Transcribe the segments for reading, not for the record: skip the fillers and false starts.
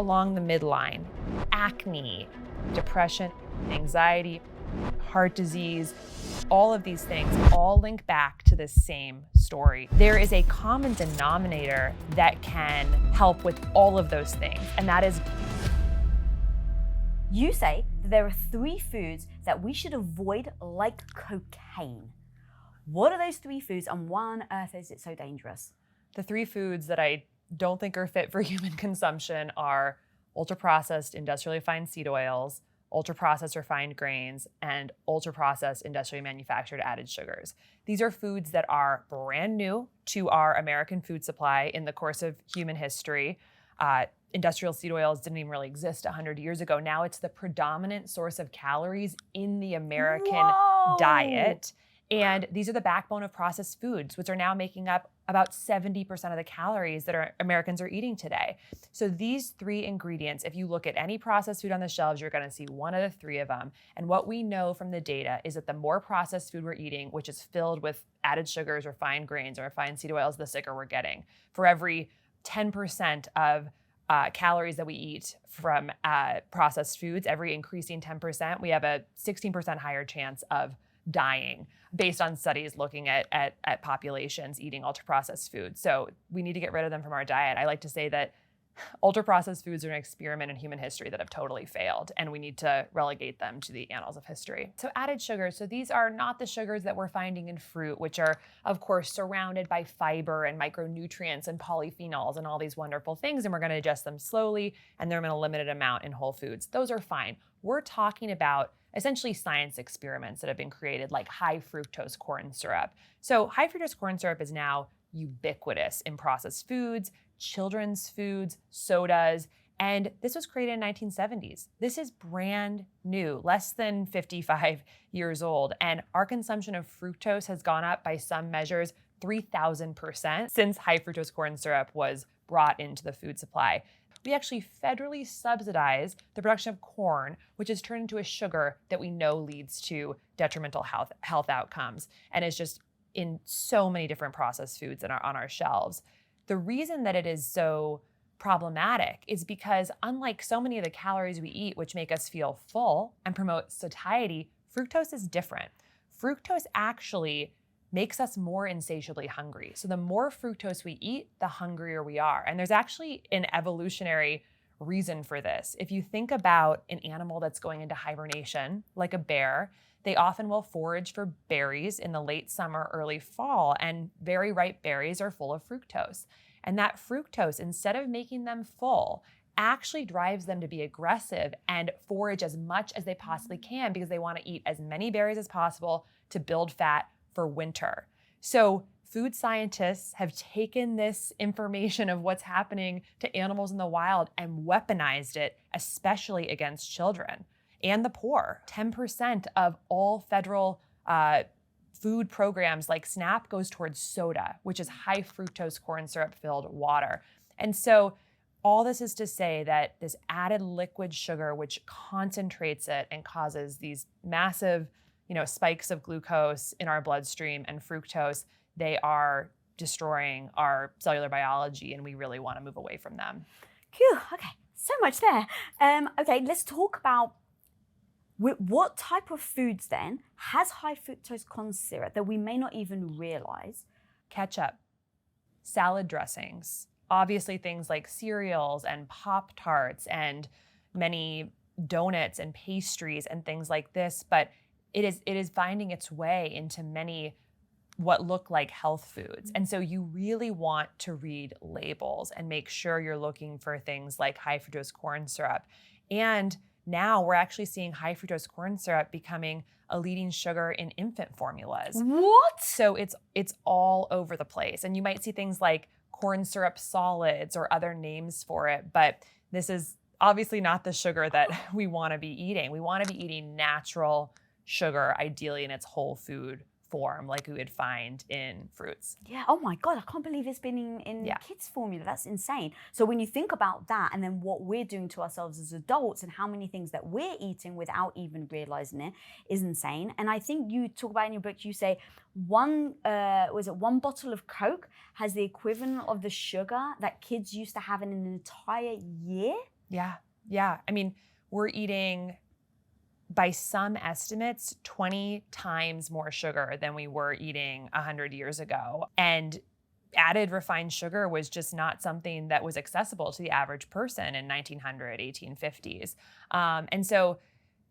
along the midline. Acne, depression, anxiety, heart disease, all of these things all link back to the same story. There is a common denominator that can help with all of those things, and that is. You say that there are 3 foods that we should avoid like cocaine. What are those 3 foods and why on earth is it so dangerous? The 3 foods that I don't think are fit for human consumption are ultra-processed industrially refined seed oils, ultra-processed refined grains, and ultra-processed industrially manufactured added sugars. These are foods that are brand new to our American food supply in the course of human history. Industrial seed oils didn't even really exist 100 years ago. Now it's the predominant source of calories in the American diet. And these are the backbone of processed foods, which are now making up about 70% of the calories that Americans are eating today. So these 3 ingredients, if you look at any processed food on the shelves, you're gonna see one of the 3 of them. And what we know from the data is that the more processed food we're eating, which is filled with added sugars, refined grains, or refined seed oils, the sicker we're getting. For every 10% of calories that we eat from processed foods, every increasing 10%, we have a 16% higher chance of dying based on studies looking at populations eating ultra-processed foods. So we need to get rid of them from our diet. I like to say that ultra-processed foods are an experiment in human history that have totally failed, and we need to relegate them to the annals of history. So added sugars, so these are not the sugars that we're finding in fruit, which are, of course, surrounded by fiber and micronutrients and polyphenols and all these wonderful things, and we're gonna ingest them slowly, and they're in a limited amount in whole foods. Those are fine. We're talking about essentially science experiments that have been created, like high fructose corn syrup. So high fructose corn syrup is now ubiquitous in processed foods, children's foods, sodas, and this was created in the 1970s. This is brand new, less than 55 years old, and our consumption of fructose has gone up by some measures 3,000% since high fructose corn syrup was brought into the food supply. We actually federally subsidize the production of corn, which is turned into a sugar that we know leads to detrimental health outcomes, and is just in so many different processed foods on our shelves. The reason that it is so problematic is because, unlike so many of the calories we eat, which make us feel full and promote satiety, fructose is different. Fructose actually makes us more insatiably hungry. So the more fructose we eat, the hungrier we are. And there's actually an evolutionary reason for this. If you think about an animal that's going into hibernation, like a bear, they often will forage for berries in the late summer, early fall, and very ripe berries are full of fructose. And that fructose, instead of making them full, actually drives them to be aggressive and forage as much as they possibly can because they want to eat as many berries as possible to build fat for winter. So food scientists have taken this information of what's happening to animals in the wild and weaponized it, especially against children and the poor. 10% of all federal food programs like SNAP goes towards soda, which is high fructose corn syrup filled water. And so all this is to say that this added liquid sugar, which concentrates it and causes these massive spikes of glucose in our bloodstream and fructose, they are destroying our cellular biology, and we really want to move away from them. Phew, okay, so much there. Okay, let's talk about what type of foods then has high fructose corn syrup that we may not even realize. Ketchup, salad dressings, obviously things like cereals and Pop-Tarts and many donuts and pastries and things like this, but it is finding its way into many what look like health foods. And so you really want to read labels and make sure you're looking for things like high fructose corn syrup. And now we're actually seeing high fructose corn syrup becoming a leading sugar in infant formulas. What? So it's all over the place. And you might see things like corn syrup solids or other names for it, but this is obviously not the sugar that we want to be eating. We want to be eating natural sugar, ideally in its whole food form, like we would find in fruits. Yeah, oh my God, I can't believe it's been in kids' formula. That's insane. So when you think about that and then what we're doing to ourselves as adults and how many things that we're eating without even realizing it is insane. And I think you talk about in your book, you say one bottle of Coke has the equivalent of the sugar that kids used to have in an entire year? Yeah. Yeah. I mean, we're eating, by some estimates, 20 times more sugar than we were eating 100 years ago. And added refined sugar was just not something that was accessible to the average person in 1900, 1850s. And so,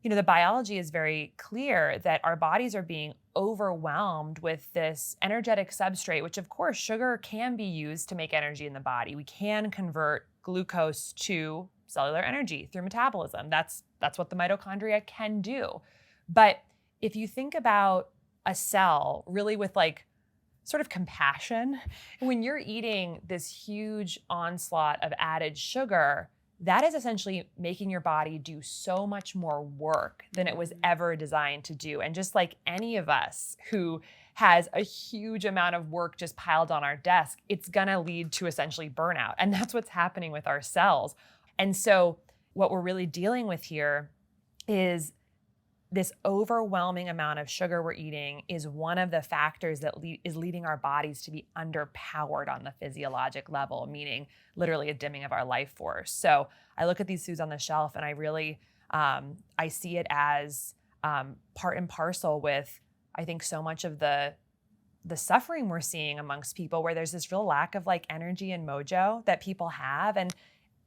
the biology is very clear that our bodies are being overwhelmed with this energetic substrate, which of course sugar can be used to make energy in the body. We can convert glucose to cellular energy through metabolism. That's what the mitochondria can do. But if you think about a cell really with like sort of compassion, when you're eating this huge onslaught of added sugar, that is essentially making your body do so much more work than it was ever designed to do. And just like any of us who has a huge amount of work just piled on our desk, it's gonna lead to essentially burnout. And that's what's happening with our cells. And so what we're really dealing with here is this overwhelming amount of sugar we're eating is one of the factors that is leading our bodies to be underpowered on the physiologic level, meaning literally a dimming of our life force. So I look at these foods on the shelf and I really, I see it as part and parcel with, I think, so much of the suffering we're seeing amongst people, where there's this real lack of like energy and mojo that people have. And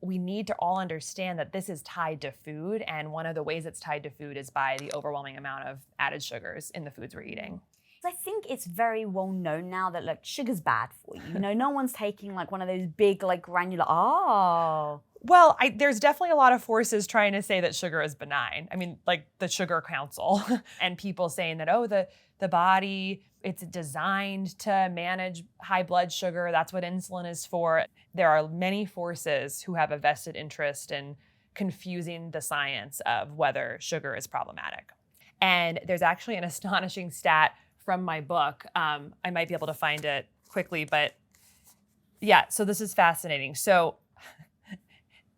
we need to all understand that this is tied to food. And one of the ways it's tied to food is by the overwhelming amount of added sugars in the foods we're eating. I think it's very well known now that like sugar's bad for you. No one's taking like one of those big like granular, Well, there's definitely a lot of forces trying to say that sugar is benign. I mean, like the Sugar Council and people saying that, the body, it's designed to manage high blood sugar. That's what insulin is for. There are many forces who have a vested interest in confusing the science of whether sugar is problematic. And there's actually an astonishing stat from my book. I might be able to find it quickly, but yeah, so this is fascinating. So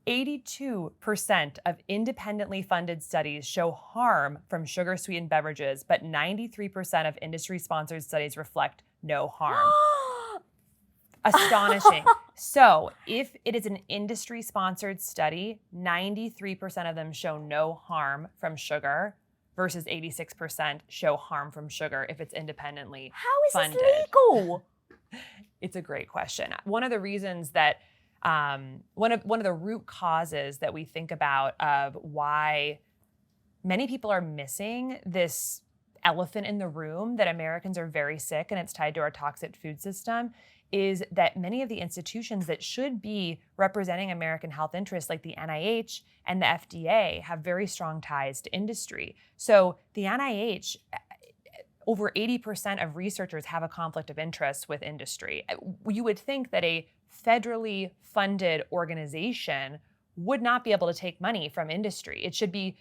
82% of independently funded studies show harm from sugar-sweetened beverages, but 93% of industry-sponsored studies reflect no harm. Astonishing. So if it is an industry-sponsored study, 93% of them show no harm from sugar versus 86% show harm from sugar if it's independently funded. How is this legal? It's a great question. One of the reasons that one of the root causes that we think about of why many people are missing this elephant in the room that Americans are very sick and it's tied to our toxic food system is that many of the institutions that should be representing American health interests, like the NIH and the FDA, have very strong ties to industry. So the NIH, over 80% of researchers have a conflict of interest with industry. You would think that a federally funded organization would not be able to take money from industry. It should be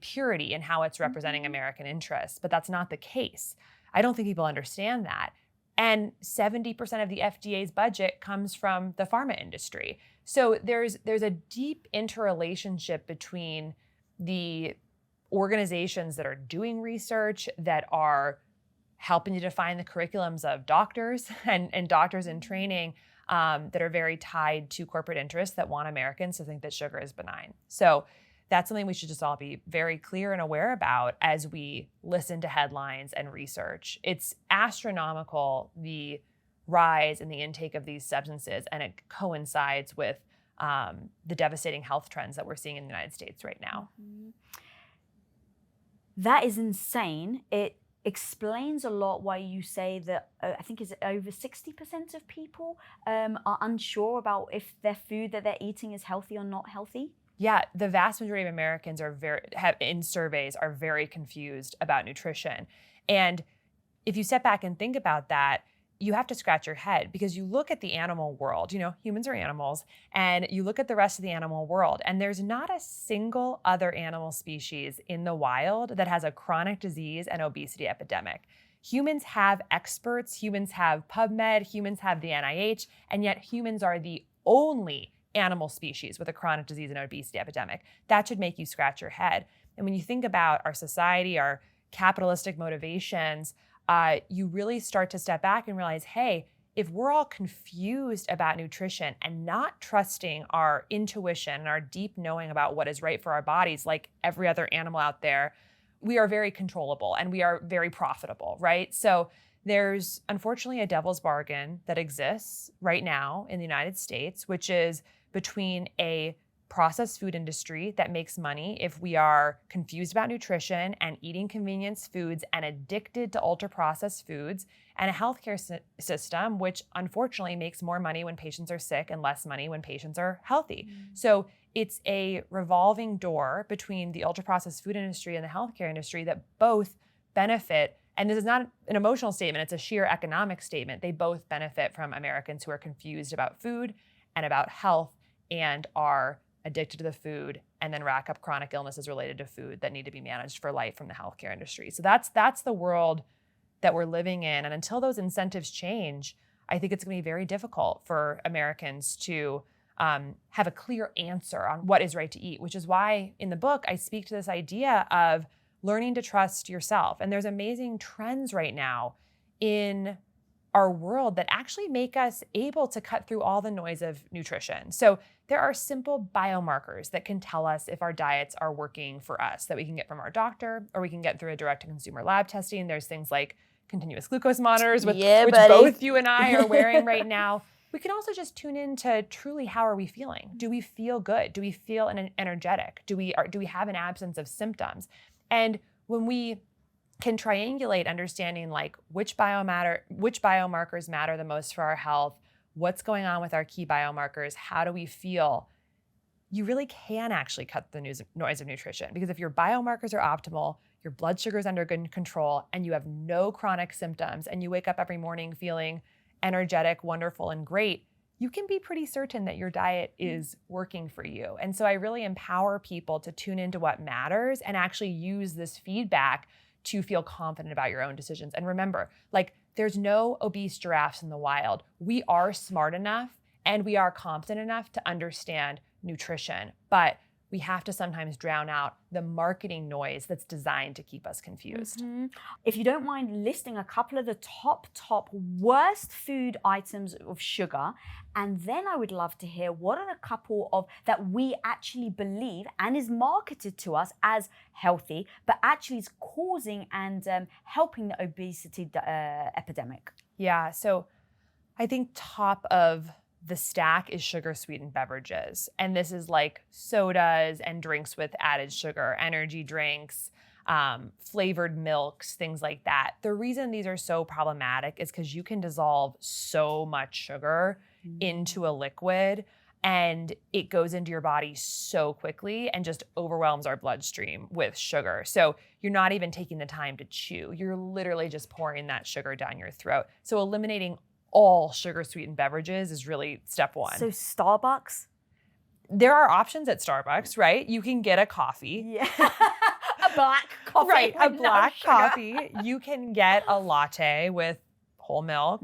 purity in how it's representing American interests, but that's not the case. I don't think people understand that. And 70% of the FDA's budget comes from the pharma industry. So there's a deep interrelationship between the organizations that are doing research, that are helping to define the curriculums of doctors and doctors in training, that are very tied to corporate interests that want Americans to think that sugar is benign. So that's something we should just all be very clear and aware about as we listen to headlines and research. It's astronomical, the rise in the intake of these substances, and it coincides with the devastating health trends that we're seeing in the United States right now. That is insane. It explains a lot why you say that I think is over 60% of people are unsure about if their food that they're eating is healthy or not healthy. Yeah, the vast majority of Americans in surveys are very confused about nutrition. And if you step back and think about that, you have to scratch your head, because you look at the animal world, humans are animals, and you look at the rest of the animal world, and there's not a single other animal species in the wild that has a chronic disease and obesity epidemic. Humans have experts, humans have PubMed, humans have the NIH, and yet humans are the only animal species with a chronic disease and obesity epidemic. That should make you scratch your head. And when you think about our society, our capitalistic motivations, you really start to step back and realize, hey, if we're all confused about nutrition and not trusting our intuition and our deep knowing about what is right for our bodies, like every other animal out there, we are very controllable and we are very profitable, right? So there's unfortunately a devil's bargain that exists right now in the United States, which is between a processed food industry that makes money if we are confused about nutrition and eating convenience foods and addicted to ultra-processed foods, and a healthcare system which unfortunately makes more money when patients are sick and less money when patients are healthy. So it's a revolving door between the ultra-processed food industry and the healthcare industry that both benefit. And this is not an emotional statement, it's a sheer economic statement. They both benefit from Americans who are confused about food and about health and are addicted to the food and then rack up chronic illnesses related to food that need to be managed for life from the healthcare industry. So that's the world that we're living in. And until those incentives change, I think it's going to be very difficult for Americans to have a clear answer on what is right to eat, which is why in the book, I speak to this idea of learning to trust yourself. And there's amazing trends right now in our world that actually make us able to cut through all the noise of nutrition. So there are simple biomarkers that can tell us if our diets are working for us that we can get from our doctor or we can get through a direct-to-consumer lab testing. There's things like continuous glucose monitors, which both you and I are wearing right now. We can also just tune in to truly how are we feeling? Do we feel good? Do we feel energetic? Do we have an absence of symptoms? And when we can triangulate understanding like which biomarkers matter the most for our health, what's going on with our key biomarkers, how do we feel, you really can actually cut the noise of nutrition. Because if your biomarkers are optimal, your blood sugar is under good control, and you have no chronic symptoms, and you wake up every morning feeling energetic, wonderful, and great, you can be pretty certain that your diet is working for you. And so I really empower people to tune into what matters and actually use this feedback to feel confident about your own decisions. And remember, like, there's no obese giraffes in the wild. We are smart enough and we are competent enough to understand nutrition, but we have to sometimes drown out the marketing noise that's designed to keep us confused. If you don't mind listing a couple of the top worst food items of sugar, and then I would love to hear what are a couple of that we actually believe and is marketed to us as healthy, but actually is causing and helping the obesity epidemic. Yeah, so I think top of the stack is sugar-sweetened beverages. And this is like sodas and drinks with added sugar, energy drinks, flavored milks, things like that. The reason these are so problematic is because you can dissolve so much sugar into a liquid and it goes into your body so quickly and just overwhelms our bloodstream with sugar. So you're not even taking the time to chew. You're literally just pouring that sugar down your throat. So eliminating all sugar-sweetened beverages is really step one. So Starbucks? There are options at Starbucks, right? You can get a coffee. Yeah. A black coffee. Right, a black coffee. You can get a latte with whole milk.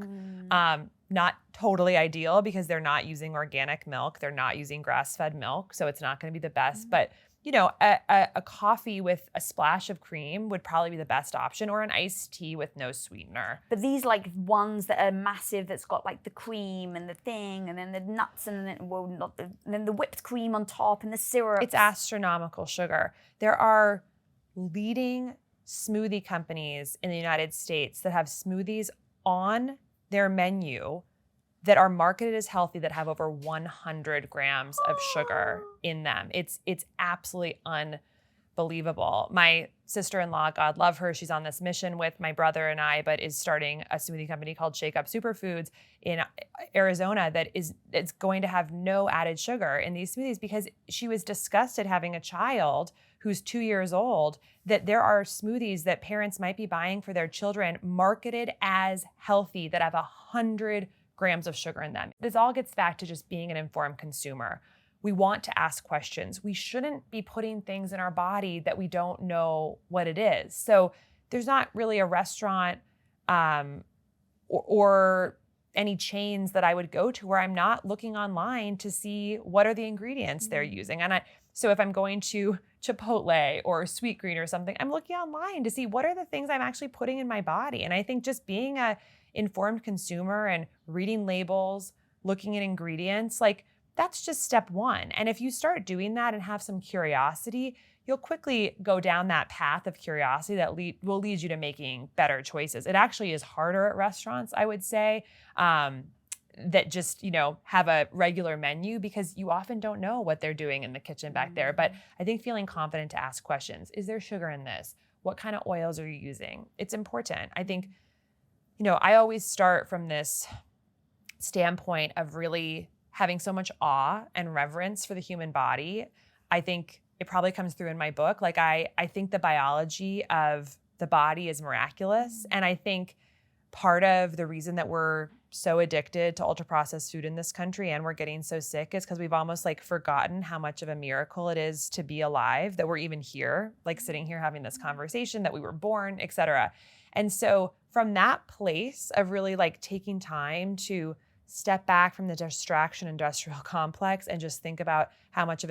Not totally ideal because they're not using organic milk. They're not using grass-fed milk, so it's not going to be the best. But you know, a coffee with a splash of cream would probably be the best option, or an iced tea with no sweetener. But these like ones that are massive, that's got like the cream and the thing, and then the nuts, and then the whipped cream on top, and the syrup. It's astronomical sugar. There are leading smoothie companies in the United States that have smoothies on their menu that are marketed as healthy that have over 100 grams of sugar in them. It's absolutely unbelievable. My sister-in-law, God love her, she's on this mission with my brother and I, but is starting a smoothie company called Shake Up Superfoods in Arizona it's going to have no added sugar in these smoothies because she was disgusted having a child who's 2 years old, that there are smoothies that parents might be buying for their children marketed as healthy that have 100 grams of sugar in them. This all gets back to just being an informed consumer. We want to ask questions. We shouldn't be putting things in our body that we don't know what it is. So there's not really a restaurant or any chains that I would go to where I'm not looking online to see what are the ingredients they're using. And so if I'm going to Chipotle or Sweet Green or something, I'm looking online to see what are the things I'm actually putting in my body. And I think just being a informed consumer and reading labels, looking at ingredients, like that's just step one. And if you start doing that and have some curiosity, you'll quickly go down that path of curiosity that will lead you to making better choices. It actually is harder at restaurants, I would say, that just, have a regular menu, because you often don't know what they're doing in the kitchen back there. But I think feeling confident to ask questions. Is there sugar in this? What kind of oils are you using? It's important. I think, I always start from this standpoint of really having so much awe and reverence for the human body. I think it probably comes through in my book. Like I think the biology of the body is miraculous. And I think part of the reason that we're so addicted to ultra-processed food in this country and we're getting so sick is because we've almost forgotten how much of a miracle it is to be alive, that we're even here, sitting here having this conversation, that we were born, et cetera. And so from that place of really taking time to step back from the distraction industrial complex and just think about how much of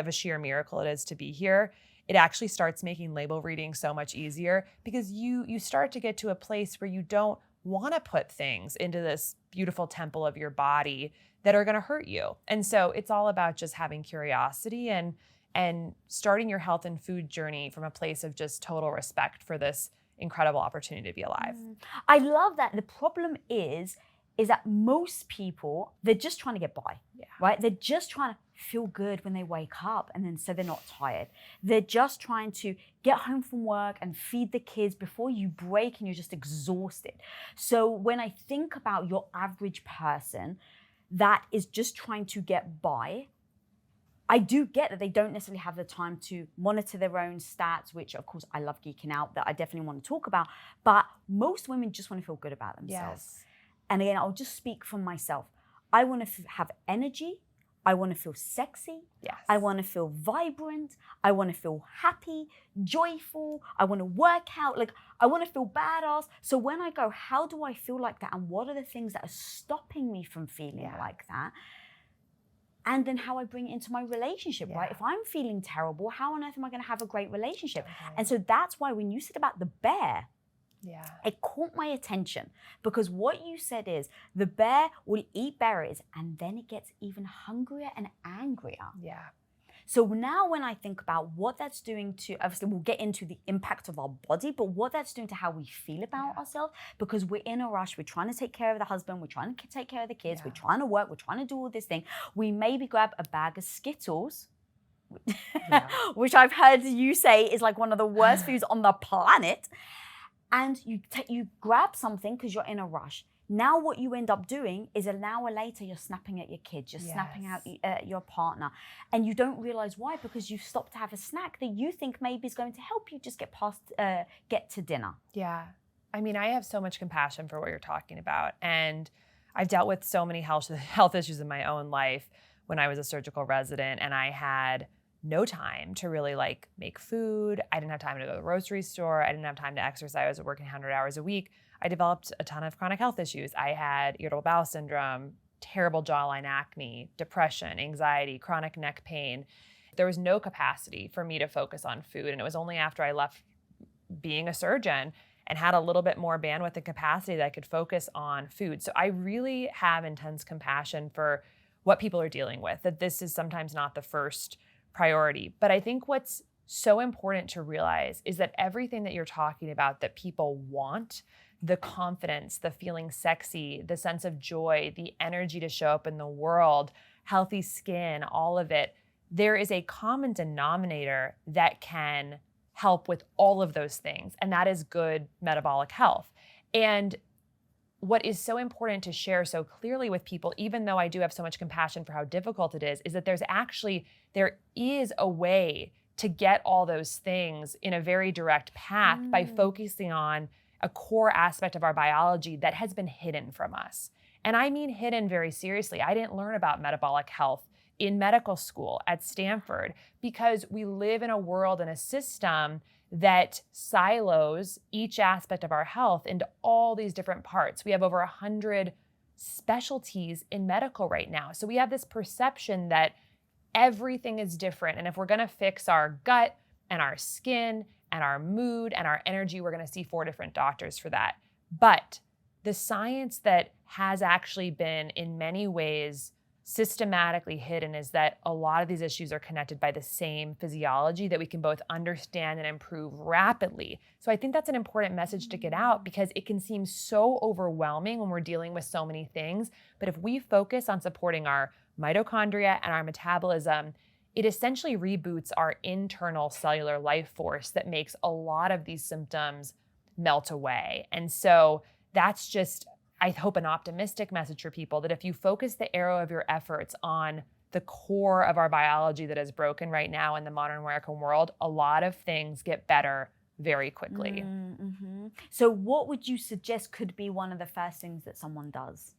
a sheer miracle it is to be here, it actually starts making label reading so much easier, because you start to get to a place where you don't want to put things into this beautiful temple of your body that are going to hurt you. And so it's all about just having curiosity and starting your health and food journey from a place of just total respect for this incredible opportunity to be alive. I love that. The problem is that most people, they're just trying to get by, right? They're just trying to feel good when they wake up, and then so they're not tired. They're just trying to get home from work and feed the kids before you break and you're just exhausted. So when I think about your average person that is just trying to get by, I do get that they don't necessarily have the time to monitor their own stats, which of course I love geeking out, that I definitely want to talk about, but most women just want to feel good about themselves. Yes. And again, I'll just speak from myself. I want to have energy. I want to feel sexy. Yes. I want to feel vibrant. I want to feel happy, joyful. I want to work out. I want to feel badass. So when I go, how do I feel like that? And what are the things that are stopping me from feeling like that? And then how I bring it into my relationship, right? If I'm feeling terrible, how on earth am I going to have a great relationship? Okay. And so that's why when you said about the bear, it caught my attention, because what you said is the bear will eat berries and then it gets even hungrier and angrier. Yeah. So now when I think about what that's doing to, obviously we'll get into the impact of our body, but what that's doing to how we feel about ourselves, because we're in a rush, we're trying to take care of the husband, we're trying to take care of the kids, we're trying to work, we're trying to do all this thing. We maybe grab a bag of Skittles, which I've heard you say is one of the worst foods on the planet. And you grab something because you're in a rush. Now what you end up doing is an hour later, you're snapping at your kids, you're snapping at your partner. And you don't realize why, because you've stopped to have a snack that you think maybe is going to help you just get to dinner. Yeah. I mean, I have so much compassion for what you're talking about. And I've dealt with so many health issues in my own life when I was a surgical resident, and I had no time to really make food. I didn't have time to go to the grocery store. I didn't have time to exercise. I was working 100 hours a week. I developed a ton of chronic health issues. I had irritable bowel syndrome, terrible jawline acne, depression, anxiety, chronic neck pain. There was no capacity for me to focus on food. And it was only after I left being a surgeon and had a little bit more bandwidth and capacity that I could focus on food. So I really have intense compassion for what people are dealing with, that this is sometimes not the first priority. But I think what's so important to realize is that everything that you're talking about that people want, the confidence, the feeling sexy, the sense of joy, the energy to show up in the world, healthy skin, all of it, there is a common denominator that can help with all of those things, and that is good metabolic health. And what is so important to share so clearly with people, even though I do have so much compassion for how difficult it is that there is a way to get all those things in a very direct path by focusing on a core aspect of our biology that has been hidden from us. And I mean hidden very seriously. I didn't learn about metabolic health in medical school at Stanford because we live in a world and a system that silos each aspect of our health into all these different parts. We have over 100 specialties in medical right now. So we have this perception that everything is different. And if we're going to fix our gut and our skin and our mood and our energy, we're going to see 4 different doctors for that. But the science that has actually been in many ways systematically hidden is that a lot of these issues are connected by the same physiology that we can both understand and improve rapidly. So I think that's an important message to get out, because it can seem so overwhelming when we're dealing with so many things. But if we focus on supporting our mitochondria and our metabolism, it essentially reboots our internal cellular life force that makes a lot of these symptoms melt away. And so that's just, I hope, an optimistic message for people, that if you focus the arrow of your efforts on the core of our biology that is broken right now in the modern American world, a lot of things get better very quickly. Mm-hmm. So what would you suggest could be one of the first things that someone does?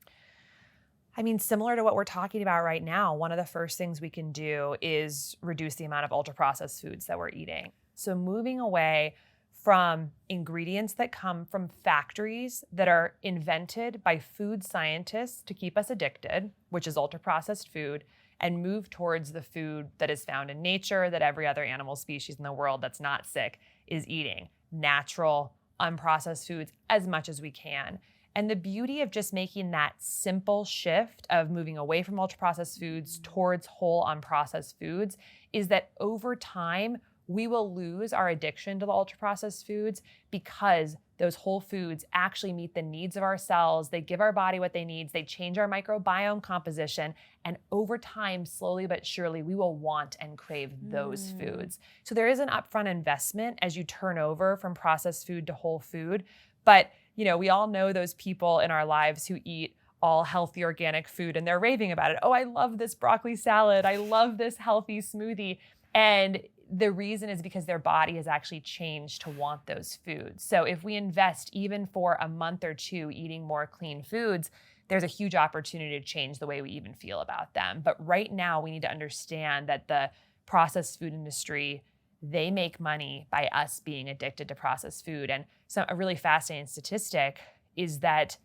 I mean, similar to what we're talking about right now, one of the first things we can do is reduce the amount of ultra-processed foods that we're eating. So moving away from ingredients that come from factories that are invented by food scientists to keep us addicted, which is ultra-processed food, and move towards the food that is found in nature, that every other animal species in the world that's not sick is eating. Natural, unprocessed foods as much as we can. And the beauty of just making that simple shift of moving away from ultra-processed foods towards whole, unprocessed foods is that over time, we will lose our addiction to the ultra-processed foods, because those whole foods actually meet the needs of our cells. They give our body what they need. They change our microbiome composition. And over time, slowly but surely, we will want and crave those foods. So there is an upfront investment as you turn over from processed food to whole food. But we all know those people in our lives who eat all healthy organic food and they're raving about it. Oh, I love this broccoli salad. I love this healthy smoothie. And the reason is because their body has actually changed to want those foods. So if we invest even for a month or two eating more clean foods, there's a huge opportunity to change the way we even feel about them. But right now, we need to understand that the processed food industry, they make money by us being addicted to processed food. And so a really fascinating statistic is that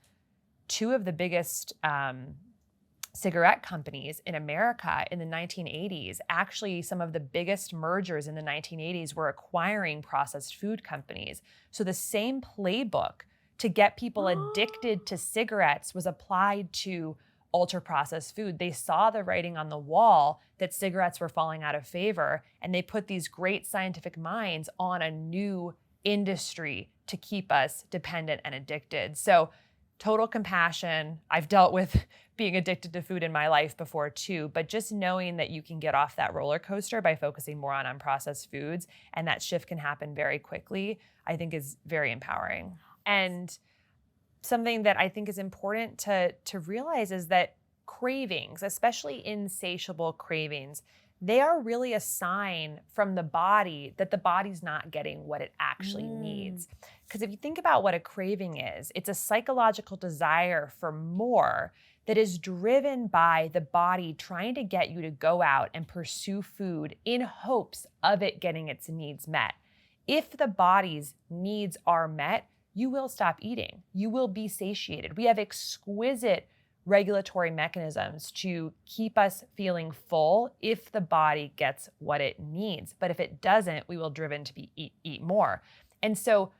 two of the biggest cigarette companies in America in the 1980s, actually some of the biggest mergers in the 1980s were acquiring processed food companies. So the same playbook to get people addicted to cigarettes was applied to ultra-processed food. They saw the writing on the wall that cigarettes were falling out of favor, and they put these great scientific minds on a new industry to keep us dependent and addicted. So total compassion. I've dealt with being addicted to food in my life before too, but just knowing that you can get off that roller coaster by focusing more on unprocessed foods, and that shift can happen very quickly, I think is very empowering. And something that I think is important to realize is that cravings, especially insatiable cravings, they are really a sign from the body that the body's not getting what it actually needs. Because if you think about what a craving is, it's a psychological desire for more that is driven by the body trying to get you to go out and pursue food in hopes of it getting its needs met. If the body's needs are met, you will stop eating. You will be satiated. We have exquisite regulatory mechanisms to keep us feeling full if the body gets what it needs. But if it doesn't, we will driven to eat more. And so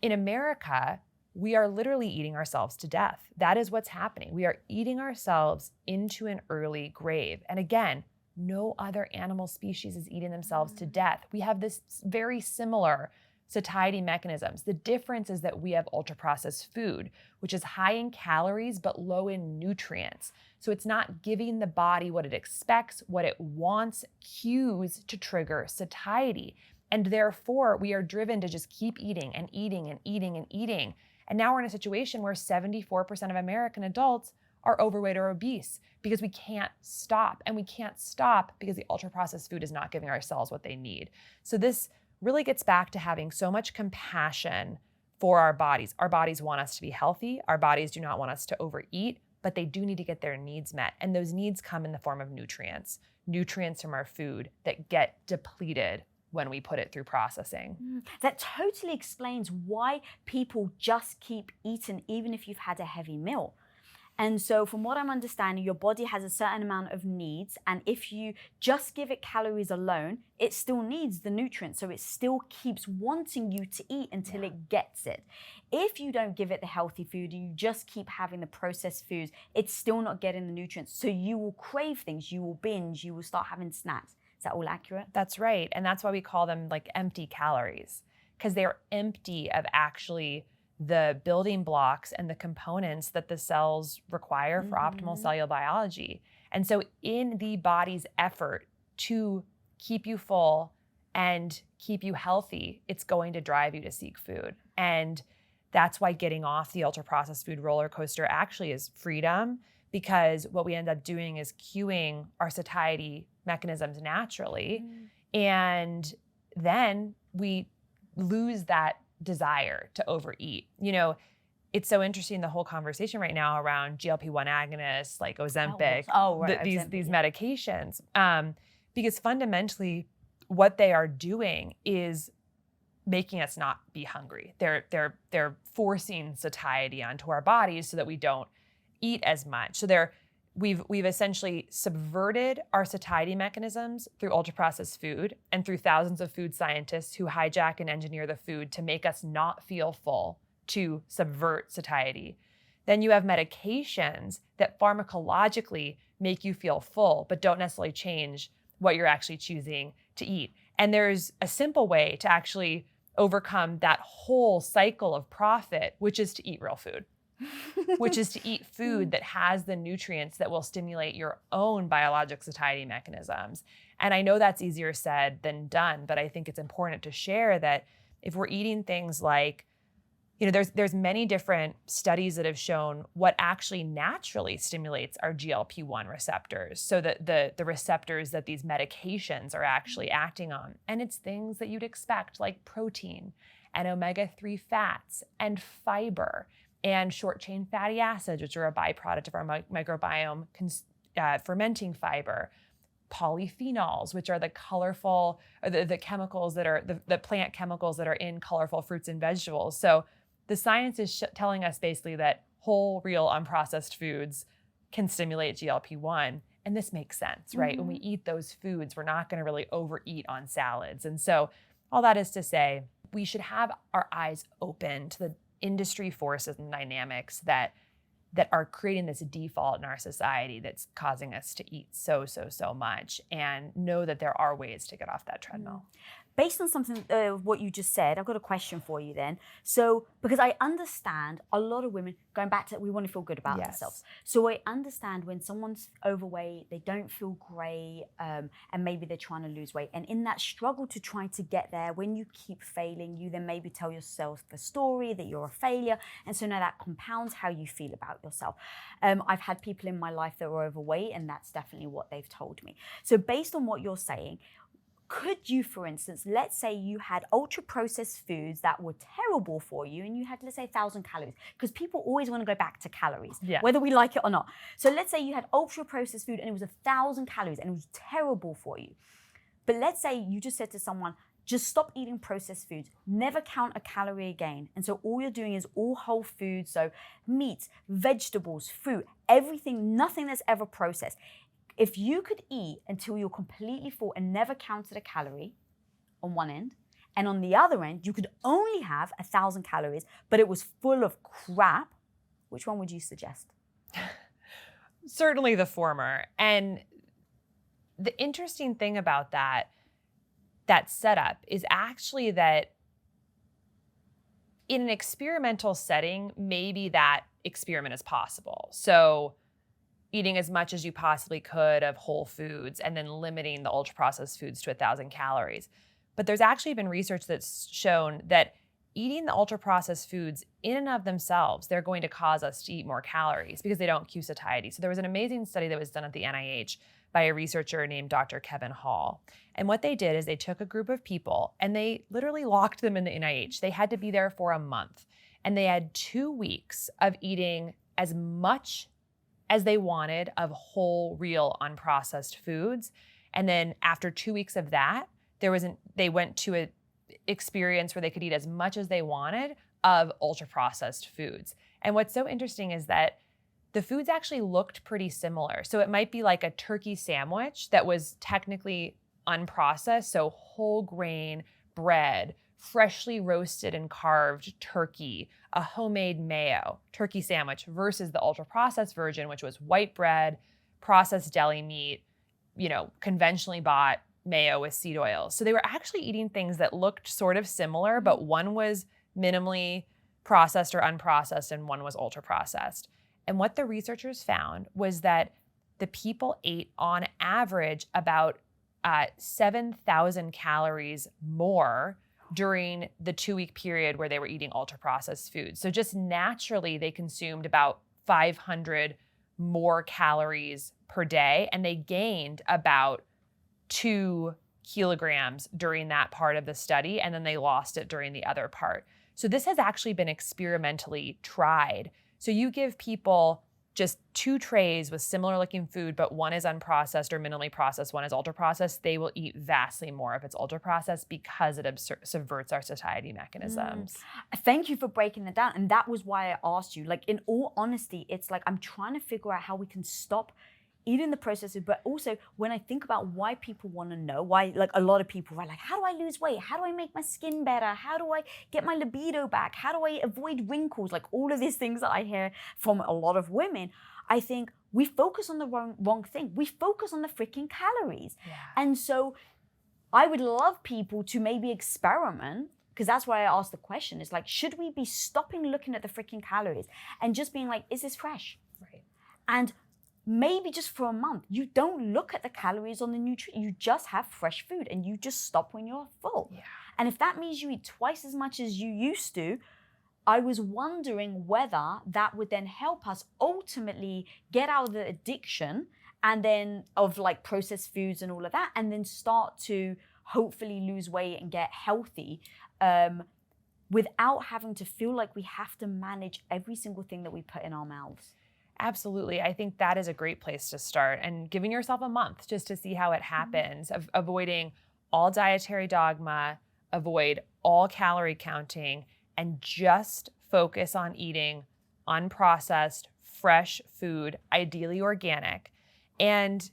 in America, we are literally eating ourselves to death. That is what's happening. We are eating ourselves into an early grave. And again, no other animal species is eating themselves to death. We have this very similar satiety mechanisms. The difference is that we have ultra-processed food, which is high in calories but low in nutrients. So it's not giving the body what it expects, what it wants, cues to trigger satiety. And therefore, we are driven to just keep eating and eating and eating and eating. And now we're in a situation where 74% of American adults are overweight or obese because we can't stop. And we can't stop because the ultra-processed food is not giving our cells what they need. So this really gets back to having so much compassion for our bodies. Our bodies want us to be healthy. Our bodies do not want us to overeat, but they do need to get their needs met. And those needs come in the form of nutrients from our food that get depleted when we put it through processing. That totally explains why people just keep eating even if you've had a heavy meal. And so from what I'm understanding, your body has a certain amount of needs. And if you just give it calories alone, it still needs the nutrients. So it still keeps wanting you to eat until it gets it. If you don't give it the healthy food, you just keep having the processed foods, it's still not getting the nutrients. So you will crave things, you will binge, you will start having snacks. Is that all accurate? That's right. And that's why we call them like empty calories, because they're empty of actually the building blocks and the components that the cells require for optimal cellular biology. And so in the body's effort to keep you full and keep you healthy, it's going to drive you to seek food. And that's why getting off the ultra-processed food roller coaster actually is freedom, because what we end up doing is cueing our satiety mechanisms naturally. And then we lose that desire to overeat. You know, it's so interesting, the whole conversation right now around GLP-1 agonists like Ozempic, these medications, because fundamentally what they are doing is making us not be hungry. They're forcing satiety onto our bodies so that we don't eat as much. So we've essentially subverted our satiety mechanisms through ultra-processed food and through thousands of food scientists who hijack and engineer the food to make us not feel full, to subvert satiety. Then you have medications that pharmacologically make you feel full, but don't necessarily change what you're actually choosing to eat. And there's a simple way to actually overcome that whole cycle of profit, which is to eat real food. Which is to eat food that has the nutrients that will stimulate your own biologic satiety mechanisms. And I know that's easier said than done, but I think it's important to share that if we're eating things like, you know, there's many different studies that have shown what actually naturally stimulates our GLP-1 receptors, so that the receptors that these medications are actually acting on. And it's things that you'd expect, like protein and omega-3 fats and fiber and short-chain fatty acids, which are a byproduct of our microbiome fermenting fiber, polyphenols, which are the colorful, or the chemicals that are, the plant chemicals that are in colorful fruits and vegetables. So the science is telling us basically that whole, real, unprocessed foods can stimulate GLP-1. And this makes sense, right? When we eat those foods, we're not going to really overeat on salads. And so all that is to say, we should have our eyes open to the industry forces and dynamics that are creating this default in our society that's causing us to eat so much, and know that there are ways to get off that treadmill. Based on something, what you just said, I've got a question for you then. So, because I understand a lot of women, going back to, we want to feel good about themselves. So I understand when someone's overweight, they don't feel great, and maybe they're trying to lose weight. And in that struggle to try to get there, when you keep failing, you then maybe tell yourself the story that you're a failure. And so now that compounds how you feel about yourself. I've had people in my life that were overweight, and that's definitely what they've told me. So based on what you're saying, could you, for instance, let's say you had ultra-processed foods that were terrible for you, and you had, let's say, 1,000 calories, because people always want to go back to calories, whether we like it or not. So let's say you had ultra-processed food and it was 1,000 calories and it was terrible for you. But let's say you just said to someone, just stop eating processed foods, never count a calorie again. And so all you're doing is all whole foods, so meats, vegetables, fruit, everything, nothing that's ever processed. If you could eat until you're completely full and never counted a calorie on one end, and on the other end, you could only have 1,000 calories, but it was full of crap, which one would you suggest? Certainly the former. And the interesting thing about that setup is actually that in an experimental setting, maybe that experiment is possible. So eating as much as you possibly could of whole foods and then limiting the ultra-processed foods to 1,000 calories. But there's actually been research that's shown that eating the ultra-processed foods in and of themselves, they're going to cause us to eat more calories because they don't cue satiety. So there was an amazing study that was done at the NIH by a researcher named Dr. Kevin Hall. And what they did is they took a group of people and they literally locked them in the NIH. They had to be there for a month. And they had 2 weeks of eating as much as they wanted of whole, real, unprocessed foods. And then after 2 weeks of that, they went to an experience where they could eat as much as they wanted of ultra-processed foods. And what's so interesting is that the foods actually looked pretty similar. So it might be like a turkey sandwich that was technically unprocessed, so whole grain bread, freshly roasted and carved turkey, a homemade mayo, turkey sandwich versus the ultra processed version, which was white bread, processed deli meat, conventionally bought mayo with seed oils. So they were actually eating things that looked sort of similar, but one was minimally processed or unprocessed and one was ultra processed. And what the researchers found was that the people ate on average about 7,000 calories more during the 2-week period where they were eating ultra-processed foods. So just naturally, they consumed about 500 more calories per day, and they gained about 2 kilograms during that part of the study, and then they lost it during the other part. So this has actually been experimentally tried. So you give people just 2 trays with similar looking food, but one is unprocessed or minimally processed, one is ultra processed, they will eat vastly more if it's ultra processed because it subverts our satiety mechanisms. Thank you for breaking it down. And that was why I asked you, like, in all honesty, it's like I'm trying to figure out how we can stop eating the processed food, but also when I think about why people want to know, why like a lot of people are like, how do I lose weight? How do I make my skin better? How do I get my libido back? How do I avoid wrinkles? Like all of these things that I hear from a lot of women, I think we focus on the wrong thing. We focus on the freaking calories. Yeah. And so I would love people to maybe experiment, because that's why I asked the question, is like, should we be stopping looking at the freaking calories and just being like, is this fresh? Right. And maybe just for a month, you don't look at the calories on the nutrient. You just have fresh food and you just stop when you're full. Yeah. And if that means you eat twice as much as you used to, I was wondering whether that would then help us ultimately get out of the addiction and then of like processed foods and all of that, and then start to hopefully lose weight and get healthy without having to feel like we have to manage every single thing that we put in our mouths. Absolutely. I think that is a great place to start, and giving yourself a month just to see how it happens, avoiding all dietary dogma, avoid all calorie counting, and just focus on eating unprocessed, fresh food, ideally organic, and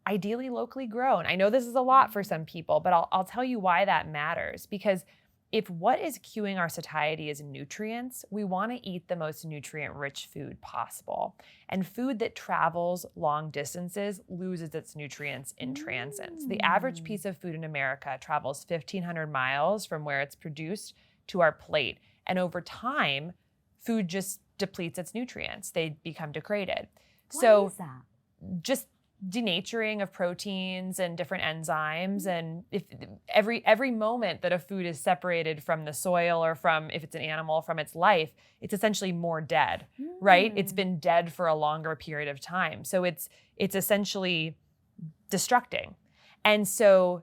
ideally locally grown. I know this is a lot for some people, but I'll tell you why that matters. Because if what is cueing our satiety is nutrients, we want to eat the most nutrient-rich food possible. And food that travels long distances loses its nutrients in transit. So the average piece of food in America travels 1,500 miles from where it's produced to our plate. And over time, food just depletes its nutrients. They become degraded. Why is that? Just denaturing of proteins and different enzymes, and if every moment that a food is separated from the soil or from, if it's an animal, from its life, it's essentially more dead, right? It's been dead for a longer period of time. So it's essentially destructing. And so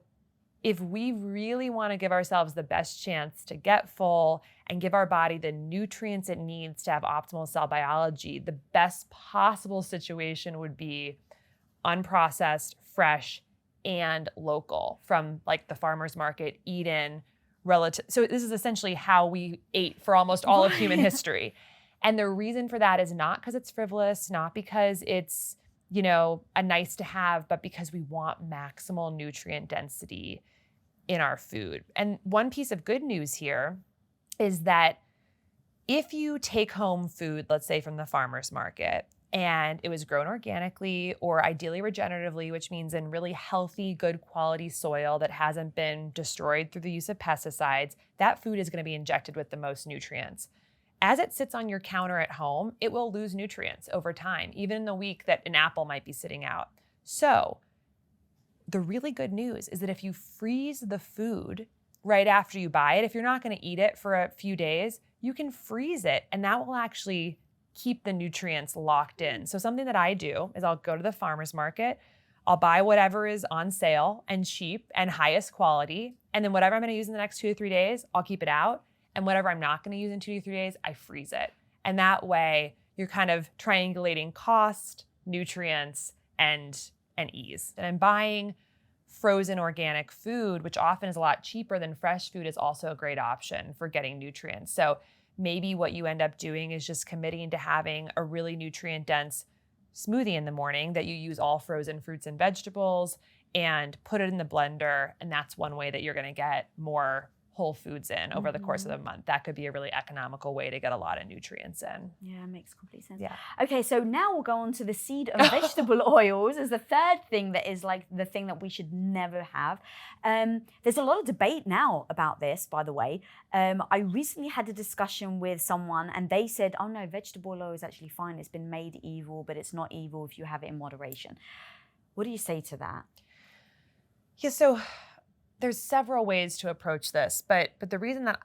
if we really want to give ourselves the best chance to get full and give our body the nutrients it needs to have optimal cell biology, the best possible situation would be unprocessed, fresh, and local from like the farmer's market, eaten, relative. So this is essentially how we ate for almost all of human history. And the reason for that is not because it's frivolous, not because it's, a nice to have, but because we want maximal nutrient density in our food. And one piece of good news here is that if you take home food, let's say from the farmer's market, and it was grown organically or ideally regeneratively, which means in really healthy, good quality soil that hasn't been destroyed through the use of pesticides, that food is going to be injected with the most nutrients. As it sits on your counter at home, it will lose nutrients over time, even in the week that an apple might be sitting out. So the really good news is that if you freeze the food right after you buy it, if you're not going to eat it for a few days, you can freeze it, and that will actually keep the nutrients locked in. So something that I do is I'll go to the farmer's market, I'll buy whatever is on sale and cheap and highest quality, and then whatever I'm gonna use in the next 2 to 3 days, I'll keep it out, and whatever I'm not gonna use in 2 to 3 days, I freeze it. And that way, you're kind of triangulating cost, nutrients, and ease. And I'm buying frozen organic food, which often is a lot cheaper than fresh food, is also a great option for getting nutrients. So maybe what you end up doing is just committing to having a really nutrient dense smoothie in the morning that you use all frozen fruits and vegetables and put it in the blender. And that's one way that you're going to get more whole foods in over the course of the month. That could be a really economical way to get a lot of nutrients in. Yeah, makes complete sense. Yeah. Okay, so now we'll go on to the seed and vegetable oils as the third thing that is like the thing that we should never have. There's a lot of debate now about this, by the way. I recently had a discussion with someone and they said, oh no, vegetable oil is actually fine. It's been made evil, but it's not evil if you have it in moderation. What do you say to that? Yeah, so there's several ways to approach this, but the reason that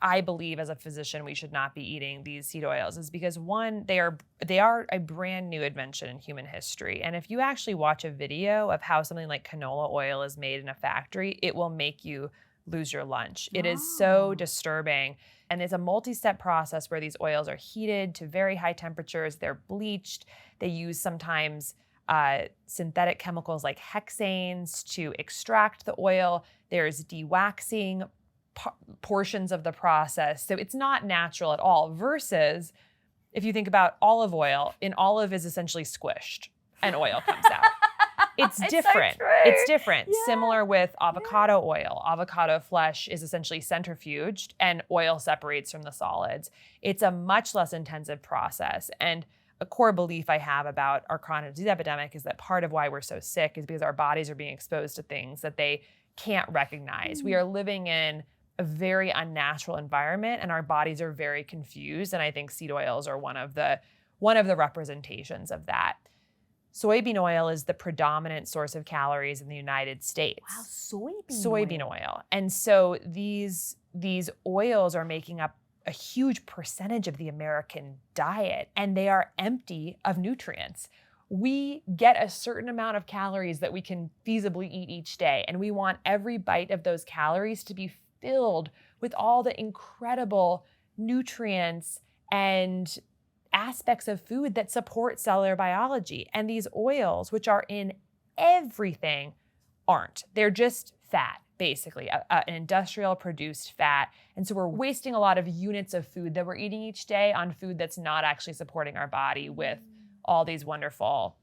I believe as a physician we should not be eating these seed oils is because one, they are a brand new invention in human history. And if you actually watch a video of how something like canola oil is made in a factory, it will make you lose your lunch. It is so disturbing. And it's a multi-step process where these oils are heated to very high temperatures. They're bleached. They use sometimes synthetic chemicals like hexanes to extract the oil. There's dewaxing portions of the process. So it's not natural at all versus if you think about olive oil, an olive is essentially squished and oil comes out. It's different. So it's different. Yeah. Similar with avocado oil. Avocado flesh is essentially centrifuged and oil separates from the solids. It's a much less intensive process. And a core belief I have about our chronic disease epidemic is that part of why we're so sick is because our bodies are being exposed to things that they can't recognize. We are living in a very unnatural environment and our bodies are very confused. And I think seed oils are one of the representations of that. Soybean oil is the predominant source of calories in the United States. Wow, soybean oil. And so these oils are making up a huge percentage of the American diet, and they are empty of nutrients. We get a certain amount of calories that we can feasibly eat each day, and we want every bite of those calories to be filled with all the incredible nutrients and aspects of food that support cellular biology. And these oils, which are in everything, aren't. They're just fat, basically, an industrial produced fat. And so we're wasting a lot of units of food that we're eating each day on food that's not actually supporting our body with all these wonderful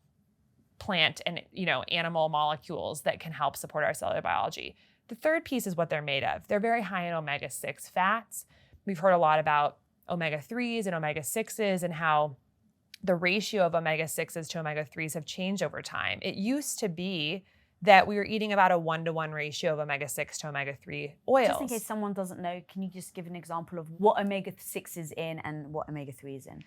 plant and animal molecules that can help support our cellular biology. The third piece is what they're made of. They're very high in omega-6 fats. We've heard a lot about omega-3s and omega-6s and how the ratio of omega-6s to omega-3s have changed over time. It used to be that we were eating about a 1-to-1 ratio of omega-6 to omega-3 oils. Just in case someone doesn't know, can you just give an example of what omega-6 is in and what omega-3 is in?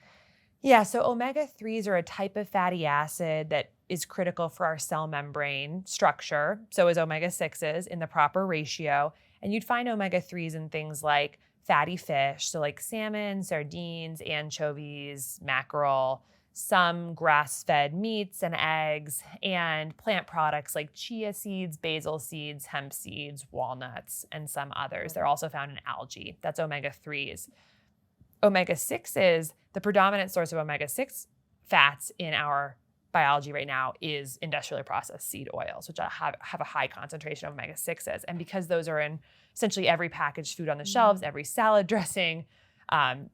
Yeah, so omega-3s are a type of fatty acid that is critical for our cell membrane structure. So is omega-6s in the proper ratio. And you'd find omega-3s in things like fatty fish, so like salmon, sardines, anchovies, mackerel, some grass-fed meats and eggs, and plant products like chia seeds, basil seeds, hemp seeds, walnuts, and some others. They're also found in algae. That's omega-3s. Omega-6s, the predominant source of omega-6 fats in our biology right now is industrially processed seed oils, which have a high concentration of omega-6s. And because those are in essentially every packaged food on the shelves, every salad dressing,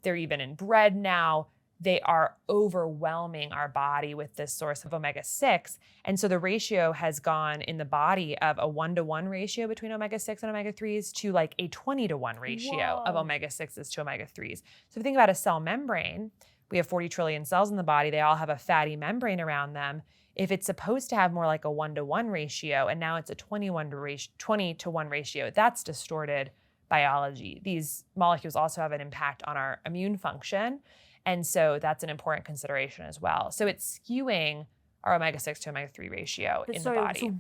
they're even in bread now, they are overwhelming our body with this source of omega-6. And so the ratio has gone in the body of a 1-to-1 ratio between omega-6 and omega-3s to like a 20-to-1 ratio of omega-6s to omega-3s. So if you think about a cell membrane, we have 40 trillion cells in the body. They all have a fatty membrane around them. If it's supposed to have more like a 1-to-1 ratio, and now it's a 20-to-1 ratio, that's distorted biology. These molecules also have an impact on our immune function. And so that's an important consideration as well. So it's skewing our omega-6 to omega-3 ratio in the body.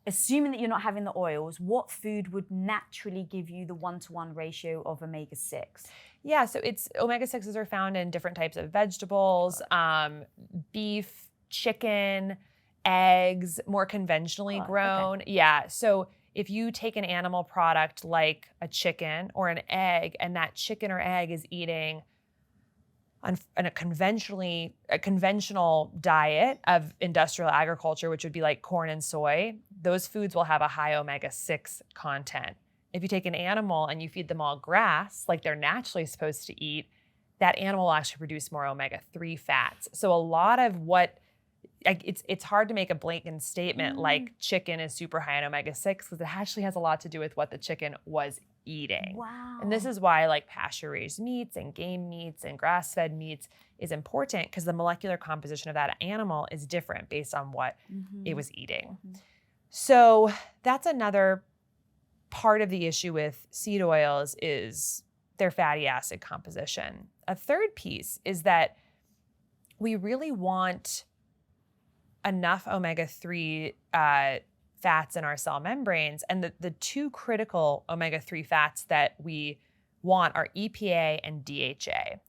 Assuming that you're not having the oils, what food would naturally give you the 1-to-1 ratio of omega-6? Yeah, so it's omega-6s are found in different types of vegetables, beef, chicken, eggs, more conventionally grown. Okay. Yeah, so if you take an animal product like a chicken or an egg, and that chicken or egg is eating on a conventional diet of industrial agriculture, which would be like corn and soy, those foods will have a high omega-6 content if you take an animal and you feed them all grass, like they're naturally supposed to eat, that animal will actually produce more omega-3 fats. So a lot of what, like, it's hard to make a blanket statement like chicken is super high in omega-6 because it actually has a lot to do with what the chicken was eating. Wow. And this is why like pasture-raised meats and game meats and grass-fed meats is important, because the molecular composition of that animal is different based on what it was eating. So that's another part of the issue with seed oils, is their fatty acid composition. A third piece is that we really want enough omega-3 fats in our cell membranes. And the two critical omega-3 fats that we want are EPA and DHA.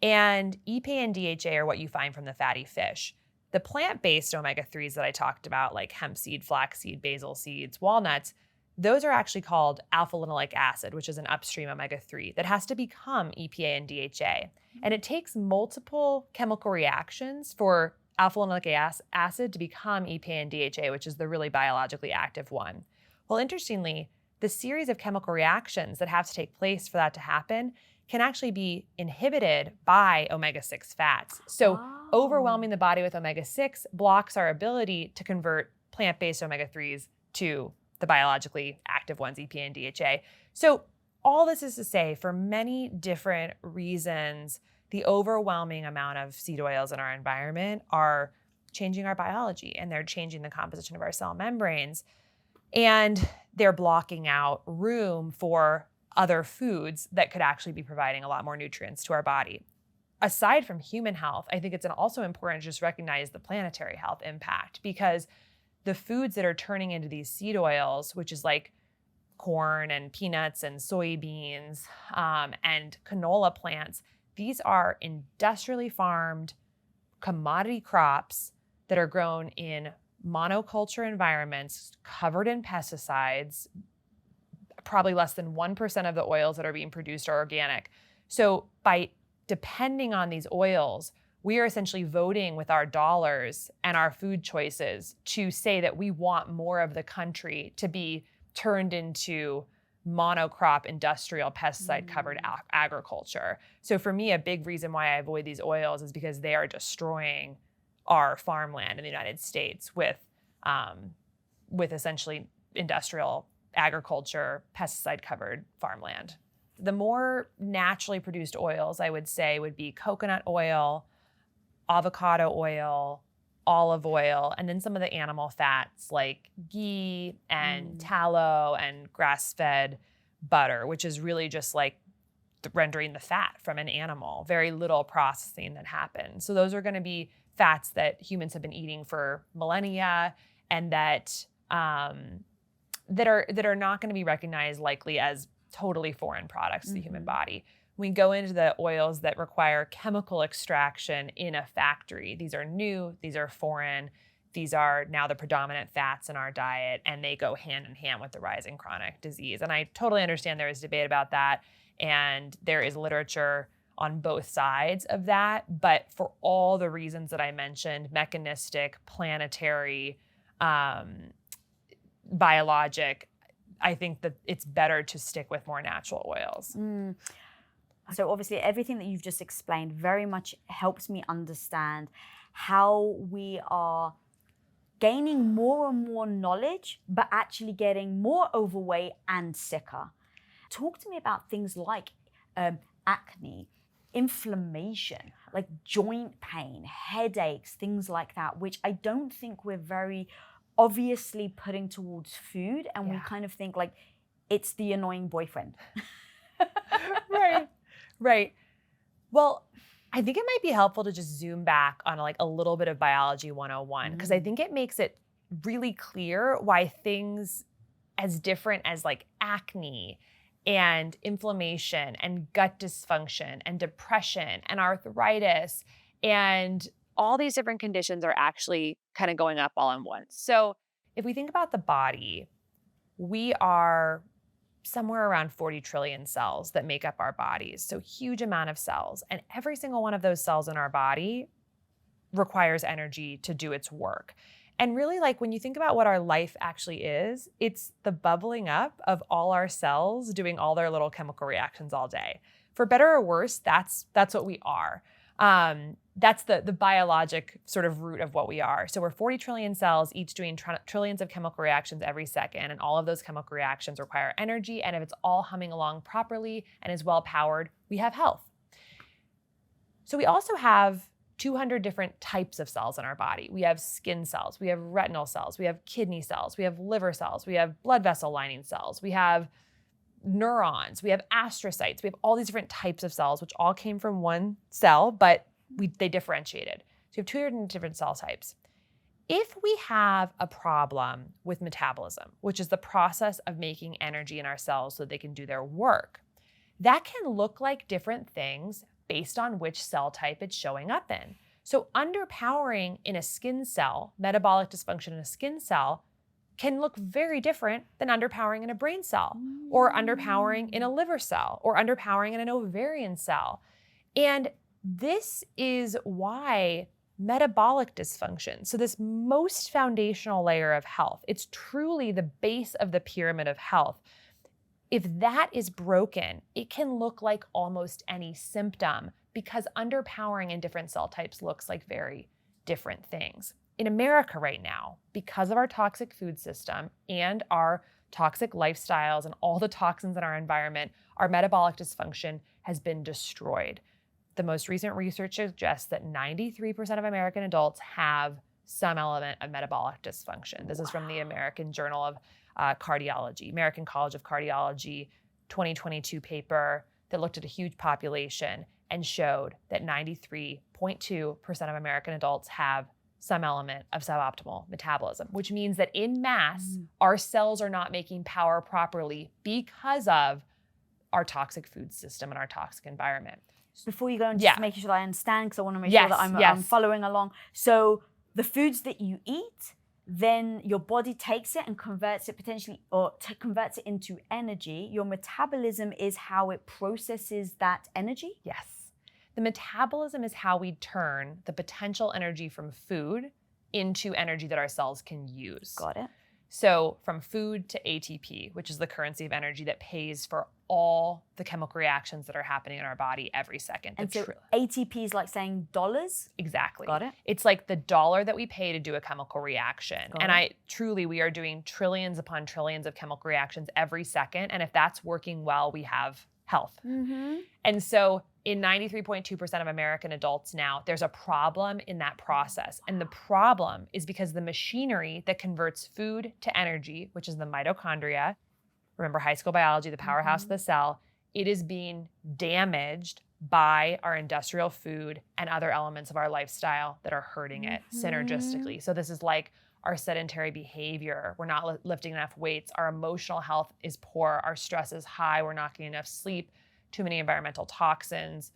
And EPA and DHA are what you find from the fatty fish. The plant-based omega-3s that I talked about, like hemp seed, flaxseed, basil seeds, walnuts, those are actually called alpha-linoleic acid, which is an upstream omega-3 that has to become EPA and DHA. And it takes multiple chemical reactions for alpha-linoleic acid to become EPA and DHA, which is the really biologically active one. Well, interestingly, the series of chemical reactions that have to take place for that to happen can actually be inhibited by omega-6 fats. So overwhelming the body with omega-6 blocks our ability to convert plant-based omega-3s to the biologically active ones, EPA and DHA. So all this is to say, for many different reasons, the overwhelming amount of seed oils in our environment are changing our biology, and they're changing the composition of our cell membranes, and they're blocking out room for other foods that could actually be providing a lot more nutrients to our body. Aside from human health, I think it's also important to just recognize the planetary health impact, because the foods that are turning into these seed oils, which is like corn and peanuts and soybeans and canola plants, these are industrially farmed commodity crops that are grown in monoculture environments covered in pesticides. Probably less than 1% of the oils that are being produced are organic. So by depending on these oils, we are essentially voting with our dollars and our food choices to say that we want more of the country to be turned into monocrop, industrial, pesticide-covered agriculture. So for me, a big reason why I avoid these oils is because they are destroying our farmland in the United States with essentially industrial agriculture, pesticide-covered farmland. The more naturally produced oils, I would say, would be coconut oil, avocado oil, olive oil, and then some of the animal fats like ghee and tallow and grass-fed butter, which is really just like rendering the fat from an animal. Very little processing that happens. So those are going to be fats that humans have been eating for millennia, and that that are not going to be recognized likely as totally foreign products to the human body. We go into the oils that require chemical extraction in a factory. These are new, these are foreign, these are now the predominant fats in our diet, and they go hand in hand with the rising chronic disease. And I totally understand there is debate about that, and there is literature on both sides of that. But for all the reasons that I mentioned, mechanistic, planetary, biologic, I think that it's better to stick with more natural oils. So obviously everything that you've just explained very much helps me understand how we are gaining more and more knowledge, but actually getting more overweight and sicker. Talk to me about things like acne, inflammation, like joint pain, headaches, things like that, which I don't think we're very obviously putting towards food, and we kind of think like it's the annoying boyfriend. Right. Well, I think it might be helpful to just zoom back on like a little bit of biology 101, because I think it makes it really clear why things as different as like acne and inflammation and gut dysfunction and depression and arthritis and all these different conditions are actually kind of going up all at once. So if we think about the body, we are somewhere around 40 trillion cells that make up our bodies. So huge amount of cells. And every single one of those cells in our body requires energy to do its work. And really, like, when you think about what our life actually is, it's the bubbling up of all our cells doing all their little chemical reactions all day. For better or worse, that's what we are. That's the biologic sort of root of what we are. So we're 40 trillion cells, each doing trillions of chemical reactions every second. And all of those chemical reactions require energy. And if it's all humming along properly and is well powered, we have health. So we also have 200 different types of cells in our body. We have skin cells, we have retinal cells, we have kidney cells, we have liver cells, we have blood vessel lining cells, we have neurons, we have astrocytes, we have all these different types of cells, which all came from one cell, but they differentiated. So we have 200 different cell types. If we have a problem with metabolism, which is the process of making energy in our cells so they can do their work, that can look like different things based on which cell type it's showing up in. So underpowering in a skin cell, metabolic dysfunction in a skin cell, can look very different than underpowering in a brain cell, or underpowering in a liver cell, or underpowering in an ovarian cell. And this is why metabolic dysfunction, so this most foundational layer of health, it's truly the base of the pyramid of health. If that is broken, it can look like almost any symptom because underpowering in different cell types looks like very different things. In America right now, because of our toxic food system and our toxic lifestyles and all the toxins in our environment, our metabolic dysfunction has been destroyed. The most recent research suggests that 93% of American adults have some element of metabolic dysfunction. This is from the American Journal of Cardiology, American College of Cardiology 2022 paper that looked at a huge population and showed that 93.2% of American adults have some element of suboptimal metabolism, which means that in mass, our cells are not making power properly because of our toxic food system and our toxic environment. Before you go on, just making sure that I understand, because I want to make sure that I'm following along. So the foods that you eat, then your body takes it and converts it potentially, or converts it into energy. Your metabolism is how it processes that energy? Yes. The metabolism is how we turn the potential energy from food into energy that our cells can use. Got it. So from food to ATP, which is the currency of energy that pays for all the chemical reactions that are happening in our body every second. And so ATP is like saying dollars? Exactly. Got it. It's like the dollar that we pay to do a chemical reaction. We are doing trillions upon trillions of chemical reactions every second. And if that's working well, we have health. And so in 93.2% of American adults now, there's a problem in that process. And the problem is because the machinery that converts food to energy, which is the mitochondria, remember high school biology, the powerhouse of the cell, it is being damaged by our industrial food and other elements of our lifestyle that are hurting it synergistically. So this is like our sedentary behavior. We're not lifting enough weights. Our emotional health is poor. Our stress is high. We're not getting enough sleep. Too many environmental toxins.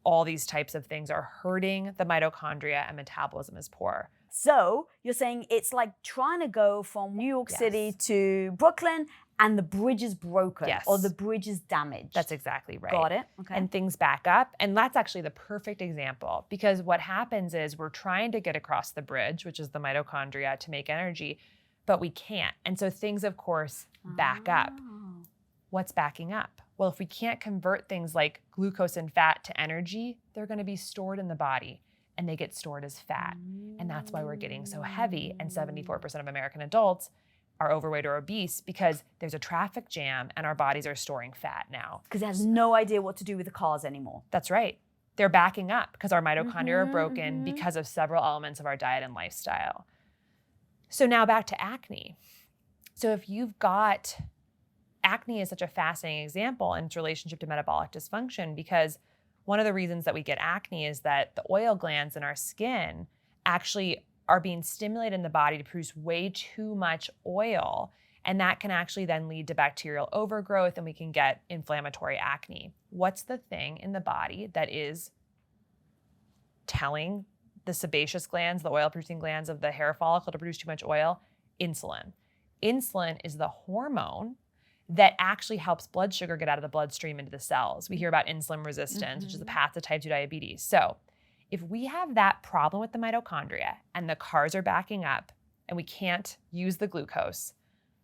All these types of things are hurting the mitochondria, and metabolism is poor. So you're saying it's like trying to go from New York City to Brooklyn and the bridge is broken or the bridge is damaged. That's exactly right. Got it. Okay. And things back up. And that's actually the perfect example, because what happens is we're trying to get across the bridge, which is the mitochondria, to make energy, but we can't. And so things, of course, back up. What's backing up? Well, if we can't convert things like glucose and fat to energy, they're going to be stored in the body and they get stored as fat. And that's why we're getting so heavy. And 74% of American adults are overweight or obese because there's a traffic jam and our bodies are storing fat now. Because it has no idea what to do with the cars anymore. That's right. They're backing up because our mitochondria are broken because of several elements of our diet and lifestyle. So now back to acne. So if you've got acne is such a fascinating example in its relationship to metabolic dysfunction, because one of the reasons that we get acne is that the oil glands in our skin actually are being stimulated in the body to produce way too much oil. And that can actually then lead to bacterial overgrowth and we can get inflammatory acne. What's the thing in the body that is telling the sebaceous glands, the oil-producing glands of the hair follicle to produce too much oil? Insulin. Insulin is the hormone that actually helps blood sugar get out of the bloodstream into the cells. We hear about insulin resistance, which is the path to type 2 diabetes. So if we have that problem with the mitochondria and the cars are backing up, and we can't use the glucose,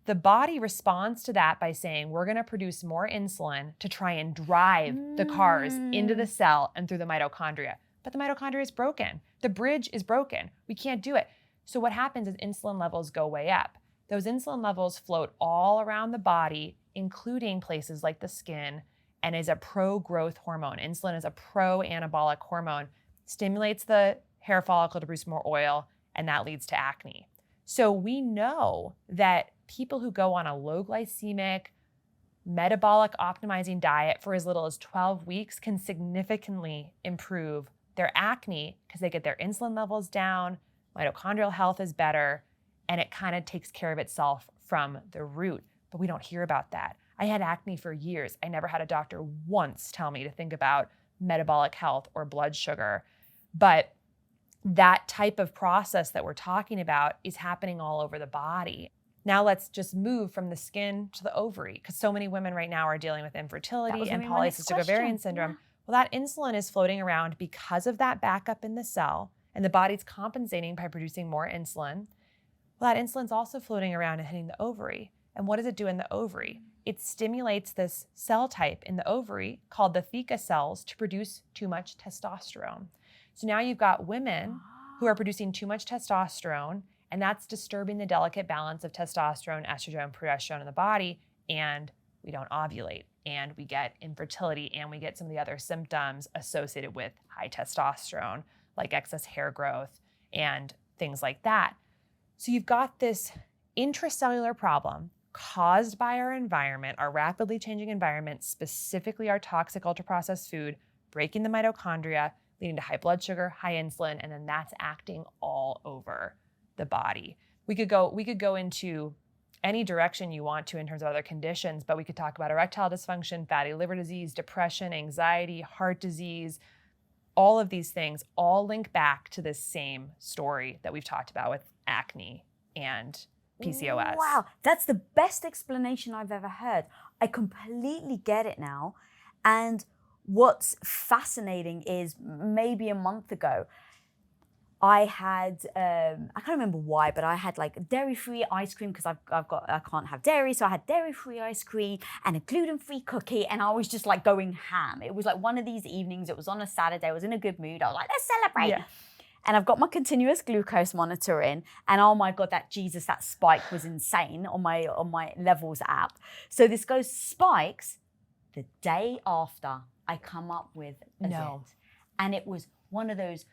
the body responds to that by saying, we're going to produce more insulin to try and drive the cars into the cell and through the mitochondria. But the mitochondria is broken. The bridge is broken. We can't do it. So what happens is insulin levels go way up. Those insulin levels float all around the body, including places like the skin, and is a pro-growth hormone. Insulin is a pro-anabolic hormone, stimulates the hair follicle to produce more oil, and that leads to acne. So we know that people who go on a low glycemic, metabolic optimizing diet for as little as 12 weeks can significantly improve their acne because they get their insulin levels down, mitochondrial health is better, and it kind of takes care of itself from the root. But we don't hear about that. I had acne for years. I never had a doctor once tell me to think about metabolic health or blood sugar. But that type of process that we're talking about is happening all over the body. Now let's just move from the skin to the ovary, because so many women right now are dealing with infertility and polycystic ovarian syndrome. Well, that insulin is floating around because of that backup in the cell, and the body's compensating by producing more insulin. Well, that insulin's also floating around and hitting the ovary. And what does it do in the ovary? It stimulates this cell type in the ovary called the theca cells to produce too much testosterone. So now you've got women who are producing too much testosterone, and that's disturbing the delicate balance of testosterone, estrogen, and progesterone in the body, and we don't ovulate, and we get infertility, and we get some of the other symptoms associated with high testosterone, like excess hair growth and things like that. So you've got this intracellular problem caused by our environment, our rapidly changing environment, specifically our toxic ultra-processed food, breaking the mitochondria, leading to high blood sugar, high insulin, and then that's acting all over the body. We could go into any direction you want to in terms of other conditions, but we could talk about erectile dysfunction, fatty liver disease, depression, anxiety, heart disease. All of these things all link back to this same story that we've talked about with acne and PCOS. Wow, that's the best explanation I've ever heard. I completely get it now. And what's fascinating is maybe a month ago, I had, I can't remember why, but I had like dairy-free ice cream because I can't have dairy. So I had dairy-free ice cream and a gluten-free cookie, and I was just like going ham. It was like one of these evenings, it was on a Saturday, I was in a good mood. I was like, let's celebrate. Yeah. And I've got my continuous glucose monitor in, and oh my God, that spike was insane on my levels app. So this goes spikes the day after I come up with a zit. And it was one of those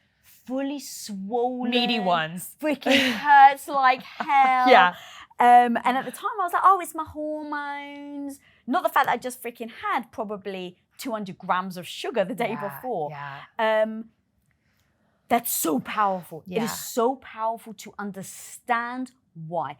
fully swollen, meaty ones. Freaking hurts like hell. Yeah. And at the time I was like, oh, it's my hormones. Not the fact that I just freaking had probably 200 grams of sugar the day before. Yeah. That's so powerful. Yeah. It is so powerful to understand why.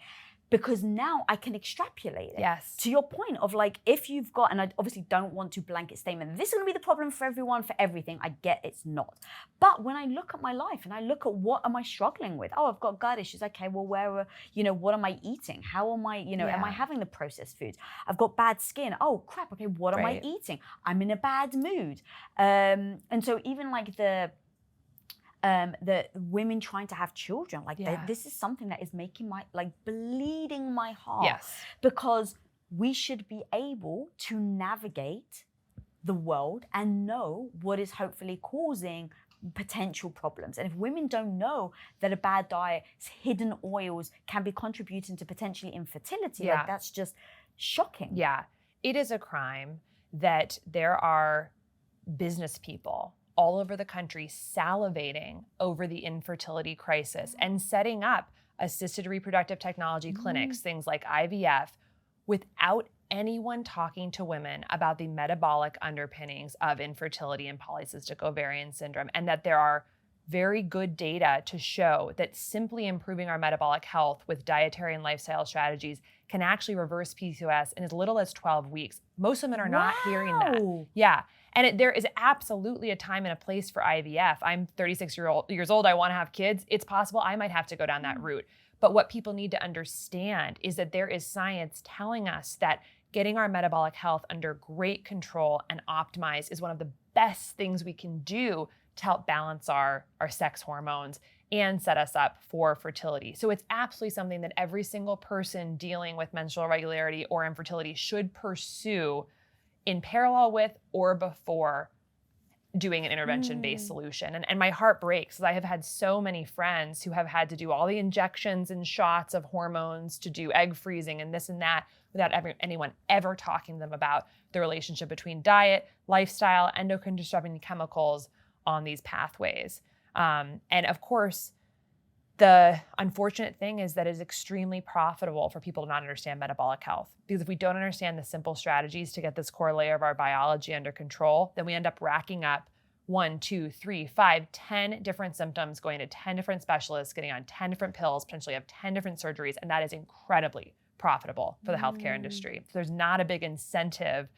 Because now I can extrapolate it. Yes. To your point of like, if you've got, and I obviously don't want to blanket statement, this is gonna be the problem for everyone, for everything. I get it's not. But when I look at my life and I look at what am I struggling with? Oh, I've got gut issues. Okay, well, what am I eating? How am I, am I having the processed foods? I've got bad skin. Oh crap, okay, what am I eating? I'm in a bad mood. And so even like the women trying to have children, like this is something that is making bleeding my heart. Yes. Because we should be able to navigate the world and know what is hopefully causing potential problems. And if women don't know that a bad diet's hidden oils can be contributing to potentially infertility, like that's just shocking. Yeah. It is a crime that there are business people all over the country salivating over the infertility crisis and setting up assisted reproductive technology clinics, things like IVF, without anyone talking to women about the metabolic underpinnings of infertility and polycystic ovarian syndrome, and that there are very good data to show that simply improving our metabolic health with dietary and lifestyle strategies can actually reverse PCOS in as little as 12 weeks. Most women are not hearing that. Yeah. And there is absolutely a time and a place for IVF. I'm 36 years old. I want to have kids. It's possible I might have to go down that route. But what people need to understand is that there is science telling us that getting our metabolic health under great control and optimized is one of the best things we can do to help balance our sex hormones and set us up for fertility. So it's absolutely something that every single person dealing with menstrual irregularity or infertility should pursue in parallel with or before doing an intervention-based solution. And my heart breaks because I have had so many friends who have had to do all the injections and shots of hormones to do egg freezing and this and that without anyone ever talking to them about the relationship between diet, lifestyle, endocrine disrupting chemicals on these pathways. And of course, the unfortunate thing is that it's extremely profitable for people to not understand metabolic health. Because if we don't understand the simple strategies to get this core layer of our biology under control, then we end up racking up 1, 2, 3, 5, 10 different symptoms, going to 10 different specialists, getting on 10 different pills, potentially have 10 different surgeries, and that is incredibly profitable for the healthcare industry. So there's not a big incentive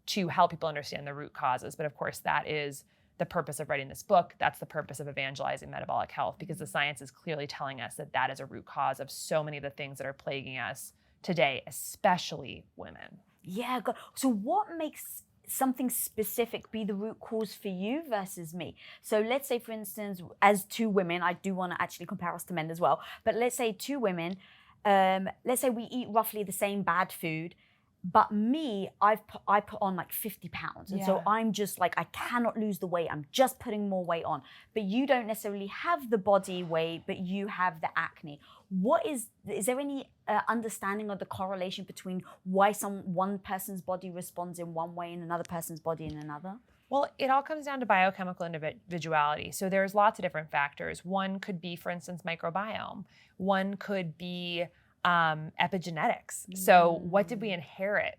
to help people understand the root causes. But of course, that is the purpose of writing this book. That's the purpose of evangelizing metabolic health, because the science is clearly telling us that that is a root cause of so many of the things that are plaguing us today, especially women. Yeah, God. So what makes something specific be the root cause for you versus me? So let's say, for instance, as two women, I do want to actually compare us to men as well, but let's say two women, let's say we eat roughly the same bad food, but me, I put on like 50 pounds. And so I'm just like, I cannot lose the weight. I'm just putting more weight on. But you don't necessarily have the body weight, but you have the acne. Is there any understanding of the correlation between why one person's body responds in one way and another person's body in another? Well, it all comes down to biochemical individuality. So there's lots of different factors. One could be, for instance, microbiome. One could be epigenetics. So what did we inherit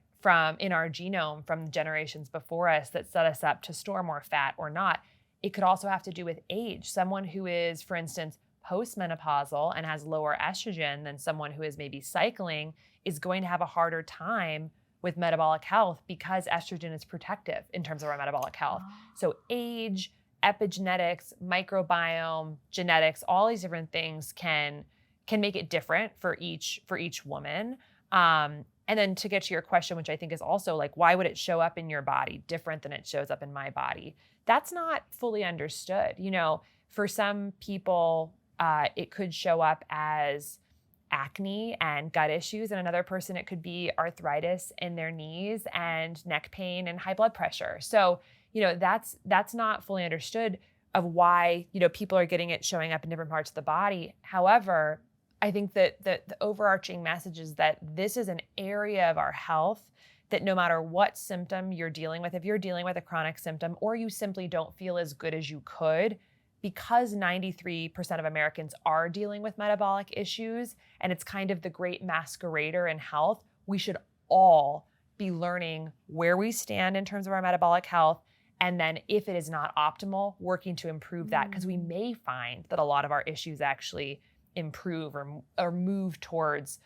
in our genome from generations before us that set us up to store more fat or not? It could also have to do with age. Someone who is, for instance, postmenopausal and has lower estrogen than someone who is maybe cycling is going to have a harder time with metabolic health because estrogen is protective in terms of our metabolic health. So age, epigenetics, microbiome, genetics, all these different things can make it different for each woman. And then to get to your question, which I think is also like, why would it show up in your body different than it shows up in my body? That's not fully understood. You know, for some people, it could show up as acne and gut issues. And another person, it could be arthritis in their knees and neck pain and high blood pressure. So, you know, that's not fully understood of why, you know, people are getting it showing up in different parts of the body. However, I think that the overarching message is that this is an area of our health that no matter what symptom you're dealing with, if you're dealing with a chronic symptom or you simply don't feel as good as you could, because 93% of Americans are dealing with metabolic issues, and it's kind of the great masquerader in health, we should all be learning where we stand in terms of our metabolic health. And then if it is not optimal, working to improve that, because we may find that a lot of our issues actually improve or move towards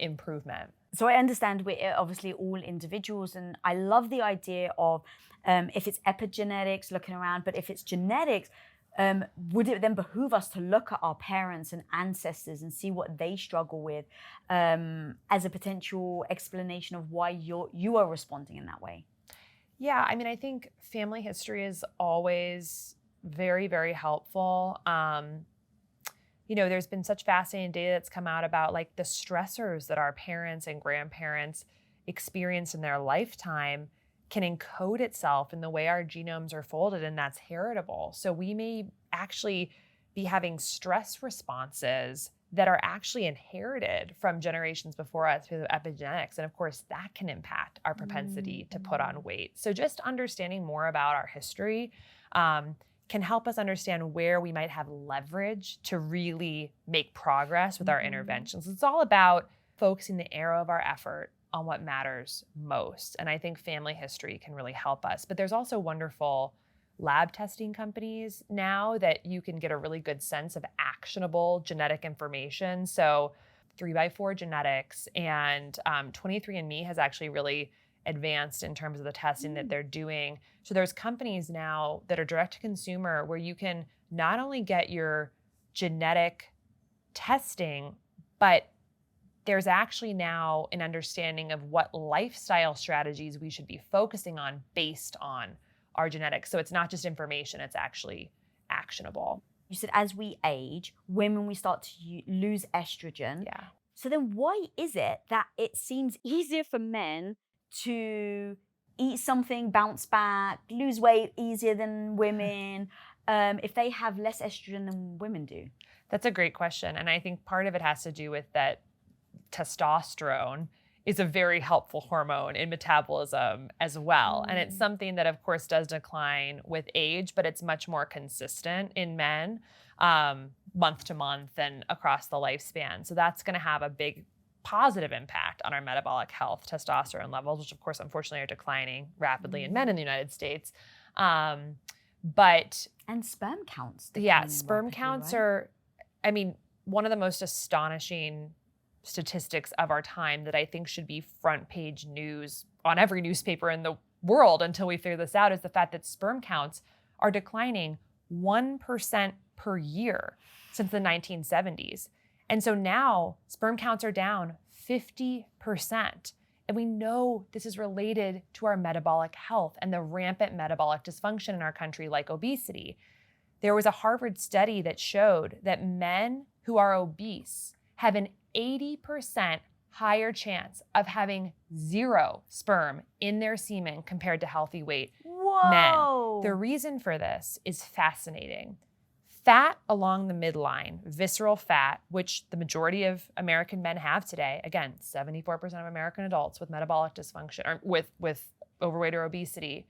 improvement. So I understand we're obviously all individuals, and I love the idea of if it's epigenetics, looking around, but if it's genetics, would it then behoove us to look at our parents and ancestors and see what they struggle with as a potential explanation of why you are responding in that way? Yeah, I mean, I think family history is always very, very helpful. You know, there's been such fascinating data that's come out about like the stressors that our parents and grandparents experienced in their lifetime can encode itself in the way our genomes are folded, and that's heritable. So we may actually be having stress responses that are actually inherited from generations before us through the epigenetics. And of course, that can impact our propensity to put on weight. So just understanding more about our history can help us understand where we might have leverage to really make progress with our interventions. It's all about focusing the arrow of our effort on what matters most. And I think family history can really help us. But there's also wonderful lab testing companies now that you can get a really good sense of actionable genetic information. So 3x4 Genetics and 23andMe has actually really advanced in terms of the testing that they're doing. So there's companies now that are direct to consumer where you can not only get your genetic testing, but there's actually now an understanding of what lifestyle strategies we should be focusing on based on our genetics. So it's not just information, it's actually actionable. You said as we age, women, we start to lose estrogen. Yeah. So then why is it that it seems easier for men to eat something, bounce back, lose weight easier than women, if they have less estrogen than women do? That's a great question. And I think part of it has to do with that testosterone is a very helpful hormone in metabolism as well. And it's something that, of course, does decline with age, but it's much more consistent in men month to month and across the lifespan. So that's going to have a big positive impact on our metabolic health, testosterone levels, which, of course, unfortunately are declining rapidly in men in the United States. And sperm counts. Yeah, sperm counts right? are, I mean, one of the most astonishing statistics of our time that I think should be front page news on every newspaper in the world until we figure this out is the fact that sperm counts are declining 1% per year since the 1970s. And so now sperm counts are down 50%. And we know this is related to our metabolic health and the rampant metabolic dysfunction in our country, like obesity. There was a Harvard study that showed that men who are obese have an 80% higher chance of having 0 sperm in their semen compared to healthy weight men. The reason for this is fascinating. Fat along the midline, visceral fat, which the majority of American men have today, again, 74% of American adults with metabolic dysfunction or with overweight or obesity,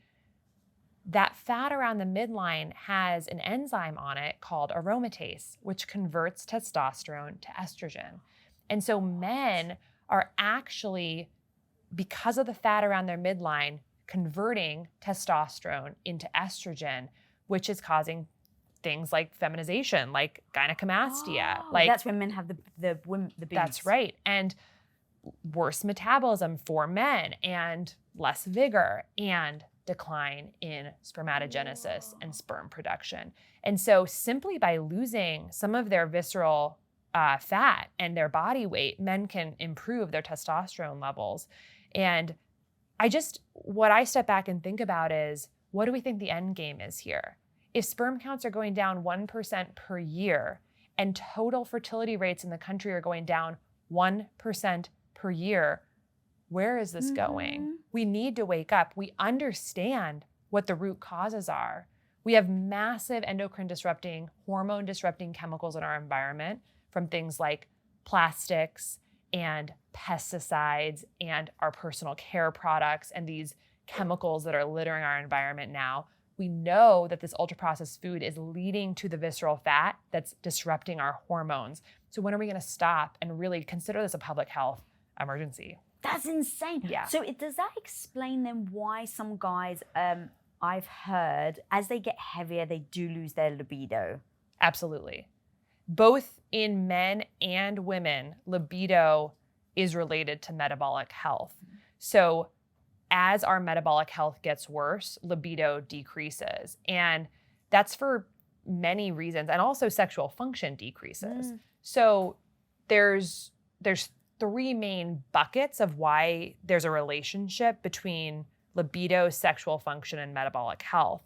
that fat around the midline has an enzyme on it called aromatase, which converts testosterone to estrogen. And so men are actually, because of the fat around their midline, converting testosterone into estrogen, which is causing things like feminization, like gynecomastia. Like that's when men have the boobs. That's right. And worse metabolism for men and less vigor and decline in spermatogenesis and sperm production. And so simply by losing some of their visceral fat and their body weight, men can improve their testosterone levels. And what I step back and think about is, what do we think the end game is here? If sperm counts are going down 1% per year and total fertility rates in the country are going down 1% per year, where is this going? We need to wake up. We understand what the root causes are. We have massive endocrine disrupting, hormone disrupting chemicals in our environment from things like plastics and pesticides and our personal care products and these chemicals that are littering our environment now. We know that this ultra-processed food is leading to the visceral fat that's disrupting our hormones. So when are we going to stop and really consider this a public health emergency? That's insane. Yeah. So does that explain then why some guys, I've heard, as they get heavier, they do lose their libido? Absolutely. Both in men and women, libido is related to metabolic health. So as our metabolic health gets worse, libido decreases. And that's for many reasons. And also sexual function decreases. So there's 3 main buckets of why there's a relationship between libido, sexual function, and metabolic health.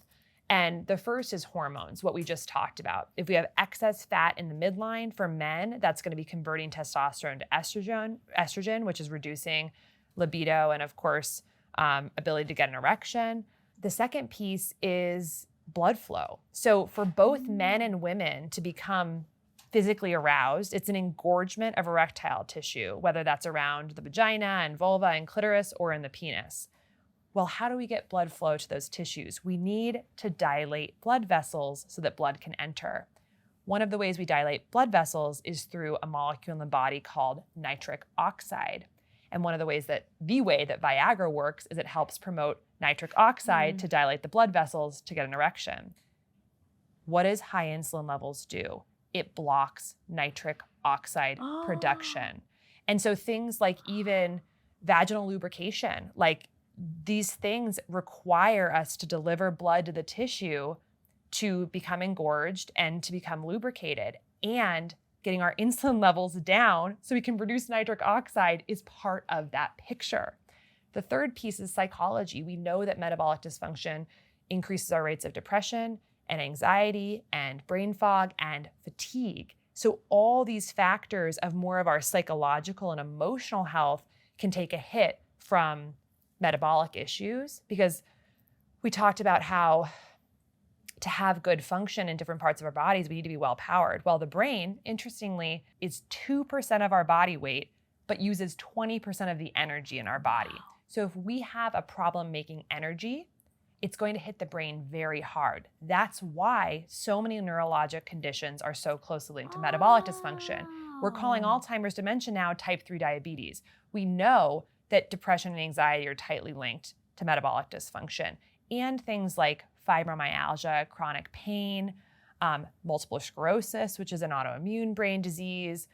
And the first is hormones, what we just talked about. If we have excess fat in the midline for men, that's going to be converting testosterone to estrogen, which is reducing libido and, of course, ability to get an erection. The second piece is blood flow. So for both men and women to become physically aroused, it's an engorgement of erectile tissue, whether that's around the vagina and vulva and clitoris or in the penis. Well, how do we get blood flow to those tissues? We need to dilate blood vessels so that blood can enter. One of the ways we dilate blood vessels is through a molecule in the body called nitric oxide. And one of the way that Viagra works is it helps promote nitric oxide to dilate the blood vessels to get an erection. What does high insulin levels do? It blocks nitric oxide production. And so things like even vaginal lubrication, like these things require us to deliver blood to the tissue to become engorged and to become lubricated. And getting our insulin levels down so we can produce nitric oxide is part of that picture. The third piece is psychology. We know that metabolic dysfunction increases our rates of depression and anxiety and brain fog and fatigue. So all these factors of more of our psychological and emotional health can take a hit from metabolic issues, because we talked about how to have good function in different parts of our bodies, we need to be well powered. Well, the brain, interestingly, is 2% of our body weight, but uses 20% of the energy in our body. Wow. So if we have a problem making energy, it's going to hit the brain very hard. That's why so many neurologic conditions are so closely linked to metabolic dysfunction. We're calling Alzheimer's dementia now type 3 diabetes. We know that depression and anxiety are tightly linked to metabolic dysfunction, and things like fibromyalgia, chronic pain, multiple sclerosis, which is an autoimmune brain disease,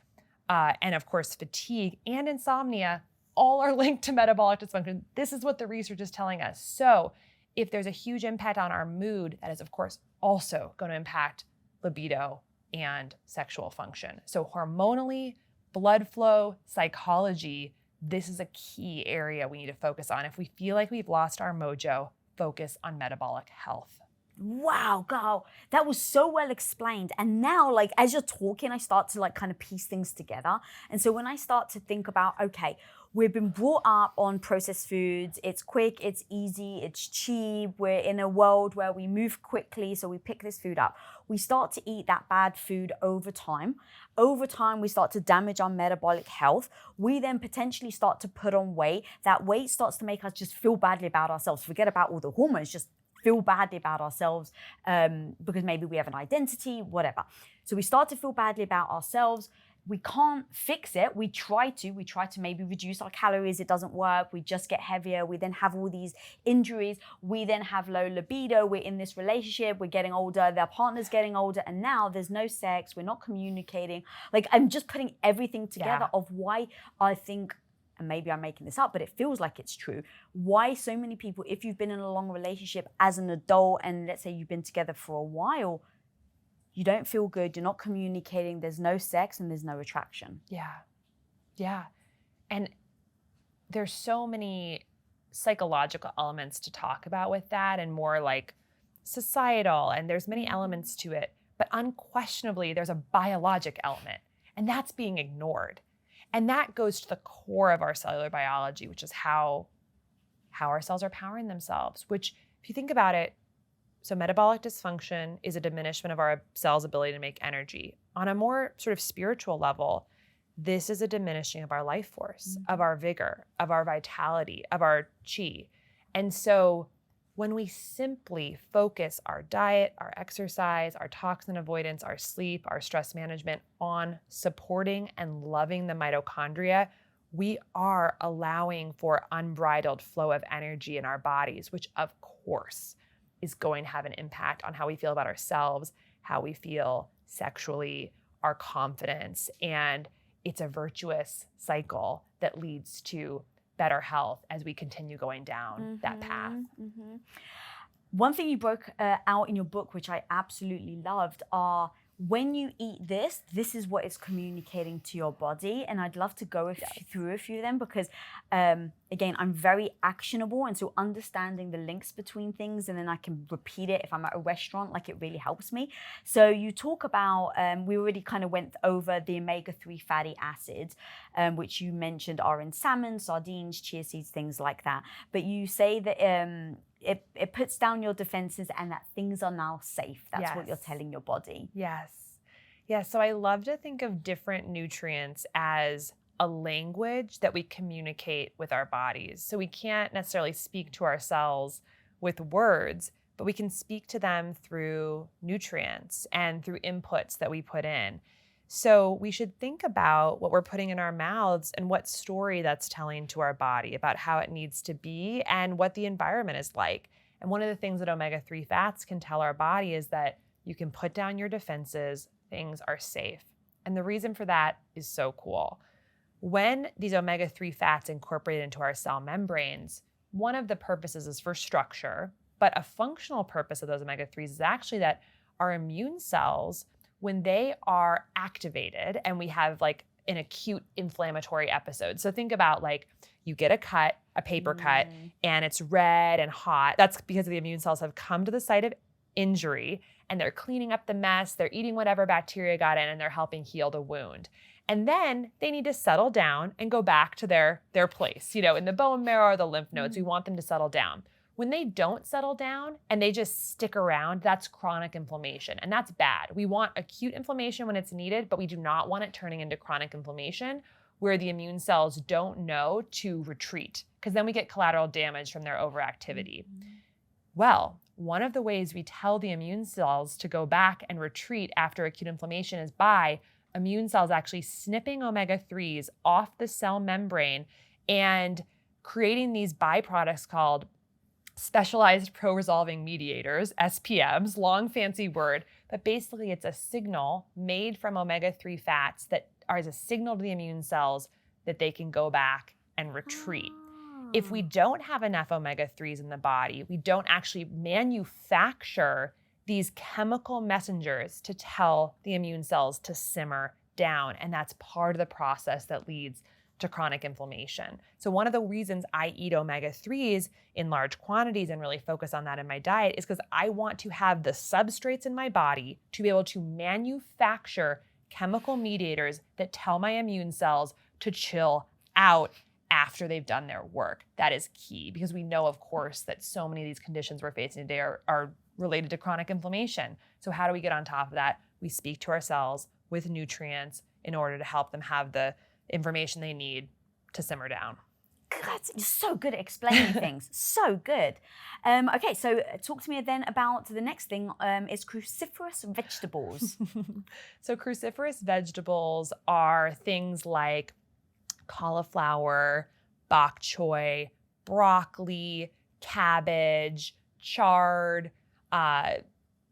and of course fatigue and insomnia, all are linked to metabolic dysfunction. This is what the research is telling us. So if there's a huge impact on our mood, that is of course also going to impact libido and sexual function. So hormonally, blood flow, psychology, this is a key area we need to focus on. If we feel like we've lost our mojo, focus on metabolic health. Wow, girl, that was so well explained. And now, like, as you're talking, I start to like kind of piece things together. And so when I start to think about, okay, we've been brought up on processed foods. It's quick, it's easy, it's cheap. We're in a world where we move quickly, so we pick this food up. We start to eat that bad food over time. Over time, we start to damage our metabolic health. We then potentially start to put on weight. That weight starts to make us just feel badly about ourselves. Forget about all the hormones, just feel badly about ourselves because maybe we have an identity, whatever. So we start to feel badly about ourselves. We can't fix it. We try to maybe reduce our calories. It doesn't work. We just get heavier. We then have all these injuries. We then have low libido. We're in this relationship. We're getting older. Their partner's getting older. And now there's no sex. We're not communicating. Like, I'm just putting everything together of why I think, and maybe I'm making this up, but it feels like it's true, why so many people, if you've been in a long relationship as an adult, and let's say you've been together for a while, you don't feel good, you're not communicating, there's no sex, and there's no attraction. Yeah. And there's so many psychological elements to talk about with that, and more like societal, and there's many elements to it, but unquestionably there's a biologic element, and that's being ignored. And that goes to the core of our cellular biology, which is how our cells are powering themselves, which, if you think about it, so metabolic dysfunction is a diminishment of our cells' ability to make energy. On a more sort of spiritual level, this is a diminishing of our life force, of our vigor, of our vitality, of our chi. And so when we simply focus our diet, our exercise, our toxin avoidance, our sleep, our stress management on supporting and loving the mitochondria, we are allowing for unbridled flow of energy in our bodies, which of course is going to have an impact on how we feel about ourselves, how we feel sexually, our confidence. And it's a virtuous cycle that leads to better health as we continue going down that path. One thing you broke out in your book, which I absolutely loved, are when you eat this, this is what it's communicating to your body. And I'd love to go through a few of them because, again, I'm very actionable. And so understanding the links between things, and then I can repeat it if I'm at a restaurant, like, it really helps me. So you talk about, we already kind of went over the omega-3 fatty acids, which you mentioned are in salmon, sardines, chia seeds, things like that. But you say that it puts down your defenses and that things are now safe. That's what you're telling your body. Yeah, so I love to think of different nutrients as a language that we communicate with our bodies. So we can't necessarily speak to our cells with words, but we can speak to them through nutrients and through inputs that we put in. So we should think about what we're putting in our mouths and what story that's telling to our body about how it needs to be and what the environment is like. And one of the things that omega-3 fats can tell our body is that you can put down your defenses, things are safe. And the reason for that is so cool. When these omega-3 fats incorporate into our cell membranes, one of the purposes is for structure, but a functional purpose of those omega-3s is actually that our immune cells, when they are activated and we have like an acute inflammatory episode. So think about, like, you get a paper cut, and it's red and hot. That's because the immune cells have come to the site of injury, and they're cleaning up the mess, they're eating whatever bacteria got in, and they're helping heal the wound. And then they need to settle down and go back to their place, in the bone marrow or the lymph nodes. We want them to settle down. When they don't settle down and they just stick around, that's chronic inflammation, and that's bad. We want acute inflammation when it's needed, but we do not want it turning into chronic inflammation where the immune cells don't know to retreat, because then we get collateral damage from their overactivity. Well, one of the ways we tell the immune cells to go back and retreat after acute inflammation is by immune cells actually snipping omega-3s off the cell membrane and creating these byproducts called specialized pro-resolving mediators, SPMs, long fancy word, but basically it's a signal made from omega-3 fats that are as a signal to the immune cells that they can go back and retreat. If we don't have enough omega-3s in the body, we don't actually manufacture these chemical messengers to tell the immune cells to simmer down. And that's part of the process that leads to chronic inflammation. So one of the reasons I eat omega-3s in large quantities and really focus on that in my diet is because I want to have the substrates in my body to be able to manufacture chemical mediators that tell my immune cells to chill out after they've done their work. That is key, because we know, of course, that so many of these conditions we're facing today are related to chronic inflammation. So how do we get on top of that? We speak to our cells with nutrients in order to help them have the information they need to simmer down. God, you're so good at explaining things. So good. Okay, so talk to me then about the next thing is cruciferous vegetables. So cruciferous vegetables are things like cauliflower, bok choy, broccoli, cabbage, chard,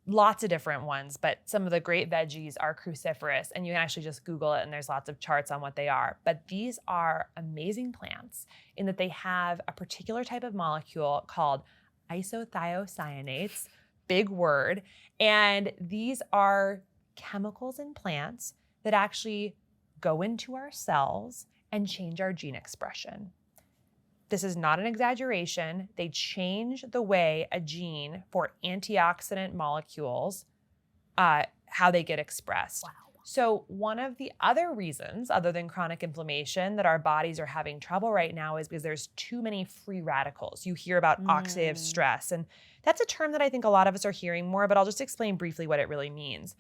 lots of different ones, but some of the great veggies are cruciferous, and you can actually just Google it and there's lots of charts on what they are. But these are amazing plants in that they have a particular type of molecule called isothiocyanates, big word, and these are chemicals in plants that actually go into our cells and change our gene expression. This is not an exaggeration. They change the way a gene for antioxidant molecules, how they get expressed. Wow. So one of the other reasons, other than chronic inflammation, that our bodies are having trouble right now is because there's too many free radicals. You hear about oxidative stress, and that's a term that I think a lot of us are hearing more, but I'll just explain briefly what it really means.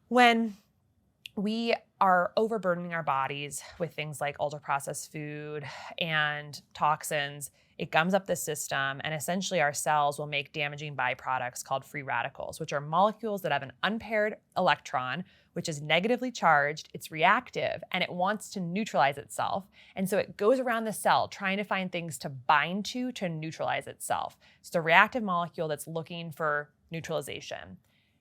When we are overburdening our bodies with things like ultra-processed food and toxins, it gums up the system, and essentially our cells will make damaging byproducts called free radicals, which are molecules that have an unpaired electron, which is negatively charged, it's reactive, and it wants to neutralize itself. And so it goes around the cell trying to find things to bind to neutralize itself. It's a reactive molecule that's looking for neutralization.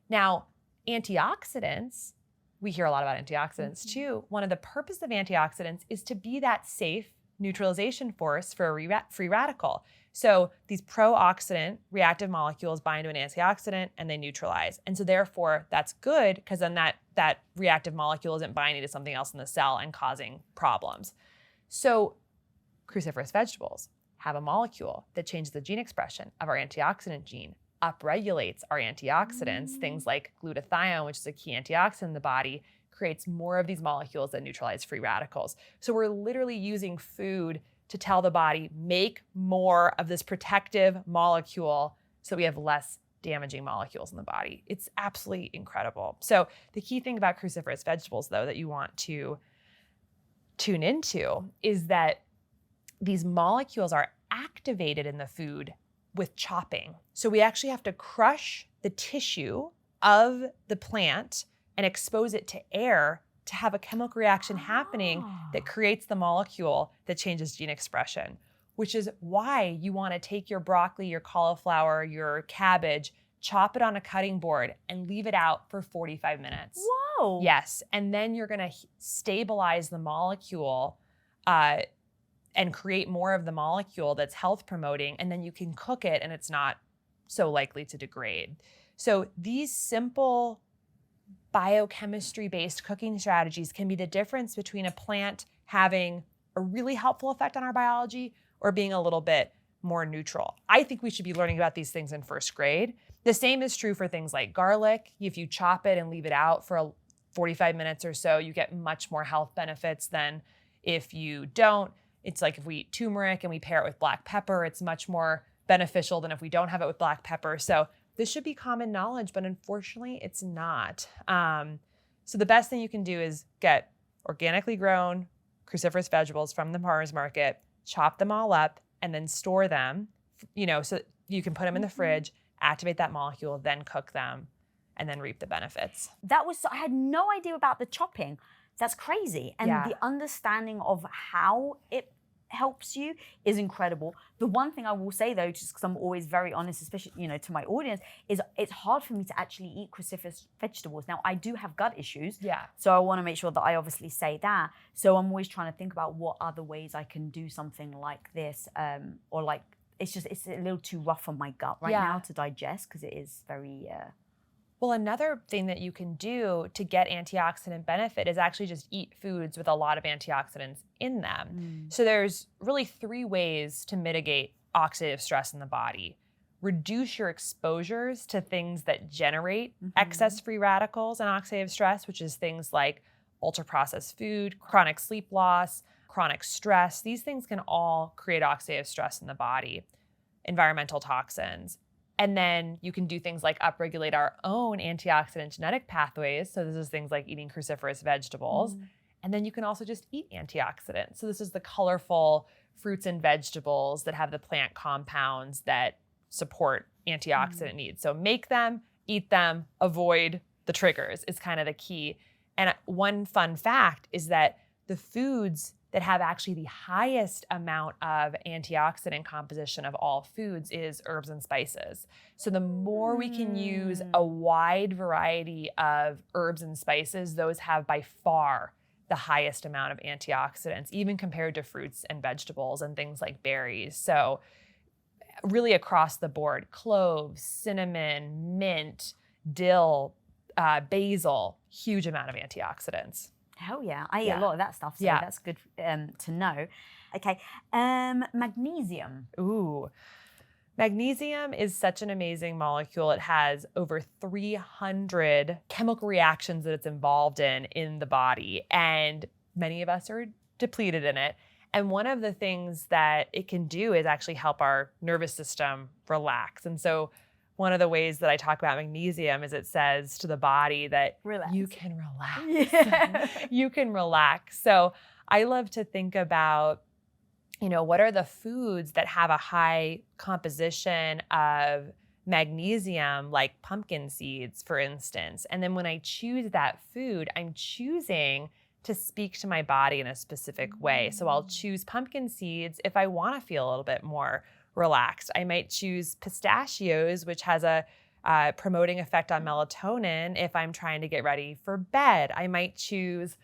Now, antioxidants, we hear a lot about antioxidants too. One of the purposes of antioxidants is to be that safe neutralization force for a free radical. So these pro-oxidant reactive molecules bind to an antioxidant and they neutralize. And so therefore that's good, because then that reactive molecule isn't binding to something else in the cell and causing problems. So cruciferous vegetables have a molecule that changes the gene expression of our antioxidant gene, upregulates our antioxidants, things like glutathione, which is a key antioxidant in the body, creates more of these molecules that neutralize free radicals. So we're literally using food to tell the body, make more of this protective molecule so we have less damaging molecules in the body. It's absolutely incredible. So the key thing about cruciferous vegetables, though, that you want to tune into is that these molecules are activated in the food with chopping. So we actually have to crush the tissue of the plant and expose it to air to have a chemical reaction happening that creates the molecule that changes gene expression, which is why you want to take your broccoli, your cauliflower, your cabbage, chop it on a cutting board and leave it out for 45 minutes. Whoa. Yes, and then you're going to stabilize the molecule and create more of the molecule that's health promoting, and then you can cook it and it's not so likely to degrade. So these simple biochemistry-based cooking strategies can be the difference between a plant having a really helpful effect on our biology or being a little bit more neutral. I think we should be learning about these things in first grade. The same is true for things like garlic. If you chop it and leave it out for 45 minutes or so, you get much more health benefits than if you don't. It's like if we eat turmeric and we pair it with black pepper, it's much more beneficial than if we don't have it with black pepper. So this should be common knowledge, but unfortunately it's not. So the best thing you can do is get organically grown cruciferous vegetables from the farmer's market, chop them all up, and then store them, so you can put them in the fridge, activate that molecule, then cook them, and then reap the benefits. I had no idea about the chopping. That's crazy. And the understanding of how it helps you is incredible. The one thing I will say though, just because I'm always very honest, especially, to my audience, is it's hard for me to actually eat cruciferous vegetables. Now, I do have gut issues. Yeah. So I want to make sure that I obviously say that. So I'm always trying to think about what other ways I can do something like this, or like, it's a little too rough on my gut right now to digest, because it is very... Well, another thing that you can do to get antioxidant benefit is actually just eat foods with a lot of antioxidants in them. So there's really 3 ways to mitigate oxidative stress in the body. Reduce your exposures to things that generate excess free radicals and oxidative stress, which is things like ultra-processed food, chronic sleep loss, chronic stress. These things can all create oxidative stress in the body. Environmental toxins. And then you can do things like upregulate our own antioxidant genetic pathways. So this is things like eating cruciferous vegetables. And then you can also just eat antioxidants. So this is the colorful fruits and vegetables that have the plant compounds that support antioxidant needs. So make them, eat them, avoid the triggers is kind of the key. And one fun fact is that the foods that have actually the highest amount of antioxidant composition of all foods is herbs and spices. So the more we can use a wide variety of herbs and spices, those have by far the highest amount of antioxidants, even compared to fruits and vegetables and things like berries. So really across the board, cloves, cinnamon, mint, dill, basil, huge amount of antioxidants. Hell yeah. I eat a lot of that stuff, so that's good to know. Okay, magnesium. Ooh. Magnesium is such an amazing molecule. It has over 300 chemical reactions that it's involved in the body, and many of us are depleted in it. And one of the things that it can do is actually help our nervous system relax. And so one of the ways that I talk about magnesium is it says to the body that you can relax. Yeah. You can relax. So I love to think about, what are the foods that have a high composition of magnesium, like pumpkin seeds, for instance. And then when I choose that food, I'm choosing to speak to my body in a specific way. So I'll choose pumpkin seeds if I want to feel a little bit more relaxed. I might choose pistachios, which has a promoting effect on melatonin if I'm trying to get ready for bed. I might choose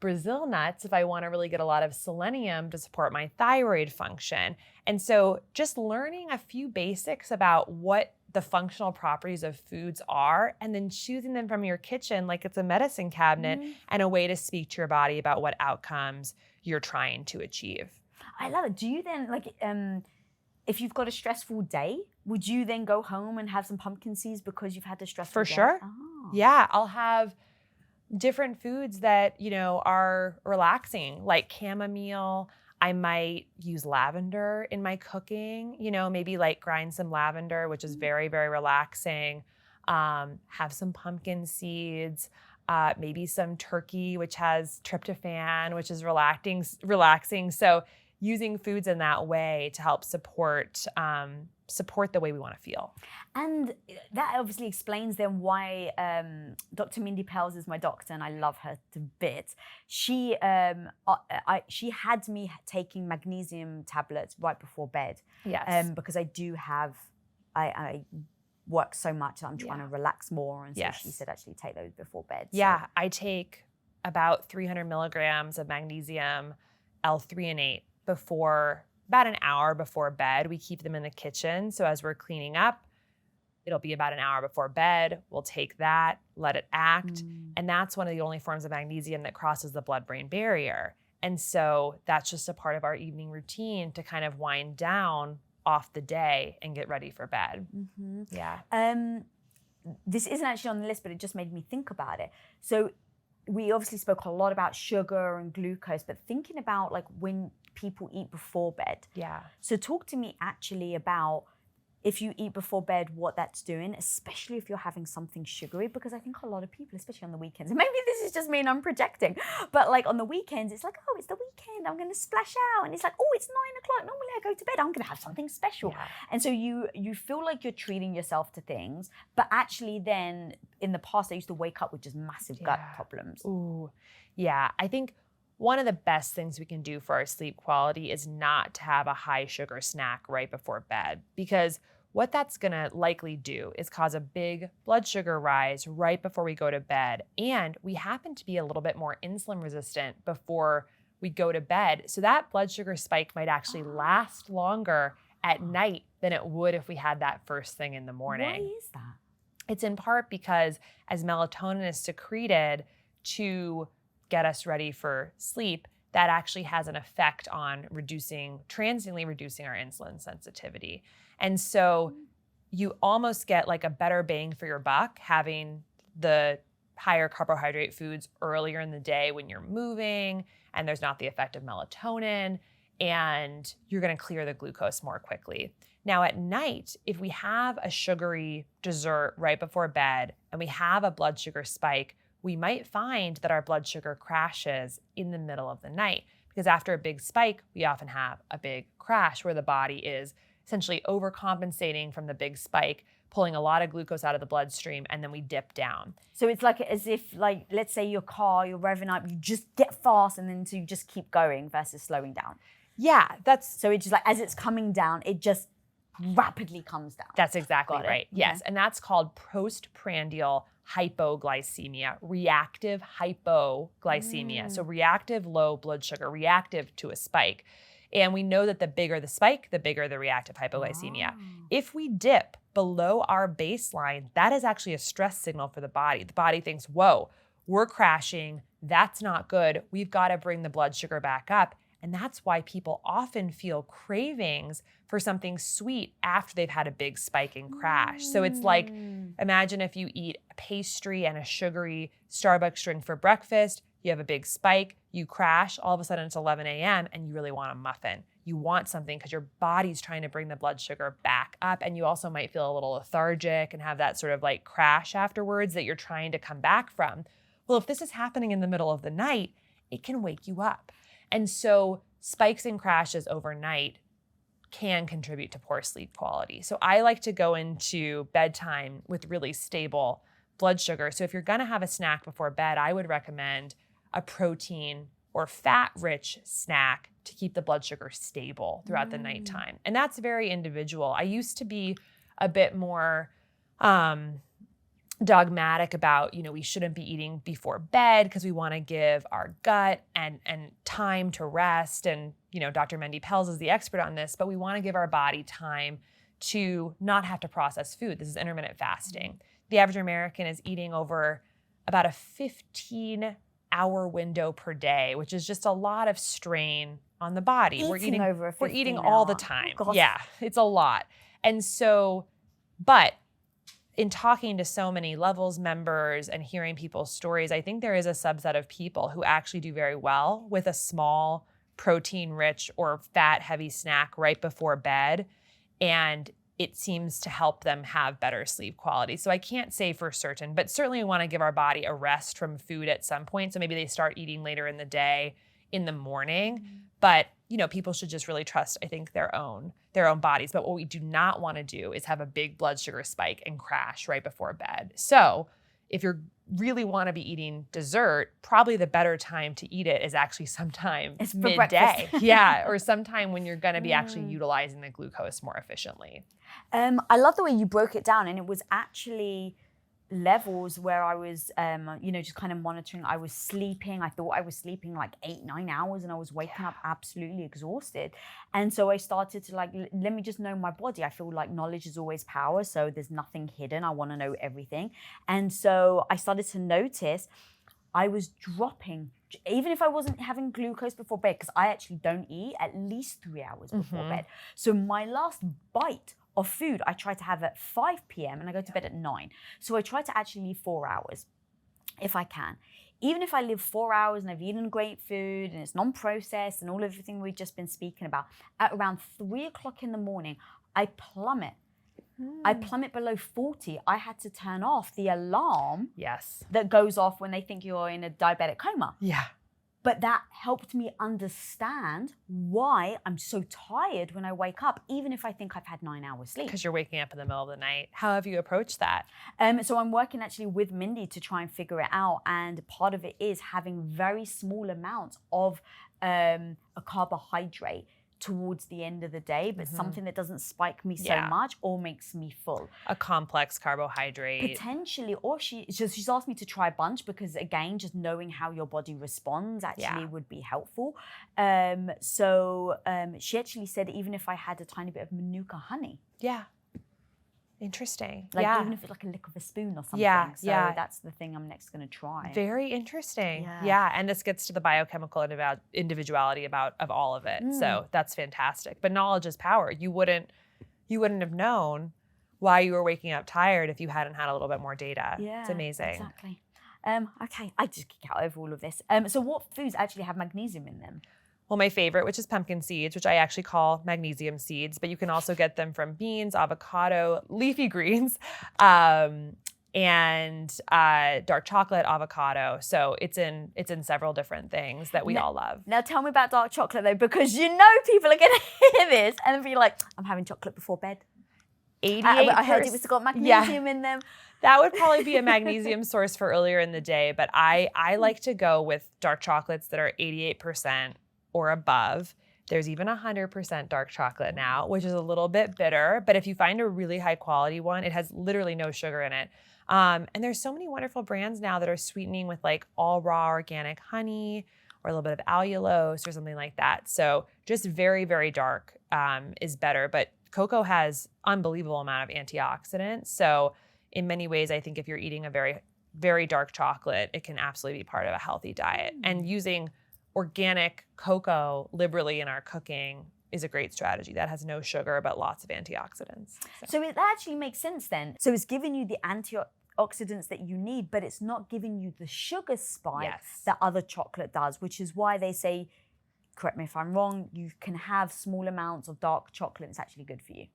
Brazil nuts if I want to really get a lot of selenium to support my thyroid function. And so just learning a few basics about what the functional properties of foods are, and then choosing them from your kitchen like it's a medicine cabinet and a way to speak to your body about what outcomes you're trying to achieve. I love it. Do you then, if you've got a stressful day, would you then go home and have some pumpkin seeds because you've had a stressful day? For sure. Oh. Yeah, I'll have different foods that, are relaxing, like chamomile. I might use lavender in my cooking, maybe like grind some lavender, which is very, very relaxing. Have some pumpkin seeds, maybe some turkey, which has tryptophan, which is relaxing. So using foods in that way to help support the way we want to feel. And that obviously explains then why Dr. Mindy Pelz is my doctor, and I love her to bits. She had me taking magnesium tablets right before bed. Yes. Because I do have, I work so much that I'm trying to relax more, and so she said actually take those before bed. Yeah, I take about 300 milligrams of magnesium L-threonate about an hour before bed. We keep them in the kitchen. So as we're cleaning up, it'll be about an hour before bed. We'll take that, let it act. And that's one of the only forms of magnesium that crosses the blood-brain barrier. And so that's just a part of our evening routine to kind of wind down off the day and get ready for bed. Yeah. This isn't actually on the list, but it just made me think about it. So we obviously spoke a lot about sugar and glucose, but thinking about like when people eat before bed. Yeah. So talk to me actually about if you eat before bed, what that's doing, especially if you're having something sugary, because I think a lot of people, especially on the weekends, and maybe this is just me and I'm projecting, but like on the weekends, it's like, oh, it's the weekend, I'm going to splash out. And it's like, oh, it's 9 o'clock. Normally I go to bed, I'm going to have something special. Yeah. And so you feel like you're treating yourself to things, but actually then in the past, I used to wake up with just massive gut problems. Ooh, yeah. I think one of the best things we can do for our sleep quality is not to have a high sugar snack right before bed, because what that's going to likely do is cause a big blood sugar rise right before we go to bed. And we happen to be a little bit more insulin resistant before we go to bed. So that blood sugar spike might actually last longer at night than it would if we had that first thing in the morning. Why is that? It's in part because as melatonin is secreted to get us ready for sleep, that actually has an effect on transiently reducing our insulin sensitivity. And so you almost get like a better bang for your buck having the higher carbohydrate foods earlier in the day when you're moving and there's not the effect of melatonin, and you're going to clear the glucose more quickly. Now at night, if we have a sugary dessert right before bed and we have a blood sugar spike, we might find that our blood sugar crashes in the middle of the night, because after a big spike, we often have a big crash where the body is essentially overcompensating from the big spike, pulling a lot of glucose out of the bloodstream, and then we dip down. So it's like as if, like, let's say your car, you're revving up, you just get fast and then so you just keep going versus slowing down. Yeah, so it's just like as it's coming down, it just rapidly comes down. That's exactly Got it. right. Yes, and that's called postprandial hypoglycemia, reactive hypoglycemia. So reactive low blood sugar, reactive to a spike. And we know that the bigger the spike, the bigger the reactive hypoglycemia. If we dip below our baseline, that is actually a stress signal for the body. The body thinks, whoa, we're crashing. That's not good. We've got to bring the blood sugar back up. And that's why people often feel cravings for something sweet after they've had a big spike and crash. So it's like, imagine if you eat a pastry and a sugary Starbucks drink for breakfast, you have a big spike, you crash, all of a sudden it's 11 a.m. and you really want a muffin. You want something because your body's trying to bring the blood sugar back up, and you also might feel a little lethargic and have that sort of like crash afterwards that you're trying to come back from. Well, if this is happening in the middle of the night, it can wake you up. And so spikes and crashes overnight can contribute to poor sleep quality. So I like to go into bedtime with really stable blood sugar. So if you're gonna have a snack before bed, I would recommend a protein or fat-rich snack to keep the blood sugar stable throughout the nighttime. And that's very individual. I used to be a bit more dogmatic about, we shouldn't be eating before bed because we want to give our gut and time to rest. And, Dr. Mendy Pelz is the expert on this, but we want to give our body time to not have to process food. This is intermittent fasting. The average American is eating over about a 15-hour window per day, which is just a lot of strain on the body. We're eating all the time. Oh, yeah, it's a lot. And so, but in talking to so many Levels members and hearing people's stories, I think there is a subset of people who actually do very well with a small protein-rich or fat-heavy snack right before bed, and it seems to help them have better sleep quality. So I can't say for certain, but certainly we want to give our body a rest from food at some point. So maybe they start eating later in the day, in the morning. But, people should just really trust, I think, their own bodies. But what we do not want to do is have a big blood sugar spike and crash right before bed. So if you really want to be eating dessert, probably the better time to eat it is actually sometime midday. Yeah, or sometime when you're going to be actually utilizing the glucose more efficiently. I love the way you broke it down, and it was actually levels where I was, just kind of monitoring. I was sleeping. I thought I was sleeping like 8-9 hours, and I was waking up absolutely exhausted. And so I started to let me just know my body. I feel like knowledge is always power. So there's nothing hidden. I want to know everything. And so I started to notice I was dropping, even if I wasn't having glucose before bed, because I actually don't eat at least 3 hours before bed. So my last bite of food, I try to have at 5 p.m. and I go to bed at 9. So I try to actually leave 4 hours if I can. Even if I live 4 hours and I've eaten great food and it's non-processed and all everything we've just been speaking about, at around 3 o'clock in the morning, I plummet. I plummet below 40. I had to turn off the alarm that goes off when they think you're in a diabetic coma. Yeah. But that helped me understand why I'm so tired when I wake up, even if I think I've had 9 hours sleep. Because you're waking up in the middle of the night. How have you approached that? So I'm working actually with Mindy to try and figure it out. And part of it is having very small amounts of a carbohydrate towards the end of the day, but something that doesn't spike me so much or makes me full. A complex carbohydrate. Potentially, or she's asked me to try a bunch because, again, just knowing how your body responds actually would be helpful. So she actually said even if I had a tiny bit of Manuka honey. Yeah. Interesting. Like even if it's like a lick of a spoon or something. So that's the thing I'm next going to try. Very interesting. Yeah. And this gets to the biochemical individuality of all of it. So that's fantastic. But knowledge is power. You wouldn't have known why you were waking up tired if you hadn't had a little bit more data. Yeah, it's amazing. Exactly. Okay, I just geek out over all of this. So what foods actually have magnesium in them? Well, my favorite, which is pumpkin seeds, which I actually call magnesium seeds, but you can also get them from beans, avocado, leafy greens, and dark chocolate, avocado. So it's in several different things that we all love. Now tell me about dark chocolate though, because you know people are going to hear this and be like, I'm having chocolate before bed. 88%. I heard it was got magnesium in them. That would probably be a magnesium source for earlier in the day, but I like to go with dark chocolates that are 88%. Or above. There's even 100% dark chocolate now, which is a little bit bitter. But if you find a really high quality one, it has literally no sugar in it. And there's so many wonderful brands now that are sweetening with like all raw organic honey or a little bit of allulose or something like that. So just very, very dark is better. But cocoa has unbelievable amount of antioxidants. So in many ways, I think if you're eating a very, very dark chocolate, it can absolutely be part of a healthy diet. And using organic cocoa liberally in our cooking is a great strategy. That has no sugar, but lots of antioxidants. So it actually makes sense then. So it's giving you the antioxidants that you need, but it's not giving you the sugar spike that other chocolate does, which is why they say, correct me if I'm wrong, you can have small amounts of dark chocolate. It's actually good for you.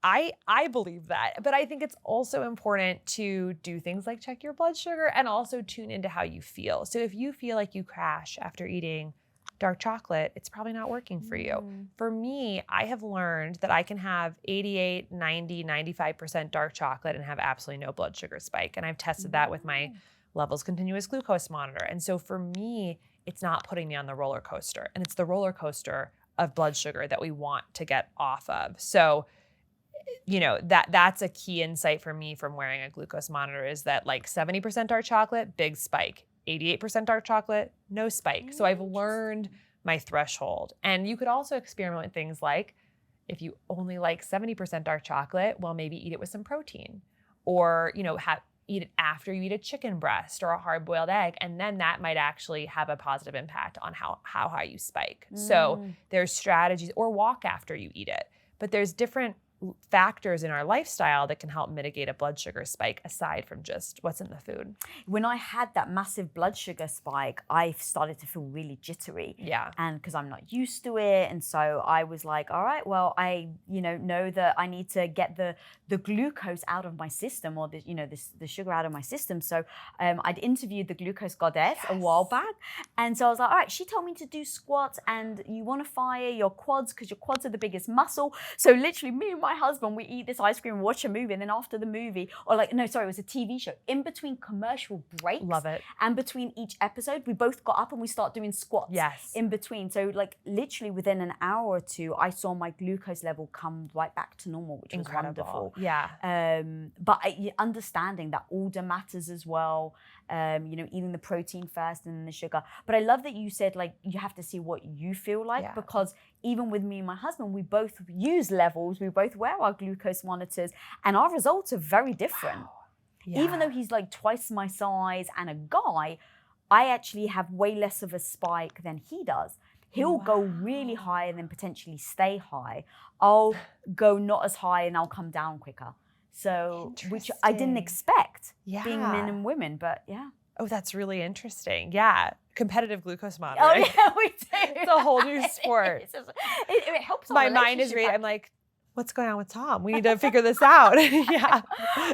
I believe that, but I think it's also important to do things like check your blood sugar and also tune into how you feel. So if you feel like you crash after eating dark chocolate, it's probably not working for you. For me, I have learned that I can have 88, 90, 95% dark chocolate and have absolutely no blood sugar spike. And I've tested that with my levels continuous glucose monitor. And so for me, it's not putting me on the roller coaster. And it's the roller coaster of blood sugar that we want to get off of. So you know, that's a key insight for me from wearing a glucose monitor is that like 70% dark chocolate, big spike. 88% dark chocolate, no spike. So I've learned my threshold. And you could also experiment with things like if you only like 70% dark chocolate, well, maybe eat it with some protein or, you know, eat it after you eat a chicken breast or a hard-boiled egg. And then that might actually have a positive impact on how high you spike. So there's strategies or walk after you eat it. But there's different factors in our lifestyle that can help mitigate a blood sugar spike aside from just what's in the food. When I had that massive blood sugar spike, I started to feel really jittery. Yeah. And because I'm not used to it. And so I was like, all right, well, I know that I need to get the glucose out of my system or the sugar out of my system. So I'd interviewed the glucose goddess a while back. And so I was like, all right, she told me to do squats and you want to fire your quads because your quads are the biggest muscle. So literally me and my husband, we eat this ice cream, watch a movie, and then after the movie, it was a TV show. In between commercial breaks, love it, and between each episode, we both got up and we start doing squats. Yes. In between, so like literally within an hour or two, I saw my glucose level come right back to normal, which was wonderful. Yeah. But understanding that order matters as well. Eating the protein first and then the sugar. But I love that you said like you have to see what you feel like because even with me and my husband, we both use levels, we both wear our glucose monitors, and our results are very different. Wow. Yeah. Even though he's like twice my size and a guy, I actually have way less of a spike than he does. He'll go really high and then potentially stay high. I'll go not as high and I'll come down quicker. So, which I didn't expect being men and women, but yeah. Oh, that's really interesting. Yeah. Competitive glucose Oh monitoring. yeah, we do. It's a whole new sport. It helps. My mind is reading. I'm like, what's going on with Tom? We need to figure this out. Yeah.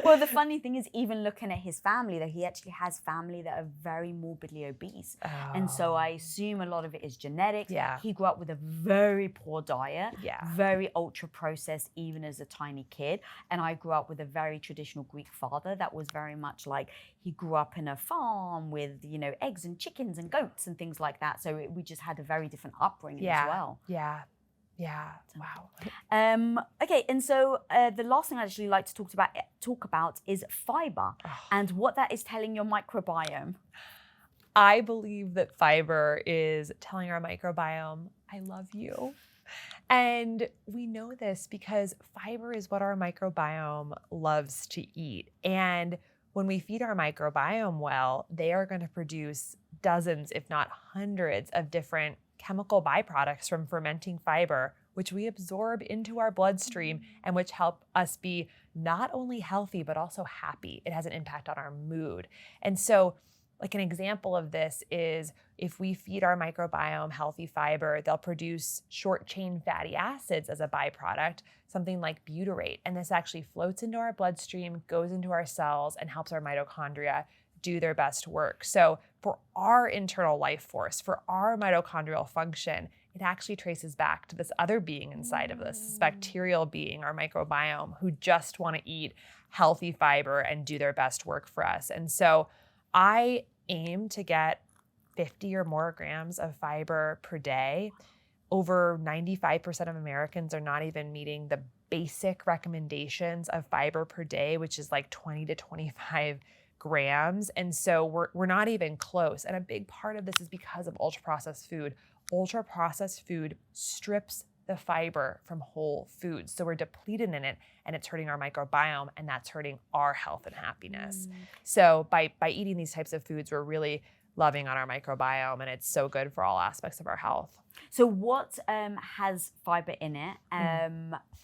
Well, the funny thing is, even looking at his family, that he actually has family that are very morbidly obese. Oh. And so I assume a lot of it is genetics. Yeah. He grew up with a very poor diet, Yeah. very ultra processed, even as a tiny kid. And I grew up with a very traditional Greek father that was very much like, he grew up in a farm with, you know, eggs and chickens and goats and things like that. So we just had a very different upbringing as well. Yeah. Yeah. Wow. Okay, and so the last thing I'd actually like to talk about is fiber and what that is telling your microbiome. I believe that fiber is telling our microbiome, I love you. And we know this because fiber is what our microbiome loves to eat. And when we feed our microbiome well, they are going to produce dozens, if not hundreds, of different chemical byproducts from fermenting fiber, which we absorb into our bloodstream and which help us be not only healthy, but also happy. It has an impact on our mood. And so, like an example of this is if we feed our microbiome healthy fiber, they'll produce short chain fatty acids as a byproduct, something like butyrate. And this actually floats into our bloodstream, goes into our cells, and helps our mitochondria do their best work. So for our internal life force, for our mitochondrial function, it actually traces back to this other being inside of us, this bacterial being, our microbiome, who just want to eat healthy fiber and do their best work for us. And so I aim to get 50 or more grams of fiber per day. Over 95% of Americans are not even meeting the basic recommendations of fiber per day, which is like 20 to 25 grams. And so we're not even close. And a big part of this is because of ultra-processed food. Ultra-processed food strips the fiber from whole foods. So we're depleted in it and it's hurting our microbiome, and that's hurting our health and happiness. So by eating these types of foods, we're really loving on our microbiome, and it's so good for all aspects of our health. So what has fiber in it?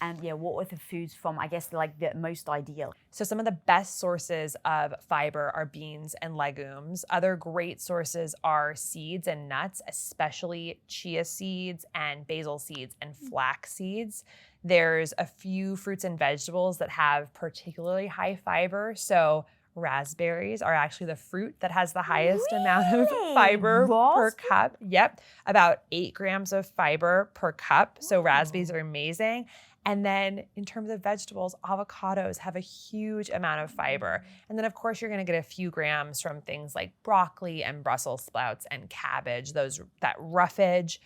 And yeah, what are the foods from, I guess, like the most ideal? So some of the best sources of fiber are beans and legumes. Other great sources are seeds and nuts, especially chia seeds and basil seeds and flax seeds. There's a few fruits and vegetables that have particularly high fiber. So raspberries are actually the fruit that has the highest amount of fiber per cup. Yep, about 8 grams of fiber per cup. So raspberries are amazing. And then in terms of vegetables, avocados have a huge amount of fiber. And then of course you're gonna get a few grams from things like broccoli and Brussels sprouts and cabbage, that roughage,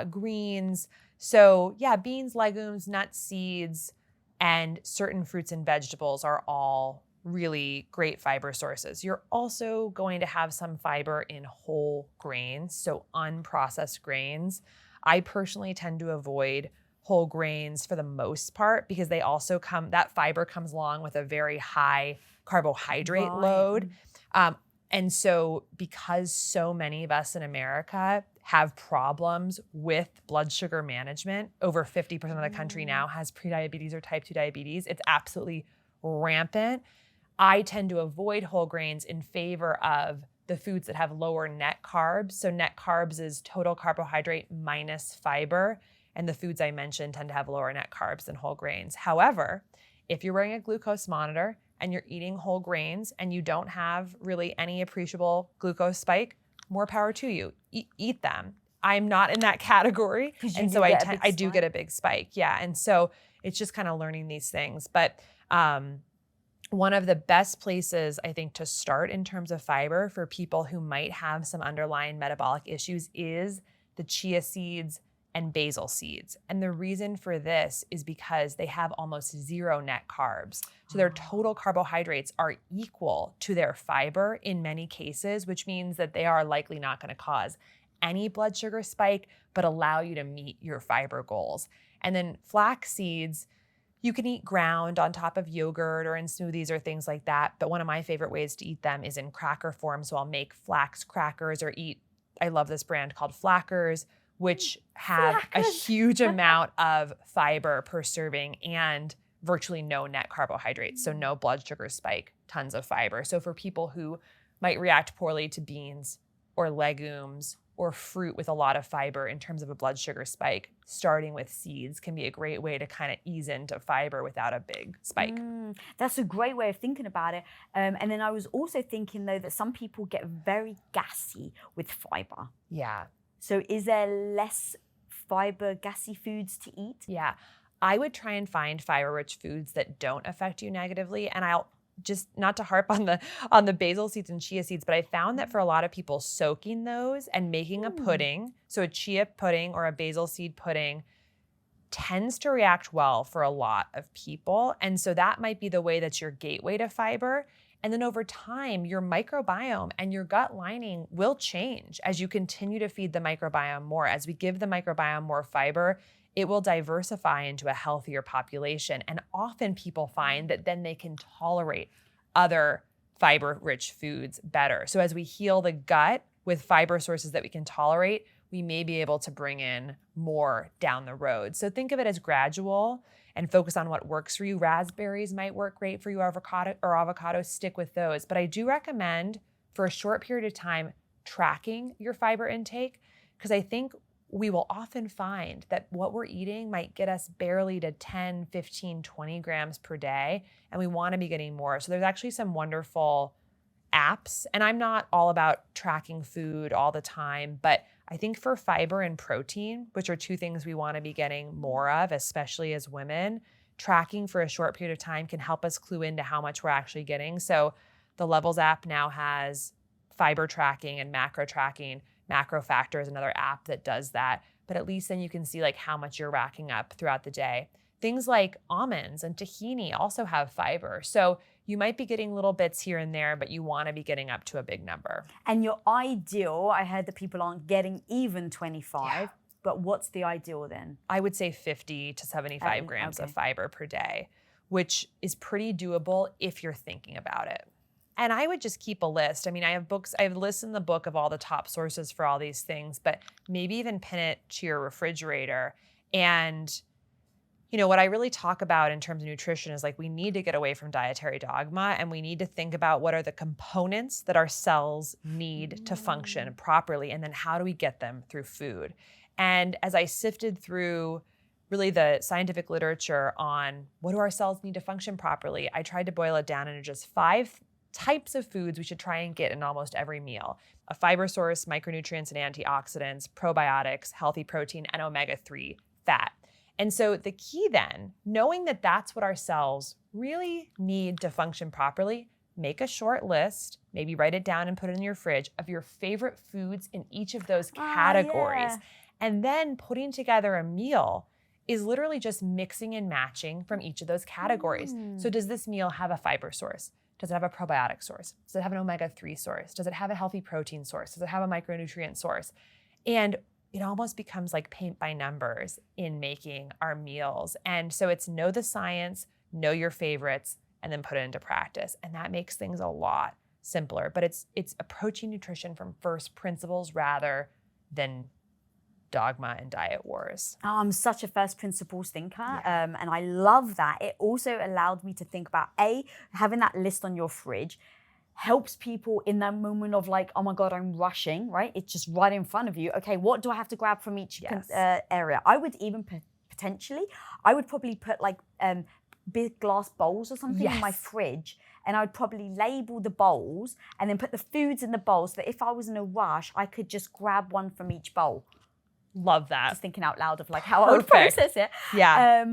greens. So yeah, beans, legumes, nuts, seeds, and certain fruits and vegetables are all really great fiber sources. You're also going to have some fiber in whole grains, so unprocessed grains. I personally tend to avoid whole grains for the most part because they also that fiber comes along with a very high carbohydrate load. And so because so many of us in America have problems with blood sugar management, over 50% of the country now has prediabetes or type 2 diabetes. It's absolutely rampant. I tend to avoid whole grains in favor of the foods that have lower net carbs. So net carbs is total carbohydrate minus fiber. And the foods I mentioned tend to have lower net carbs than whole grains. However, if you're wearing a glucose monitor and you're eating whole grains and you don't have really any appreciable glucose spike, more power to you. Eat them. I'm not in that category. And so I do get a big spike. Yeah. And so it's just kind of learning these things. But one of the best places, I think, to start in terms of fiber for people who might have some underlying metabolic issues is the chia seeds and basil seeds. And the reason for this is because they have almost zero net carbs. So their total carbohydrates are equal to their fiber in many cases, which means that they are likely not going to cause any blood sugar spike, but allow you to meet your fiber goals. And then flax seeds, You can eat ground on top of yogurt or in smoothies or things like that. But one of my favorite ways to eat them is in cracker form. So I'll make flax crackers or I love this brand called Flackers, which have a huge amount of fiber per serving and virtually no net carbohydrates. So no blood sugar spike, tons of fiber. So for people who might react poorly to beans or legumes or fruit with a lot of fiber in terms of a blood sugar spike, starting with seeds can be a great way to kind of ease into fiber without a big spike. That's a great way of thinking about it. And then I was also thinking, though, that some people get very gassy with fiber. Yeah. So is there less fiber, gassy foods to eat? Yeah. I would try and find fiber-rich foods that don't affect you negatively. And I'll just, not to harp on the basil seeds and chia seeds, but I found that for a lot of people, soaking those and making a pudding, so a chia pudding or a basil seed pudding, tends to react well for a lot of people. And so that might be the way that's your gateway to fiber. And then over time, your microbiome and your gut lining will change as you continue to feed the microbiome more. As we give the microbiome more fiber, it will diversify into a healthier population. And often people find that then they can tolerate other fiber-rich foods better. So as we heal the gut with fiber sources that we can tolerate, we may be able to bring in more down the road. So think of it as gradual and focus on what works for you. Raspberries might work great for you, avocado, stick with those. But I do recommend for a short period of time tracking your fiber intake, because I think we will often find that what we're eating might get us barely to 10, 15, 20 grams per day, and we want to be getting more. So there's actually some wonderful apps, and I'm not all about tracking food all the time, but I think for fiber and protein, which are two things we want to be getting more of, especially as women, tracking for a short period of time can help us clue into how much we're actually getting. So the Levels app now has fiber tracking and macro tracking. Macro Factor is another app that does that, but at least then you can see like how much you're racking up throughout the day. Things like almonds and tahini also have fiber. So you might be getting little bits here and there, but you want to be getting up to a big number. And your ideal, I heard that people aren't getting even 25, but what's the ideal then? I would say 50 to 75 grams of fiber per day, which is pretty doable if you're thinking about it. And I would just keep a list. I mean, I have lists in the book of all the top sources for all these things, but maybe even pin it to your refrigerator. And, you know, what I really talk about in terms of nutrition is like, we need to get away from dietary dogma, and we need to think about what are the components that our cells need to function properly, and then how do we get them through food. And as I sifted through really the scientific literature on what do our cells need to function properly, I tried to boil it down into just 5 types of foods we should try and get in almost every meal: a fiber source, micronutrients and antioxidants, probiotics, healthy protein, and omega-3 fat. And so the key then, knowing that that's what our cells really need to function properly, make a short list, maybe write it down and put it in your fridge, of your favorite foods in each of those categories. And then putting together a meal is literally just mixing and matching from each of those categories. So does this meal have a fiber source? Does it have a probiotic source? Does it have an omega-3 source? Does it have a healthy protein source? Does it have a micronutrient source? And it almost becomes like paint by numbers in making our meals. And so it's know the science, know your favorites, and then put it into practice. And that makes things a lot simpler. But it's approaching nutrition from first principles rather than dogma and diet wars. I'm such a first principles thinker, and I love that. It also allowed me to think about having that list on your fridge helps people in that moment of like, oh my God, I'm rushing, right? It's just right in front of you. Okay, what do I have to grab from each area? I would even I would probably put like big glass bowls or something in my fridge, and I would probably label the bowls and then put the foods in the bowls so that if I was in a rush, I could just grab one from each bowl. Love that. Just thinking out loud of like how I would process it. Yeah.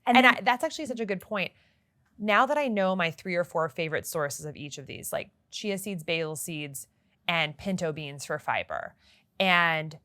That's actually such a good point. Now that I know my 3 or 4 favorite sources of each of these, like chia seeds, basil seeds, and pinto beans for fiber, and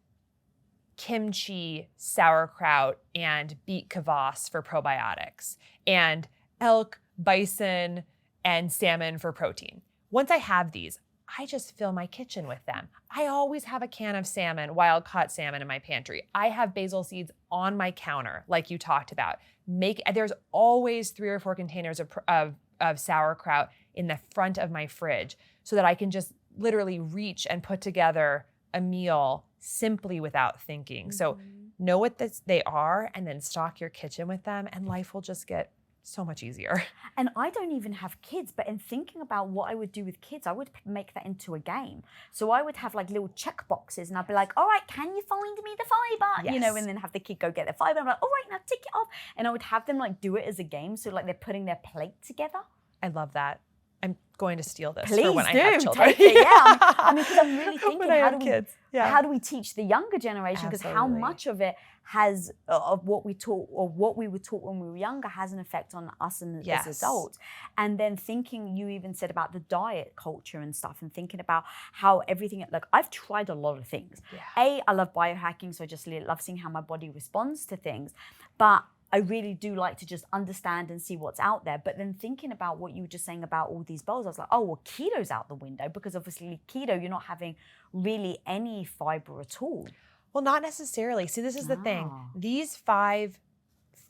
kimchi, sauerkraut, and beet kvass for probiotics, and elk, bison, and salmon for protein. Once I have these, I just fill my kitchen with them. I always have a can of salmon, wild caught salmon in my pantry. I have basil seeds on my counter, like you talked about. There's always 3 or 4 containers of sauerkraut in the front of my fridge so that I can just literally reach and put together a meal simply without thinking. So know what they are and then stock your kitchen with them, and life will just get so much easier. And I don't even have kids, but in thinking about what I would do with kids, I would make that into a game. So I would have like little check boxes, and I'd be like, all right, can you find me the fiber? Yes. You know, and then have the kid go get the fiber. I'm like, all right, now tick it off. And I would have them like do it as a game. So like they're putting their plate together. I love that. I'm going to steal this Please for when do. I have children. Take it. Yeah, I mean, because I'm really thinking, when I have kids. Yeah. How do we teach the younger generation? Because how much of it has of what we taught or what we were taught when we were younger has an effect on us as adults. And then thinking, you even said about the diet culture and stuff, and thinking about how everything, like I've tried a lot of things. Yeah. I love biohacking, so I just love seeing how my body responds to things. But I really do like to just understand and see what's out there. But then thinking about what you were just saying about all these bowls, I was like, oh, well, keto's out the window, because obviously keto, you're not having really any fiber at all. Well, not necessarily. See, this is the thing. These 5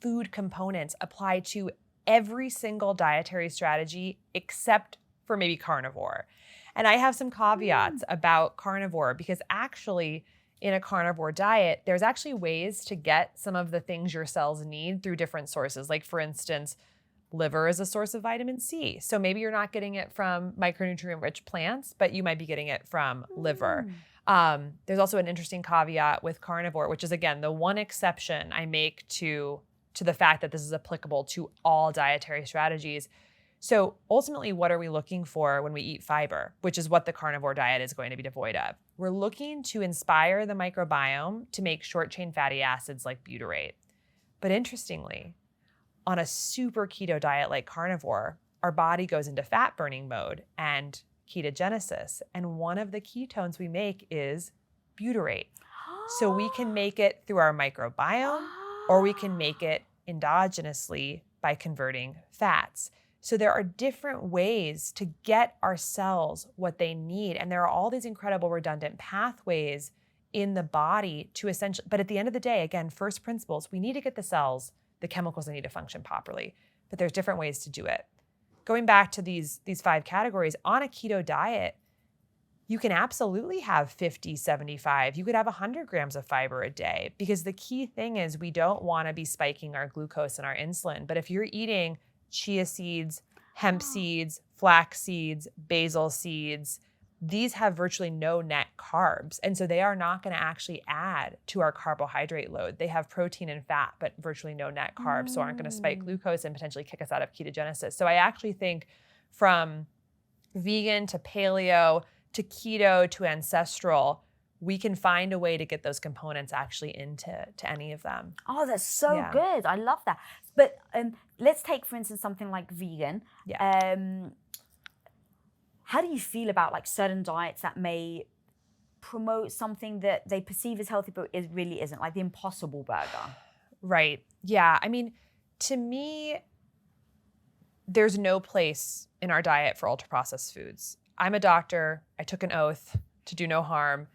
food components apply to every single dietary strategy except for maybe carnivore. And I have some caveats about carnivore, because actually in a carnivore diet, there's actually ways to get some of the things your cells need through different sources. Like for instance, liver is a source of vitamin C. So maybe you're not getting it from micronutrient-rich plants, but you might be getting it from liver. There's also an interesting caveat with carnivore, which is again, the one exception I make to the fact that this is applicable to all dietary strategies. So ultimately, what are we looking for when we eat fiber, which is what the carnivore diet is going to be devoid of? We're looking to inspire the microbiome to make short-chain fatty acids like butyrate. But interestingly, on a super keto diet like carnivore, our body goes into fat burning mode and ketogenesis. And one of the ketones we make is butyrate. So we can make it through our microbiome, or we can make it endogenously by converting fats. So there are different ways to get our cells what they need. And there are all these incredible redundant pathways in the body to essentially, but at the end of the day, again, first principles, we need to get the cells the chemicals they need to function properly. But there's different ways to do it. Going back to these 5 categories, on a keto diet, you can absolutely have 50, 75, you could have 100 grams of fiber a day, because the key thing is we don't want to be spiking our glucose and our insulin. But if you're eating chia seeds, hemp seeds, flax seeds, basil seeds, these have virtually no net carbs. And so they are not going to actually add to our carbohydrate load. They have protein and fat, but virtually no net carbs, so aren't going to spike glucose and potentially kick us out of ketogenesis. So I actually think from vegan to paleo to keto to ancestral, we can find a way to get those components actually into any of them. Oh, that's so good. I love that. But let's take, for instance, something like vegan. Yeah. How do you feel about like certain diets that may promote something that they perceive as healthy, but it really isn't, like the Impossible Burger? Right. Yeah. I mean, to me, there's no place in our diet for ultra-processed foods. I'm a doctor. I took an oath to do no harm.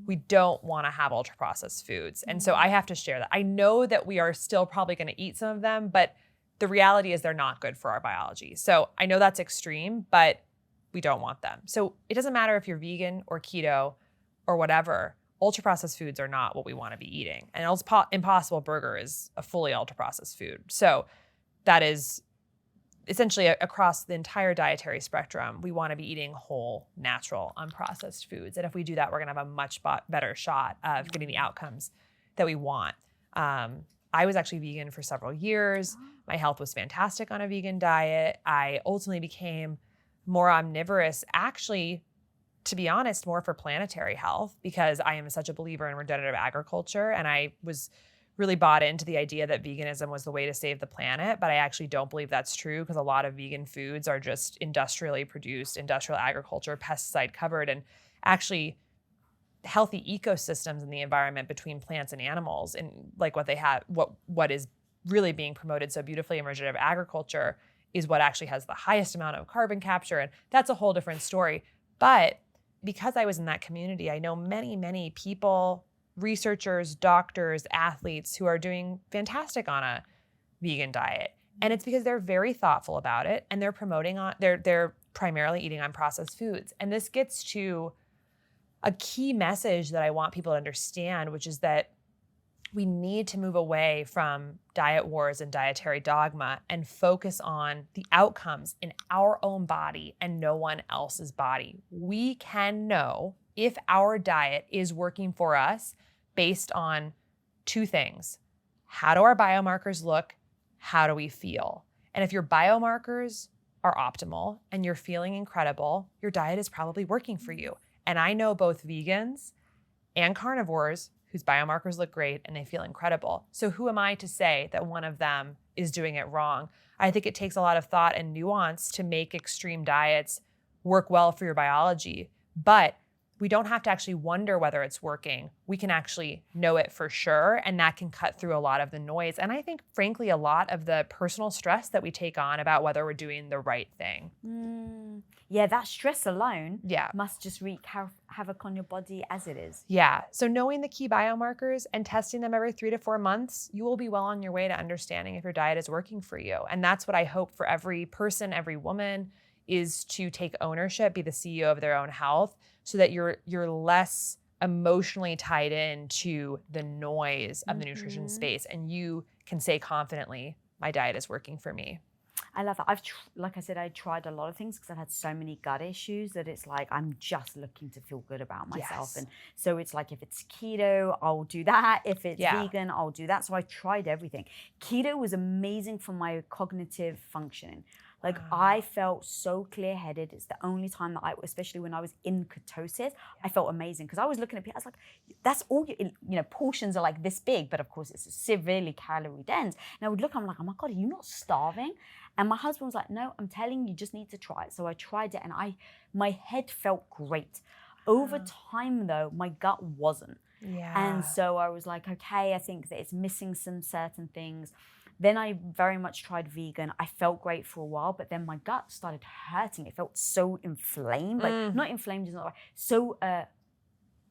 We don't want to have ultra-processed foods. And so I have to share that. I know that we are still probably going to eat some of them, but the reality is they're not good for our biology. So I know that's extreme, but we don't want them. So it doesn't matter if you're vegan or keto or whatever, ultra-processed foods are not what we want to be eating. And Impossible Burger is a fully ultra-processed food. So that is essentially across the entire dietary spectrum, we want to be eating whole, natural, unprocessed foods. And if we do that, we're going to have a much better shot of getting the outcomes that we want. I was actually vegan for several years. My health was fantastic on a vegan diet. I ultimately became more omnivorous, actually, to be honest, more for planetary health, because I am such a believer in regenerative agriculture. And I was really bought into the idea that veganism was the way to save the planet, but I actually don't believe that's true, because a lot of vegan foods are just industrially produced, industrial agriculture, pesticide covered, and actually healthy ecosystems in the environment between plants and animals, and like what they have, what is really being promoted so beautifully in regenerative agriculture is what actually has the highest amount of carbon capture, and that's a whole different story. But because I was in that community, I know many, many people, researchers, doctors, athletes who are doing fantastic on a vegan diet. And it's because they're very thoughtful about it, and they're they're primarily eating on processed foods. And this gets to a key message that I want people to understand, which is that we need to move away from diet wars and dietary dogma and focus on the outcomes in our own body and no one else's body. We can know if our diet is working for us based on two things. How do our biomarkers look? How do we feel? And if your biomarkers are optimal and you're feeling incredible, your diet is probably working for you. And I know both vegans and carnivores whose biomarkers look great and they feel incredible. So who am I to say that one of them is doing it wrong? I think it takes a lot of thought and nuance to make extreme diets work well for your biology, but we don't have to actually wonder whether it's working. We can actually know it for sure, and that can cut through a lot of the noise. And I think, frankly, a lot of the personal stress that we take on about whether we're doing the right thing. Yeah, that stress alone Yeah. must just wreak havoc on your body as it is. Yeah. So knowing the key biomarkers and testing them every 3 to 4 months, you will be well on your way to understanding if your diet is working for you. And that's what I hope for every person, every woman, is to take ownership, be the CEO of their own health, so that you're less emotionally tied into the noise of the nutrition space, and you can say confidently, my diet is working for me. I love that. Like I said, I tried a lot of things because I've had so many gut issues that it's like I'm just looking to feel good about myself. Yes. And so it's like if it's keto, I'll do that. If it's vegan, I'll do that. So I tried everything. Keto was amazing for my cognitive functioning. Like I felt so clear-headed. It's the only time that especially when I was in ketosis, I felt amazing because I was looking at people. I was like, that's all portions are like this big, but of course it's severely calorie dense. And I would look, I'm like, oh my God, are you not starving? And my husband was like, no, I'm telling you, you just need to try it. So I tried it and my head felt great. Over time though, my gut wasn't. Yeah. And so I was like, okay, I think that it's missing some certain things. Then I very much tried vegan. I felt great for a while, but then my gut started hurting. It felt so inflamed, like not inflamed is not right, so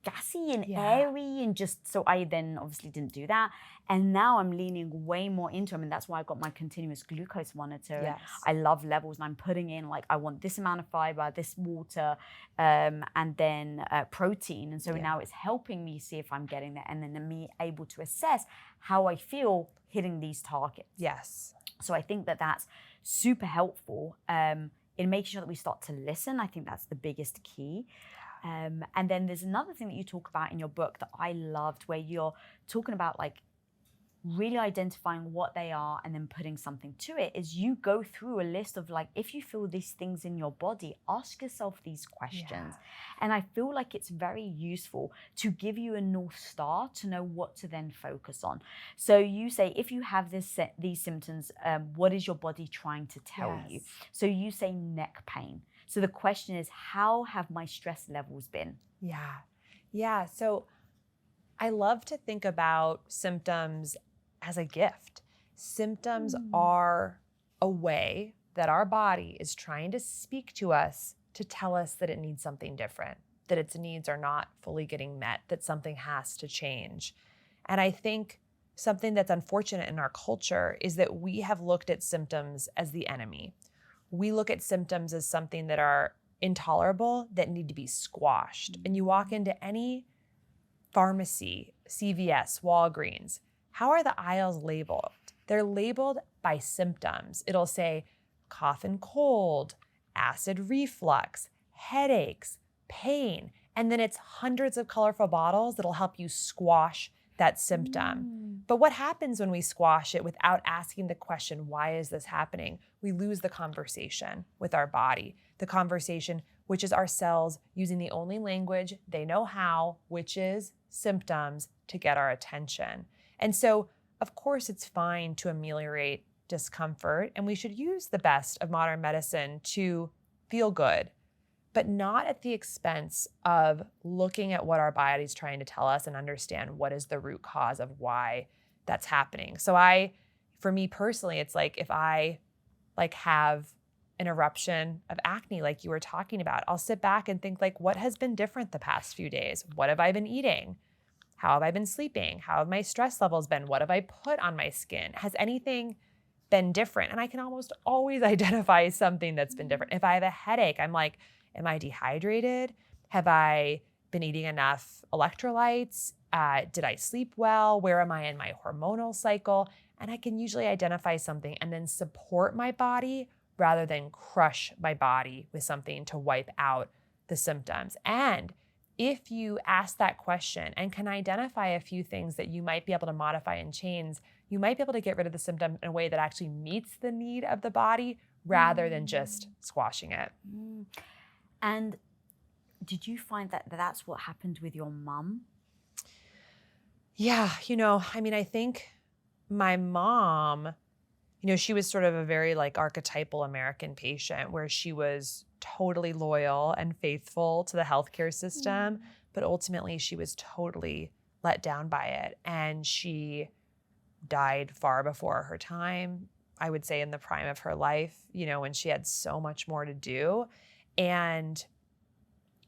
gassy and airy, and just, so I then obviously didn't do that. And now I'm leaning way more into them, and that's why I got my continuous glucose monitor. Yes. I love levels, and I'm putting in like, I want this amount of fiber, this water, and then protein. And so now it's helping me see if I'm getting there, and then me able to assess how I feel hitting these targets. Yes. So I think that that's super helpful in making sure that we start to listen. I think that's the biggest key. And then there's another thing that you talk about in your book that I loved, where you're talking about like really identifying what they are and then putting something to it. Is you go through a list of like, if you feel these things in your body, ask yourself these questions. And I feel like it's very useful to give you a North Star to know what to then focus on. So you say, if you have these symptoms, what is your body trying to tell you? So you say neck pain. So the question is, how have my stress levels been? Yeah. So I love to think about symptoms as a gift. Symptoms are a way that our body is trying to speak to us to tell us that it needs something different, that its needs are not fully getting met, that something has to change. And I think something that's unfortunate in our culture is that we have looked at symptoms as the enemy. We look at symptoms as something that are intolerable, that need to be squashed. And you walk into any pharmacy, CVS, Walgreens, how are the aisles labeled? They're labeled by symptoms. It'll say cough and cold, acid reflux, headaches, pain, and then it's hundreds of colorful bottles that'll help you squash that symptom. But what happens when we squash it without asking the question, why is this happening? We lose the conversation with our body, the conversation which is our cells using the only language they know how, which is symptoms, to get our attention. And so, of course, it's fine to ameliorate discomfort, and we should use the best of modern medicine to feel good, but not at the expense of looking at what our body's trying to tell us and understand what is the root cause of why that's happening. So for me personally, it's like if I have an eruption of acne like you were talking about, I'll sit back and think like, what has been different the past few days? What have I been eating? How have I been sleeping? How have my stress levels been? What have I put on my skin? Has anything been different? And I can almost always identify something that's been different. If I have a headache, I'm like, am I dehydrated? Have I been eating enough electrolytes? Did I sleep well? Where am I in my hormonal cycle? And I can usually identify something and then support my body rather than crush my body with something to wipe out the symptoms. And if you ask that question and can identify a few things that you might be able to modify and change, you might be able to get rid of the symptom in a way that actually meets the need of the body rather than just squashing it. And did you find that that's what happened with your mom? Yeah, I think my mom, she was sort of a very like archetypal American patient where she was totally loyal and faithful to the healthcare system, but ultimately she was totally let down by it. And she died far before her time, I would say in the prime of her life, when she had so much more to do. And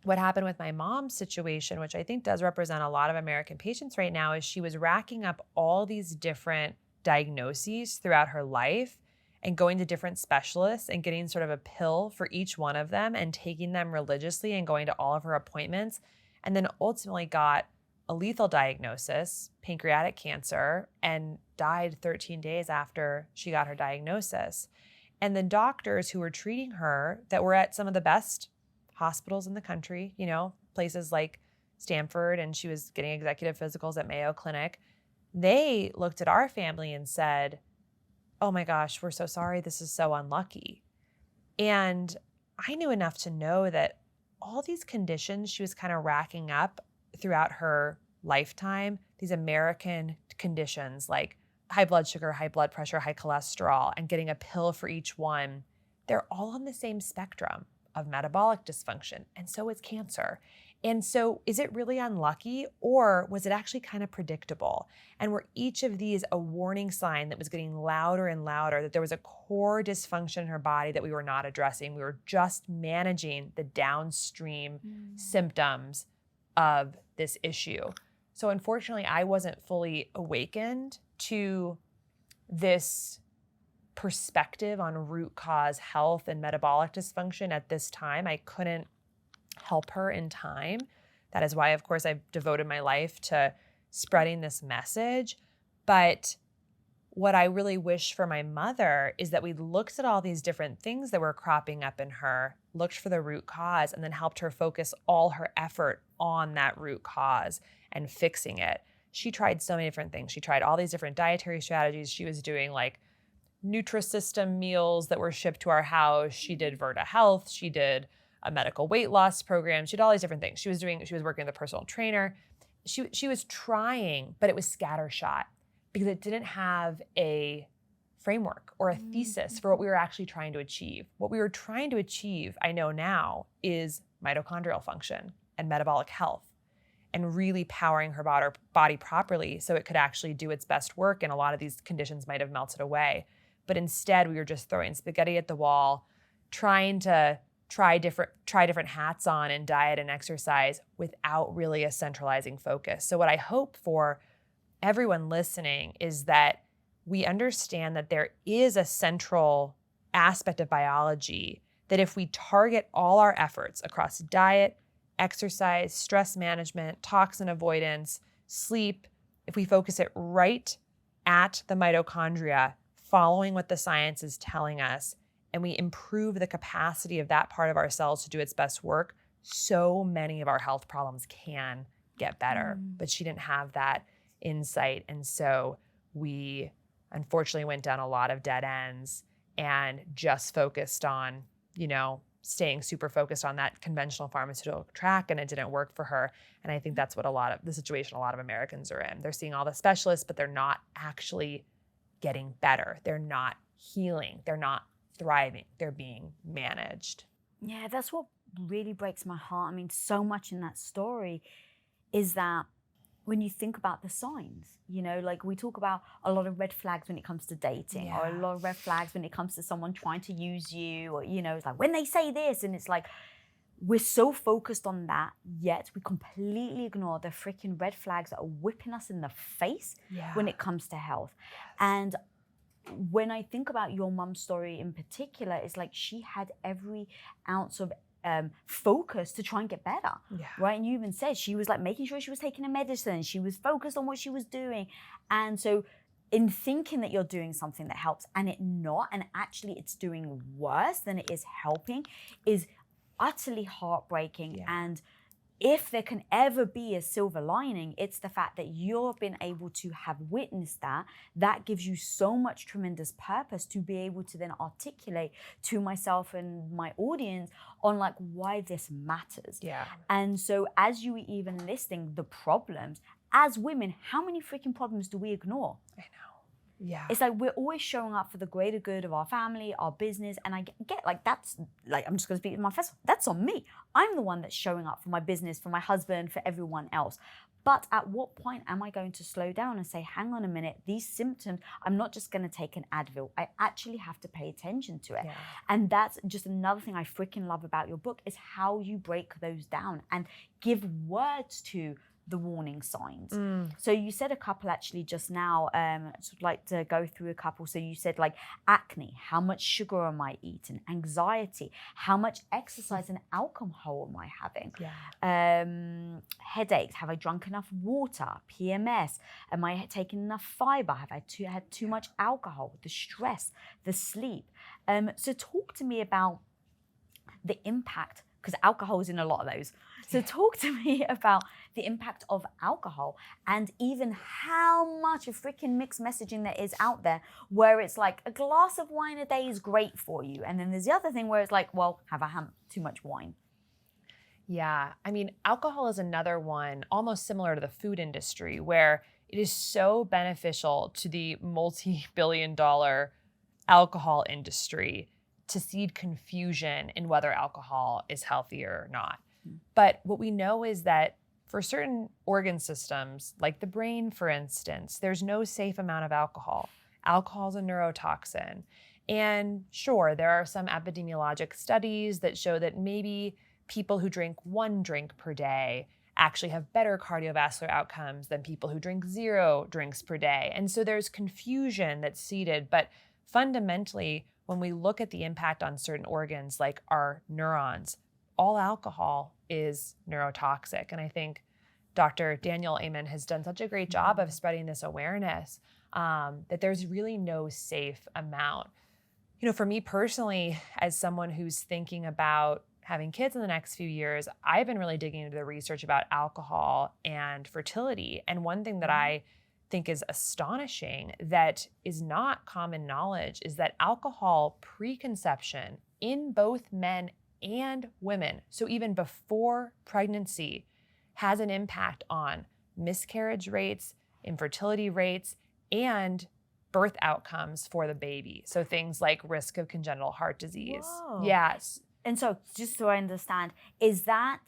what happened with my mom's situation, which I think does represent a lot of American patients right now, is she was racking up all these different diagnoses throughout her life and going to different specialists and getting sort of a pill for each one of them and taking them religiously and going to all of her appointments, and then ultimately got a lethal diagnosis, pancreatic cancer, and died 13 days after she got her diagnosis. And the doctors who were treating her that were at some of the best hospitals in the country, places like Stanford, and she was getting executive physicals at Mayo Clinic, they looked at our family and said, oh my gosh, we're so sorry. This is so unlucky. And I knew enough to know that all these conditions she was kind of racking up throughout her lifetime, these American conditions like high blood sugar, high blood pressure, high cholesterol, and getting a pill for each one, they're all on the same spectrum of metabolic dysfunction. And so is cancer. And so is it really unlucky, or was it actually kind of predictable? And were each of these a warning sign that was getting louder and louder, that there was a core dysfunction in her body that we were not addressing? We were just managing the downstream symptoms of this issue. So unfortunately, I wasn't fully awakened to this perspective on root cause health and metabolic dysfunction at this time. I couldn't help her in time. That is why, of course, I've devoted my life to spreading this message. But what I really wish for my mother is that we looked at all these different things that were cropping up in her, looked for the root cause, and then helped her focus all her effort on that root cause and fixing it. She tried so many different things. She tried all these different dietary strategies. She was doing like Nutrisystem meals that were shipped to our house. She did Virta Health. She did a medical weight loss program. She did all these different things. She was working with a personal trainer. She was trying, but it was scattershot because it didn't have a framework or a thesis for what we were actually trying to achieve. What we were trying to achieve, I know now, is mitochondrial function and metabolic health and really powering her body properly so it could actually do its best work, and a lot of these conditions might have melted away. But instead, we were just throwing spaghetti at the wall, trying to try different hats on in diet and exercise without really a centralizing focus. So what I hope for everyone listening is that we understand that there is a central aspect of biology that if we target all our efforts across diet, exercise, stress management, toxin avoidance, sleep, if we focus it right at the mitochondria, following what the science is telling us, and we improve the capacity of that part of our cells to do its best work, so many of our health problems can get better. But she didn't have that insight. And so we unfortunately went down a lot of dead ends and just focused on, staying super focused on that conventional pharmaceutical track, and it didn't work for her. And I think that's what a lot of Americans are in. They're seeing all the specialists, but they're not actually getting better. They're not healing. They're not thriving. They're being managed. Yeah, that's what really breaks my heart. I mean, so much in that story is that when you think about the signs, you know, like we talk about a lot of red flags when it comes to dating, or a lot of red flags when it comes to someone trying to use you, or, you know, it's like when they say this, and it's like, we're so focused on that, yet we completely ignore the freaking red flags that are whipping us in the face when it comes to health. And when I think about your mum's story in particular, it's like she had every ounce of focus to try and get better, right? And you even said she was like making sure she was taking a medicine. She was focused on what she was doing. And so in thinking that you're doing something that helps and it not, and actually it's doing worse than it is helping, is utterly heartbreaking. And if there can ever be a silver lining, it's the fact that you've been able to have witnessed that. That gives you so much tremendous purpose to be able to then articulate to myself and my audience on like why this matters. And so as you were even listing the problems, as women, how many freaking problems do we ignore? I know. It's like we're always showing up for the greater good of our family, our business. And I get like, that's like, I'm just going to speak to my festival. That's on me. I'm the one that's showing up for my business, for my husband, for everyone else. But at what point am I going to slow down and say, hang on a minute, these symptoms, I'm not just going to take an Advil. I actually have to pay attention to it. And that's just another thing I freaking love about your book, is how you break those down and give words to the warning signs. So you said a couple actually just now, sort of like to go through a couple. So you said like acne, how much sugar am I eating? Anxiety, how much exercise and alcohol am I having? Headaches, have I drunk enough water? PMS, am I taking enough fiber? Have I had too much alcohol? The stress, the sleep. So talk to me about the impact, because alcohol is in a lot of those. So talk to me about the impact of alcohol, and even how much of freaking mixed messaging there is out there, where it's like a glass of wine a day is great for you. And then there's the other thing where it's like, well, have I had too much wine? I mean, alcohol is another one almost similar to the food industry, where it is so beneficial to the multi-billion-dollar alcohol industry to seed confusion in whether alcohol is healthy or not. But what we know is that for certain organ systems, like the brain, for instance, there's no safe amount of alcohol. Alcohol is a neurotoxin. And sure, there are some epidemiologic studies that show that maybe people who drink 1 drink per day actually have better cardiovascular outcomes than people who drink 0 drinks per day. And so there's confusion that's seeded. But fundamentally, when we look at the impact on certain organs like our neurons, all alcohol is neurotoxic. And I think Dr. Daniel Amen has done such a great job of spreading this awareness that there's really no safe amount. You know, for me personally, as someone who's thinking about having kids in the next few years, I've been really digging into the research about alcohol and fertility. And one thing that I think is astonishing that is not common knowledge is that alcohol preconception in both men and women, so even before pregnancy, has an impact on miscarriage rates, infertility rates, and birth outcomes for the baby. So things like risk of congenital heart disease. Whoa. Yes. And so just so I understand, is that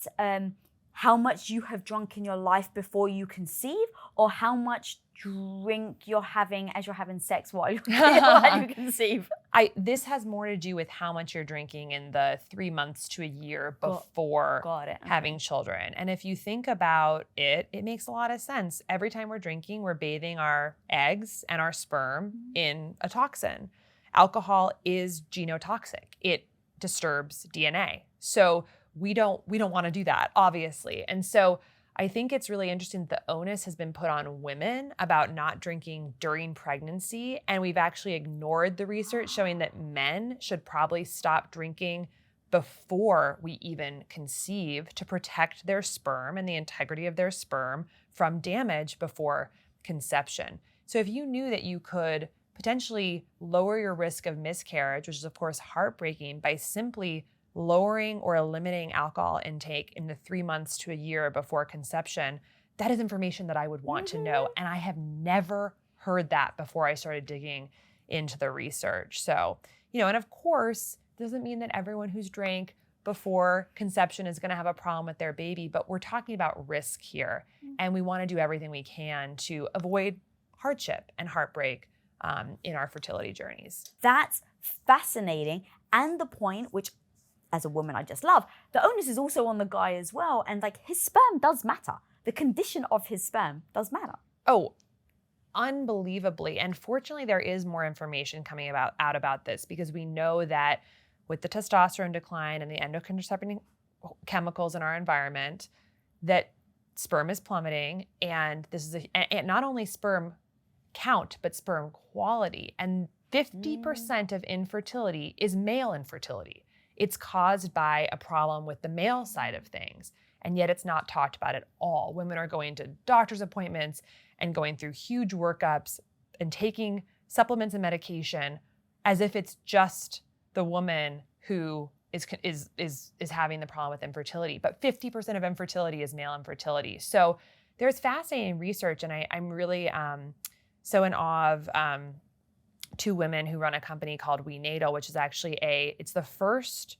how much you have drunk in your life before you conceive, or how much drink you're having as you're having sex while you conceive? This has more to do with how much you're drinking in the 3 months to a year before having children. And if you think about it, it makes a lot of sense. Every time we're drinking, we're bathing our eggs and our sperm in a toxin. Alcohol is genotoxic. It disturbs DNA. So we don't want to do that, obviously. And so I think it's really interesting that the onus has been put on women about not drinking during pregnancy. And we've actually ignored the research showing that men should probably stop drinking before we even conceive to protect their sperm and the integrity of their sperm from damage before conception. So if you knew that you could potentially lower your risk of miscarriage, which is of course heartbreaking, by simply lowering or eliminating alcohol intake in the 3 months to a year before conception, that is information that I would want to know. And I have never heard that before I started digging into the research. So, you know, and of course, doesn't mean that everyone who's drank before conception is going to have a problem with their baby, but we're talking about risk here. And we want to do everything we can to avoid hardship and heartbreak in our fertility journeys. That's fascinating. And the point, which as a woman I just love, the onus is also on the guy as well. And like his sperm does matter. The condition of his sperm does matter. Oh, unbelievably. And fortunately, there is more information coming out about this, because we know that with the testosterone decline and the endocrine disrupting chemicals in our environment, that sperm is plummeting. And this is and not only sperm count, but sperm quality. And 50% of infertility is male infertility. It's caused by a problem with the male side of things. And yet it's not talked about at all. Women are going to doctor's appointments and going through huge workups and taking supplements and medication as if it's just the woman who is having the problem with infertility. But 50% of infertility is male infertility. So there's fascinating research, and I'm really so in awe of two women who run a company called We Natal, which is actually it's the first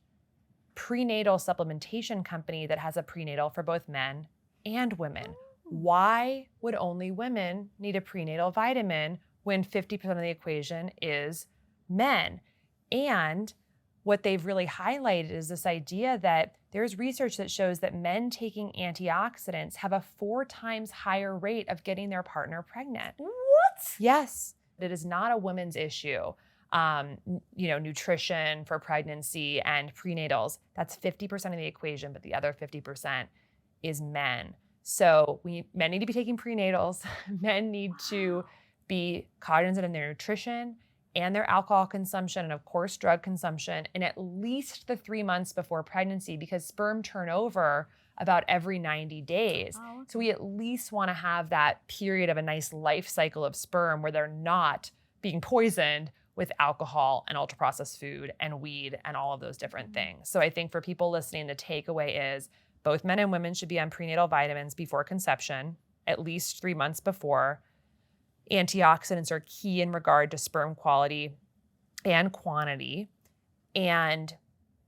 prenatal supplementation company that has a prenatal for both men and women. Why would only women need a prenatal vitamin when 50% of the equation is men? And what they've really highlighted is this idea that there's research that shows that men taking antioxidants have a 4 times higher rate of getting their partner pregnant. What? Yes. It is not a women's issue. Nutrition for pregnancy and prenatals, that's 50% of the equation, but the other 50% is men. So men need to be taking prenatals. Men need to be cognizant of their nutrition and their alcohol consumption, and of course, drug consumption, in at least the 3 months before pregnancy, because sperm turnover about every 90 days. Oh, okay. So we at least want to have that period of a nice life cycle of sperm where they're not being poisoned with alcohol and ultra-processed food and weed and all of those different things. So I think for people listening, the takeaway is both men and women should be on prenatal vitamins before conception, at least 3 months before. Antioxidants are key in regard to sperm quality and quantity. And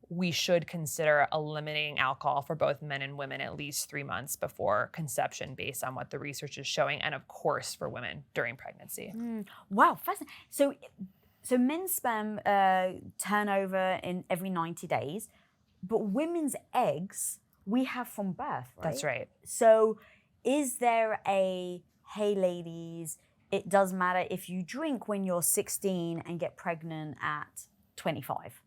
we should consider eliminating alcohol for both men and women at least 3 months before conception, based on what the research is showing. And of course, for women during pregnancy. Wow, fascinating. So men's sperm turn over in every 90 days, but women's eggs we have from birth, right? That's right. So is there hey ladies, it does matter if you drink when you're 16 and get pregnant at 25?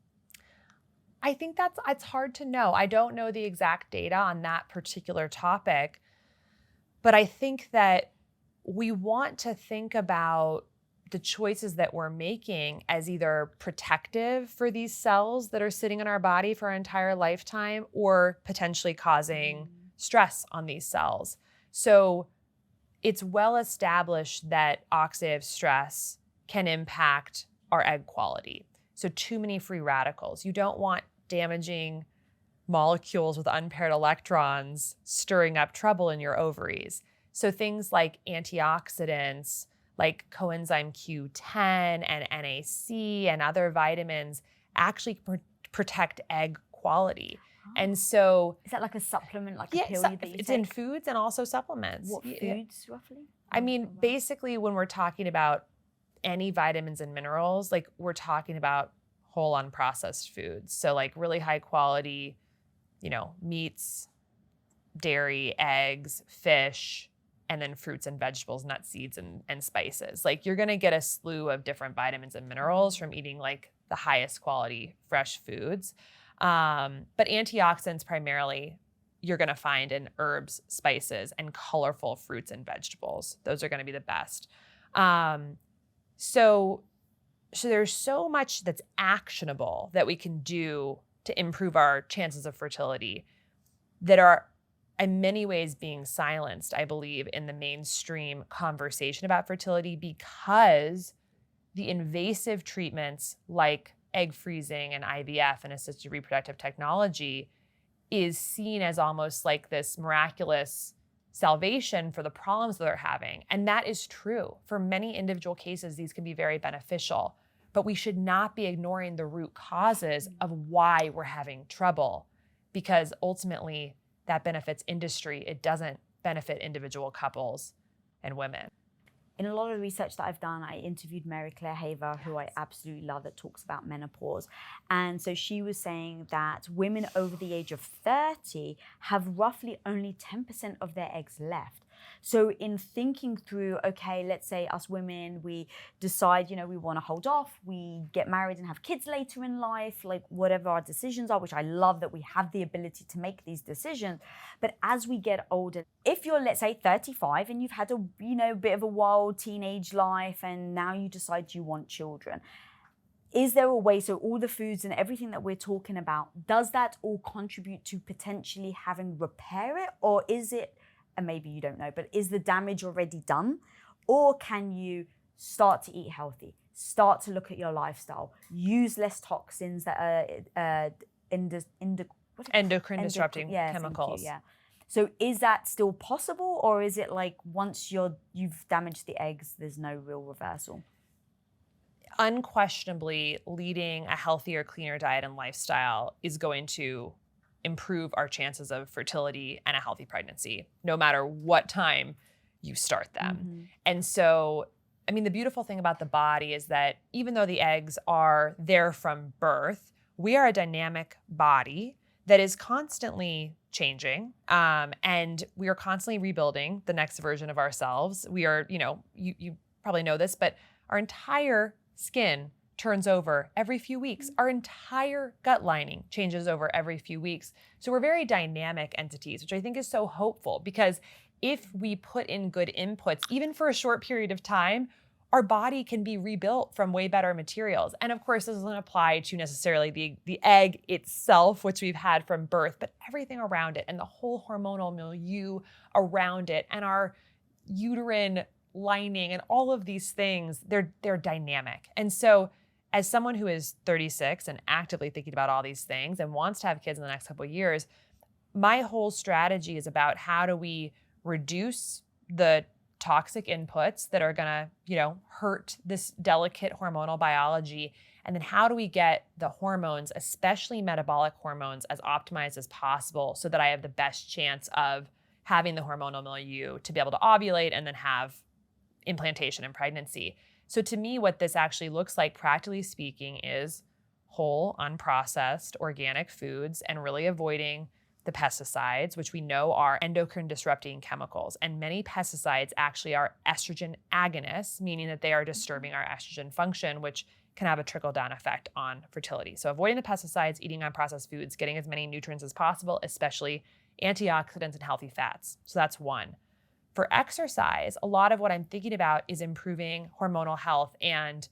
I think it's hard to know. I don't know the exact data on that particular topic, but I think that we want to think about the choices that we're making as either protective for these cells that are sitting in our body for our entire lifetime, or potentially causing stress on these cells. So it's well established that oxidative stress can impact our egg quality. So too many free radicals. You don't want damaging molecules with unpaired electrons stirring up trouble in your ovaries. So things like antioxidants, like coenzyme Q10 and NAC and other vitamins actually protect egg quality. And so... Is that like a supplement, like a pill that you take? It's in foods and also supplements. What foods, roughly? I mean, basically, when we're talking about any vitamins and minerals, like we're talking about whole unprocessed foods. So like really high quality, meats, dairy, eggs, fish, and then fruits and vegetables, nuts, seeds, and spices. Like you're gonna get a slew of different vitamins and minerals from eating like the highest quality fresh foods. But antioxidants primarily you're gonna find in herbs, spices, and colorful fruits and vegetables. Those are gonna be the best. So there's so much that's actionable that we can do to improve our chances of fertility that are in many ways being silenced, I believe, in the mainstream conversation about fertility, because the invasive treatments like egg freezing and IVF and assisted reproductive technology is seen as almost like this miraculous salvation for the problems that they're having. And that is true. For many individual cases, these can be very beneficial, but we should not be ignoring the root causes of why we're having trouble. because ultimately that benefits industry. It doesn't benefit individual couples and women. In a lot of the research that I've done, I interviewed Mary Claire Haver, who I absolutely love, that talks about menopause. And so she was saying that women over the age of 30 have roughly only 10% of their eggs left. So in thinking through, okay, let's say us women, we decide, we want to hold off, we get married and have kids later in life, like whatever our decisions are, which I love that we have the ability to make these decisions. But as we get older, if you're, let's say, 35 and you've had a bit of a wild teenage life and now you decide you want children, is there a way, so all the foods and everything that we're talking about, does that all contribute to potentially having repair it? Or is it, and maybe you don't know, but is the damage already done? Or can you start to eat healthy, start to look at your lifestyle, use less toxins that are endocrine disrupting chemicals? Yeah. So is that still possible, or is it like once you've damaged the eggs, there's no real reversal? Unquestionably, leading a healthier, cleaner diet and lifestyle is going to improve our chances of fertility and a healthy pregnancy, no matter what time you start them. Mm-hmm. And so, the beautiful thing about the body is that even though the eggs are there from birth, we are a dynamic body that is constantly changing, and we are constantly rebuilding the next version of ourselves. We are, you probably know this, but our entire skin turns over every few weeks. Our entire gut lining changes over every few weeks. So we're very dynamic entities, which I think is so hopeful, because if we put in good inputs, even for a short period of time, our body can be rebuilt from way better materials. And of course, this doesn't apply to necessarily the egg itself, which we've had from birth, but everything around it and the whole hormonal milieu around it and our uterine lining and all of these things, they're dynamic. And so as someone who is 36 and actively thinking about all these things and wants to have kids in the next couple of years, my whole strategy is about how do we reduce the toxic inputs that are going to, hurt this delicate hormonal biology. And then how do we get the hormones, especially metabolic hormones, as optimized as possible so that I have the best chance of having the hormonal milieu to be able to ovulate and then have implantation and pregnancy. So to me, what this actually looks like, practically speaking, is whole, unprocessed, organic foods and really avoiding the pesticides, which we know are endocrine disrupting chemicals. And many pesticides actually are estrogen agonists, meaning that they are disturbing our estrogen function, which can have a trickle-down effect on fertility. So avoiding the pesticides, eating unprocessed foods, getting as many nutrients as possible, especially antioxidants and healthy fats. So that's one. For exercise, a lot of what I'm thinking about is improving hormonal health and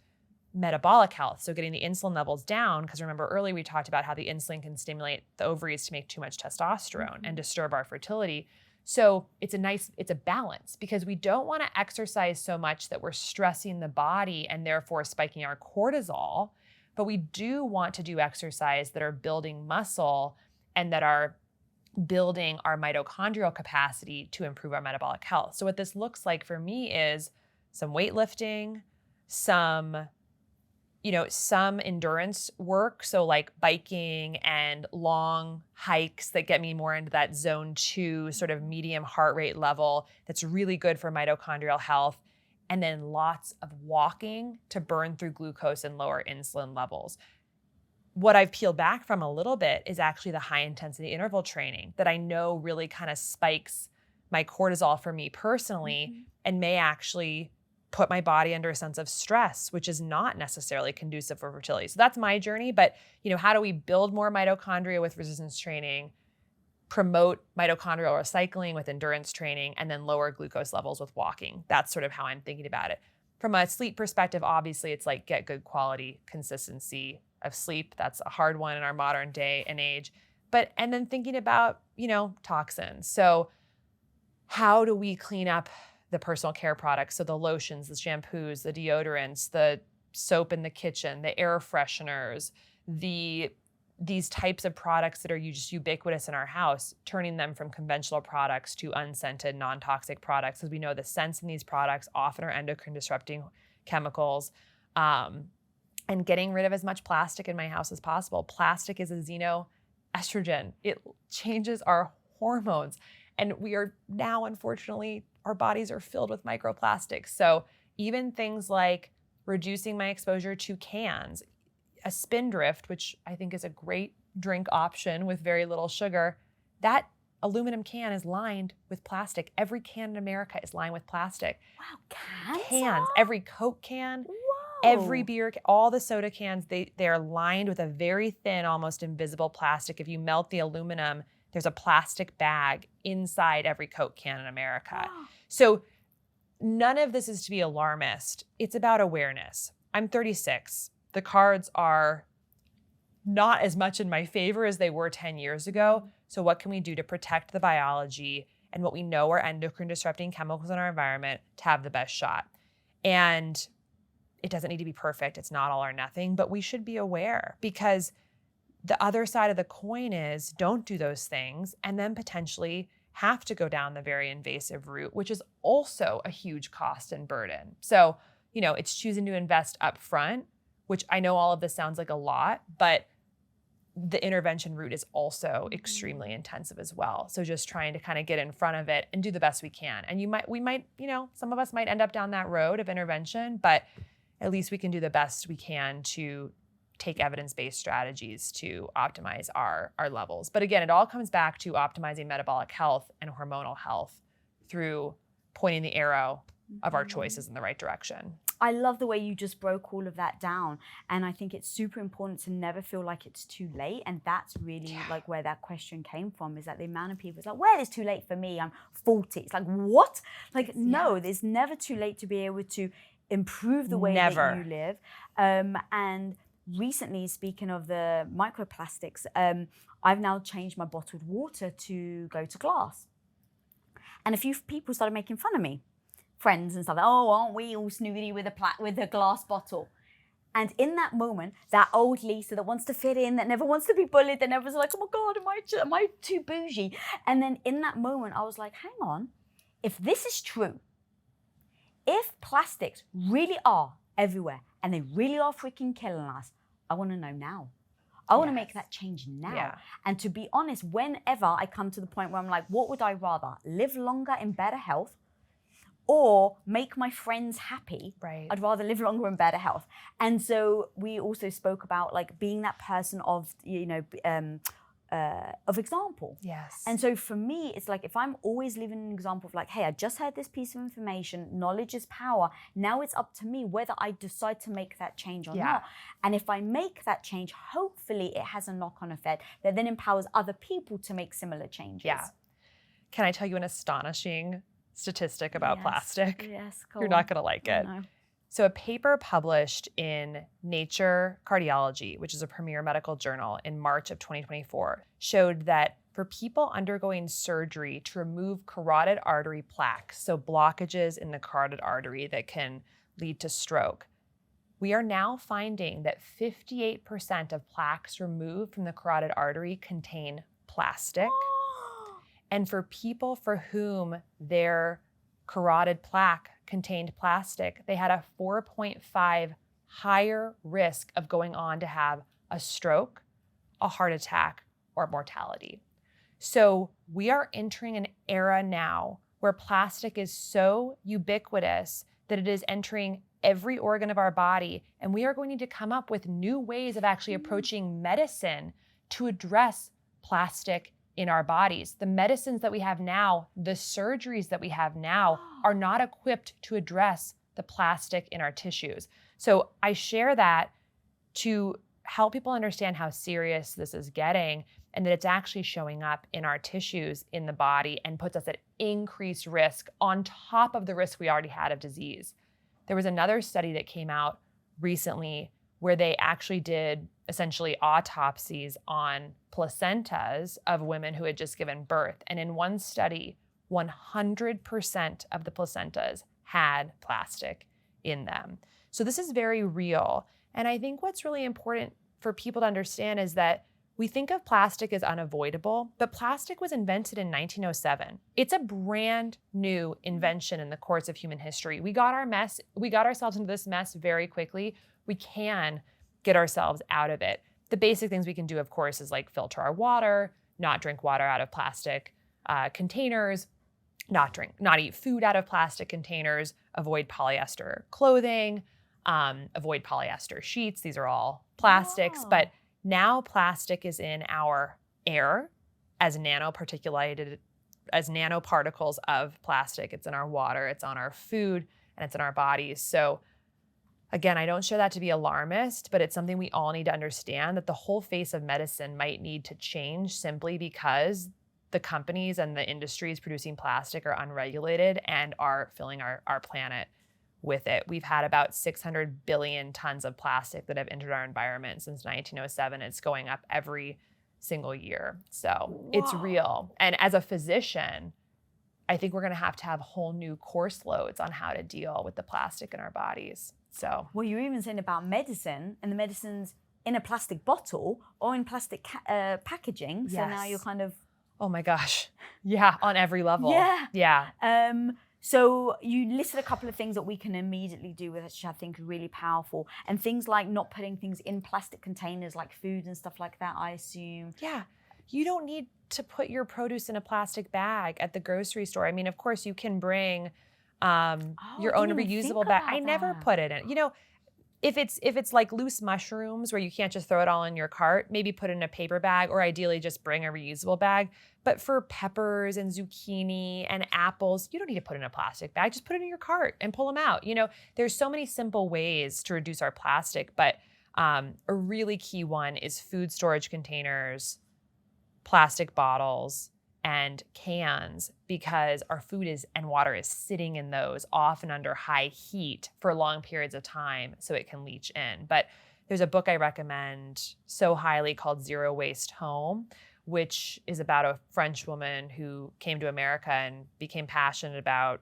metabolic health. So getting the insulin levels down, because remember earlier we talked about how the insulin can stimulate the ovaries to make too much testosterone and disturb our fertility. So it's a balance, because we don't want to exercise so much that we're stressing the body and therefore spiking our cortisol, but we do want to do exercise that are building muscle and that are building our mitochondrial capacity to improve our metabolic health. So what this looks like for me is some weightlifting, some endurance work. So like biking and long hikes that get me more into that zone 2 sort of medium heart rate level. That's really good for mitochondrial health. And then lots of walking to burn through glucose and lower insulin levels. What I've peeled back from a little bit is actually the high intensity interval training that I know really kind of spikes my cortisol for me personally and may actually put my body under a sense of stress, which is not necessarily conducive for fertility. So that's my journey. But, how do we build more mitochondria with resistance training, promote mitochondrial recycling with endurance training, and then lower glucose levels with walking? That's sort of how I'm thinking about it. From a sleep perspective, obviously, it's like get good quality consistency of sleep. That's a hard one in our modern day and age. And then thinking about, toxins. So how do we clean up the personal care products? So the lotions, the shampoos, the deodorants, the soap in the kitchen, the air fresheners, these types of products that are just ubiquitous in our house, turning them from conventional products to unscented, non-toxic products. Because we know the scents in these products often are endocrine disrupting chemicals. And getting rid of as much plastic in my house as possible. Plastic is a estrogen. It changes our hormones. And we are now, unfortunately, our bodies are filled with microplastics. So even things like reducing my exposure to cans, a Spindrift, which I think is a great drink option with very little sugar, that aluminum can is lined with plastic. Every can in America is lined with plastic. Wow, Cans. Every Coke can, Whoa. every beer, all the soda cans, they are lined with a very thin, almost invisible plastic. If you melt the aluminum, there's a plastic bag inside every Coke can in America. So none of this is to be alarmist. It's about awareness. I'm 36. The cards are not as much in my favor as they were 10 years ago. So what can we do to protect the biology and what we know are endocrine disrupting chemicals in our environment to have the best shot? And it doesn't need to be perfect. It's not all or nothing, but we should be aware, because the other side of the coin is don't do those things and then potentially have to go down the very invasive route, which is also a huge cost and burden. So, it's choosing to invest up front, which I know all of this sounds like a lot, but the intervention route is also extremely intensive as well. So just trying to kind of get in front of it and do the best we can. And we might, some of us might end up down that road of intervention, but at least we can do the best we can to take evidence-based strategies to optimize our levels. But again, it all comes back to optimizing metabolic health and hormonal health through pointing the arrow of our choices in the right direction. I love the way you just broke all of that down. And I think it's super important to never feel like it's too late. And that's really like where that question came from, is that the amount of people is like, well, it's too late for me. I'm 40. It's like, what? Like, no, there's never too late to be able to improve the way that you live. And recently, speaking of the microplastics, I've now changed my bottled water to go to glass. And a few people started making fun of me. Friends and stuff, like, oh, aren't we all snooty with a glass bottle? And in that moment, that old Lisa that wants to fit in, that never wants to be bullied, that never was like, oh my God, am I too bougie? And then in that moment, I was like, hang on, if this is true, if plastics really are everywhere and they really are freaking killing us, I want to know now. I want to make that change now. Yeah. And to be honest, whenever I come to the point where I'm like, what would I rather? Live longer in better health or make my friends happy? Right. I'd rather live longer in better health. And so we also spoke about like being that person of, of example. Yes. And so for me, it's like, if I'm always living an example of like, hey, I just heard this piece of information, knowledge is power. Now it's up to me whether I decide to make that change or not. And if I make that change, hopefully it has a knock-on effect that then empowers other people to make similar changes. Yeah. Can I tell you an astonishing statistic about plastic? Yes, You're not going to like it. No. So a paper published in Nature Cardiology, which is a premier medical journal, in March of 2024, showed that for people undergoing surgery to remove carotid artery plaque, so blockages in the carotid artery that can lead to stroke, we are now finding that 58% of plaques removed from the carotid artery contain plastic. And for people for whom their carotid plaque contained plastic, they had a 4.5 higher risk of going on to have a stroke, a heart attack, or mortality. So we are entering an era now where plastic is so ubiquitous that it is entering every organ of our body, and we are going to need to come up with new ways of actually approaching medicine to address plastic in our bodies. The medicines that we have now, the surgeries that we have now are not equipped to address the plastic in our tissues. So I share that to help people understand how serious this is getting and that it's actually showing up in our tissues in the body and puts us at increased risk on top of the risk we already had of disease. There was another study that came out recently where they actually did essentially autopsies on placentas of women who had just given birth. And in one study, 100% of the placentas had plastic in them. So this is very real. And I think what's really important for people to understand is that we think of plastic as unavoidable, but plastic was invented in 1907. It's a brand new invention in the course of human history. We got ourselves into this mess very quickly. We can get ourselves out of it. the basic things we can do, of course, is like filter our water, not drink water out of plastic containers, not eat food out of plastic containers, avoid polyester clothing, avoid polyester sheets. These are all plastics, Wow. but now plastic is in our air as nanoparticles of plastic. It's in our water, it's on our food, and it's in our bodies. So again, I don't share that to be alarmist, but it's something we all need to understand, that the whole face of medicine might need to change simply because the companies and the industries producing plastic are unregulated and are filling our planet with it. We've had about 600 billion tons of plastic that have entered our environment since 1907. It's going up every single year. So It's real. And as a physician, I think we're going to have whole new course loads on how to deal with the plastic in our bodies. So, well, you're even saying about medicine, and the medicine's in a plastic bottle or in plastic packaging. So now you're kind of, oh my gosh, yeah, on every level. Yeah. So you listed a couple of things that we can immediately do, which I think are really powerful, and things like not putting things in plastic containers like food and stuff like that, I assume. Yeah, you don't need to put your produce in a plastic bag at the grocery store. I mean, of course, you can bring your own reusable bag. I never put it in. You know, if it's like loose mushrooms where you can't just throw it all in your cart, maybe put it in a paper bag, or ideally just bring a reusable bag. But for peppers and zucchini and apples, you don't need to put it in a plastic bag. Just put it in your cart and pull them out. You know, there's so many simple ways to reduce our plastic, but a really key one is food storage containers, plastic bottles, and cans, because our food and water is sitting in those, often under high heat for long periods of time, so it can leach in. But there's a book I recommend so highly called Zero Waste Home, which is about a French woman who came to America and became passionate about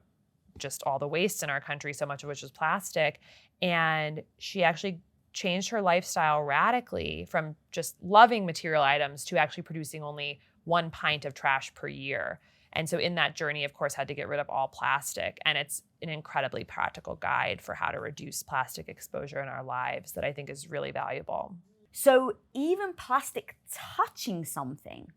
just all the waste in our country, so much of which is plastic. And she actually changed her lifestyle radically from just loving material items to actually producing only 1 pint of trash per year. And so in that journey, of course, had to get rid of all plastic. And it's an incredibly practical guide for how to reduce plastic exposure in our lives that I think is really valuable. So even plastic touching something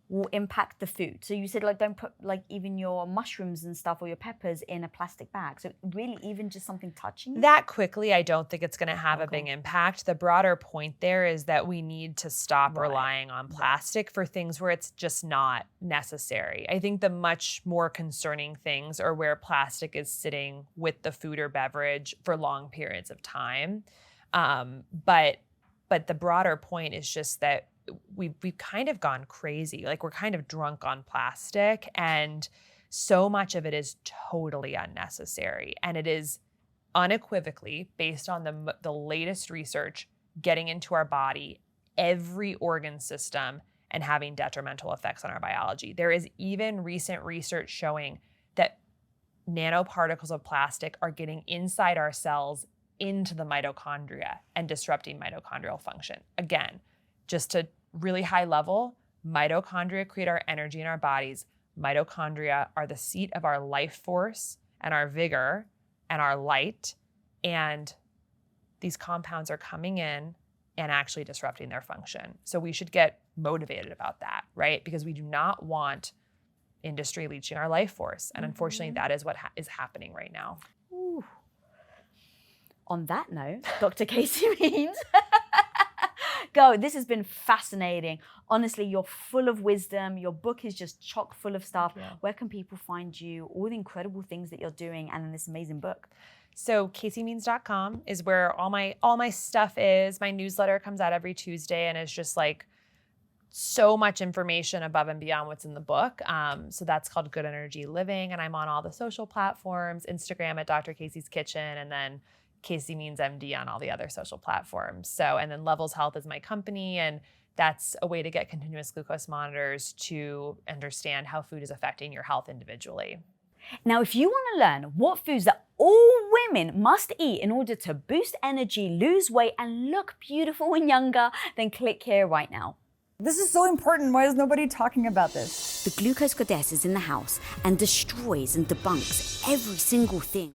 will impact the food. So you said, like, don't put like even your mushrooms and stuff or your peppers in a plastic bag. So really even just something touching it? That quickly, I don't think it's going to have a big impact. The broader point there is that we need to stop relying on plastic for things where it's just not necessary. I think the much more concerning things are where plastic is sitting with the food or beverage for long periods of time. But the broader point is just that we've kind of gone crazy. Like, we're kind of drunk on plastic, and so much of it is totally unnecessary. And it is unequivocally, based on the latest research, getting into our body, every organ system, and having detrimental effects on our biology. There is even recent research showing that nanoparticles of plastic are getting inside our cells into the mitochondria and disrupting mitochondrial function. Again, just to really high level, mitochondria create our energy in our bodies. Mitochondria are the seat of our life force and our vigor and our light. And these compounds are coming in and actually disrupting their function. So we should get motivated about that, right? Because we do not want industry leaching our life force. And unfortunately, that is what is happening right now. Ooh. On that note, Dr. Casey Means, go. This has been fascinating. Honestly, you're full of wisdom. Your book is just chock full of stuff. Yeah. Where can people find you, all the incredible things that you're doing, and in this amazing book? So CaseyMeans.com is where all my stuff is. My newsletter comes out every Tuesday and is just like so much information above and beyond what's in the book. So that's called Good Energy Living, and I'm on all the social platforms, Instagram at Dr. Casey's Kitchen, and then Casey Means MD on all the other social platforms. So, and then Levels Health is my company, and that's a way to get continuous glucose monitors to understand how food is affecting your health individually. Now, if you want to learn what foods that all women must eat in order to boost energy, lose weight, and look beautiful and younger, then click here right now. This is so important. Why is nobody talking about this? The glucose goddess is in the house and destroys and debunks every single thing.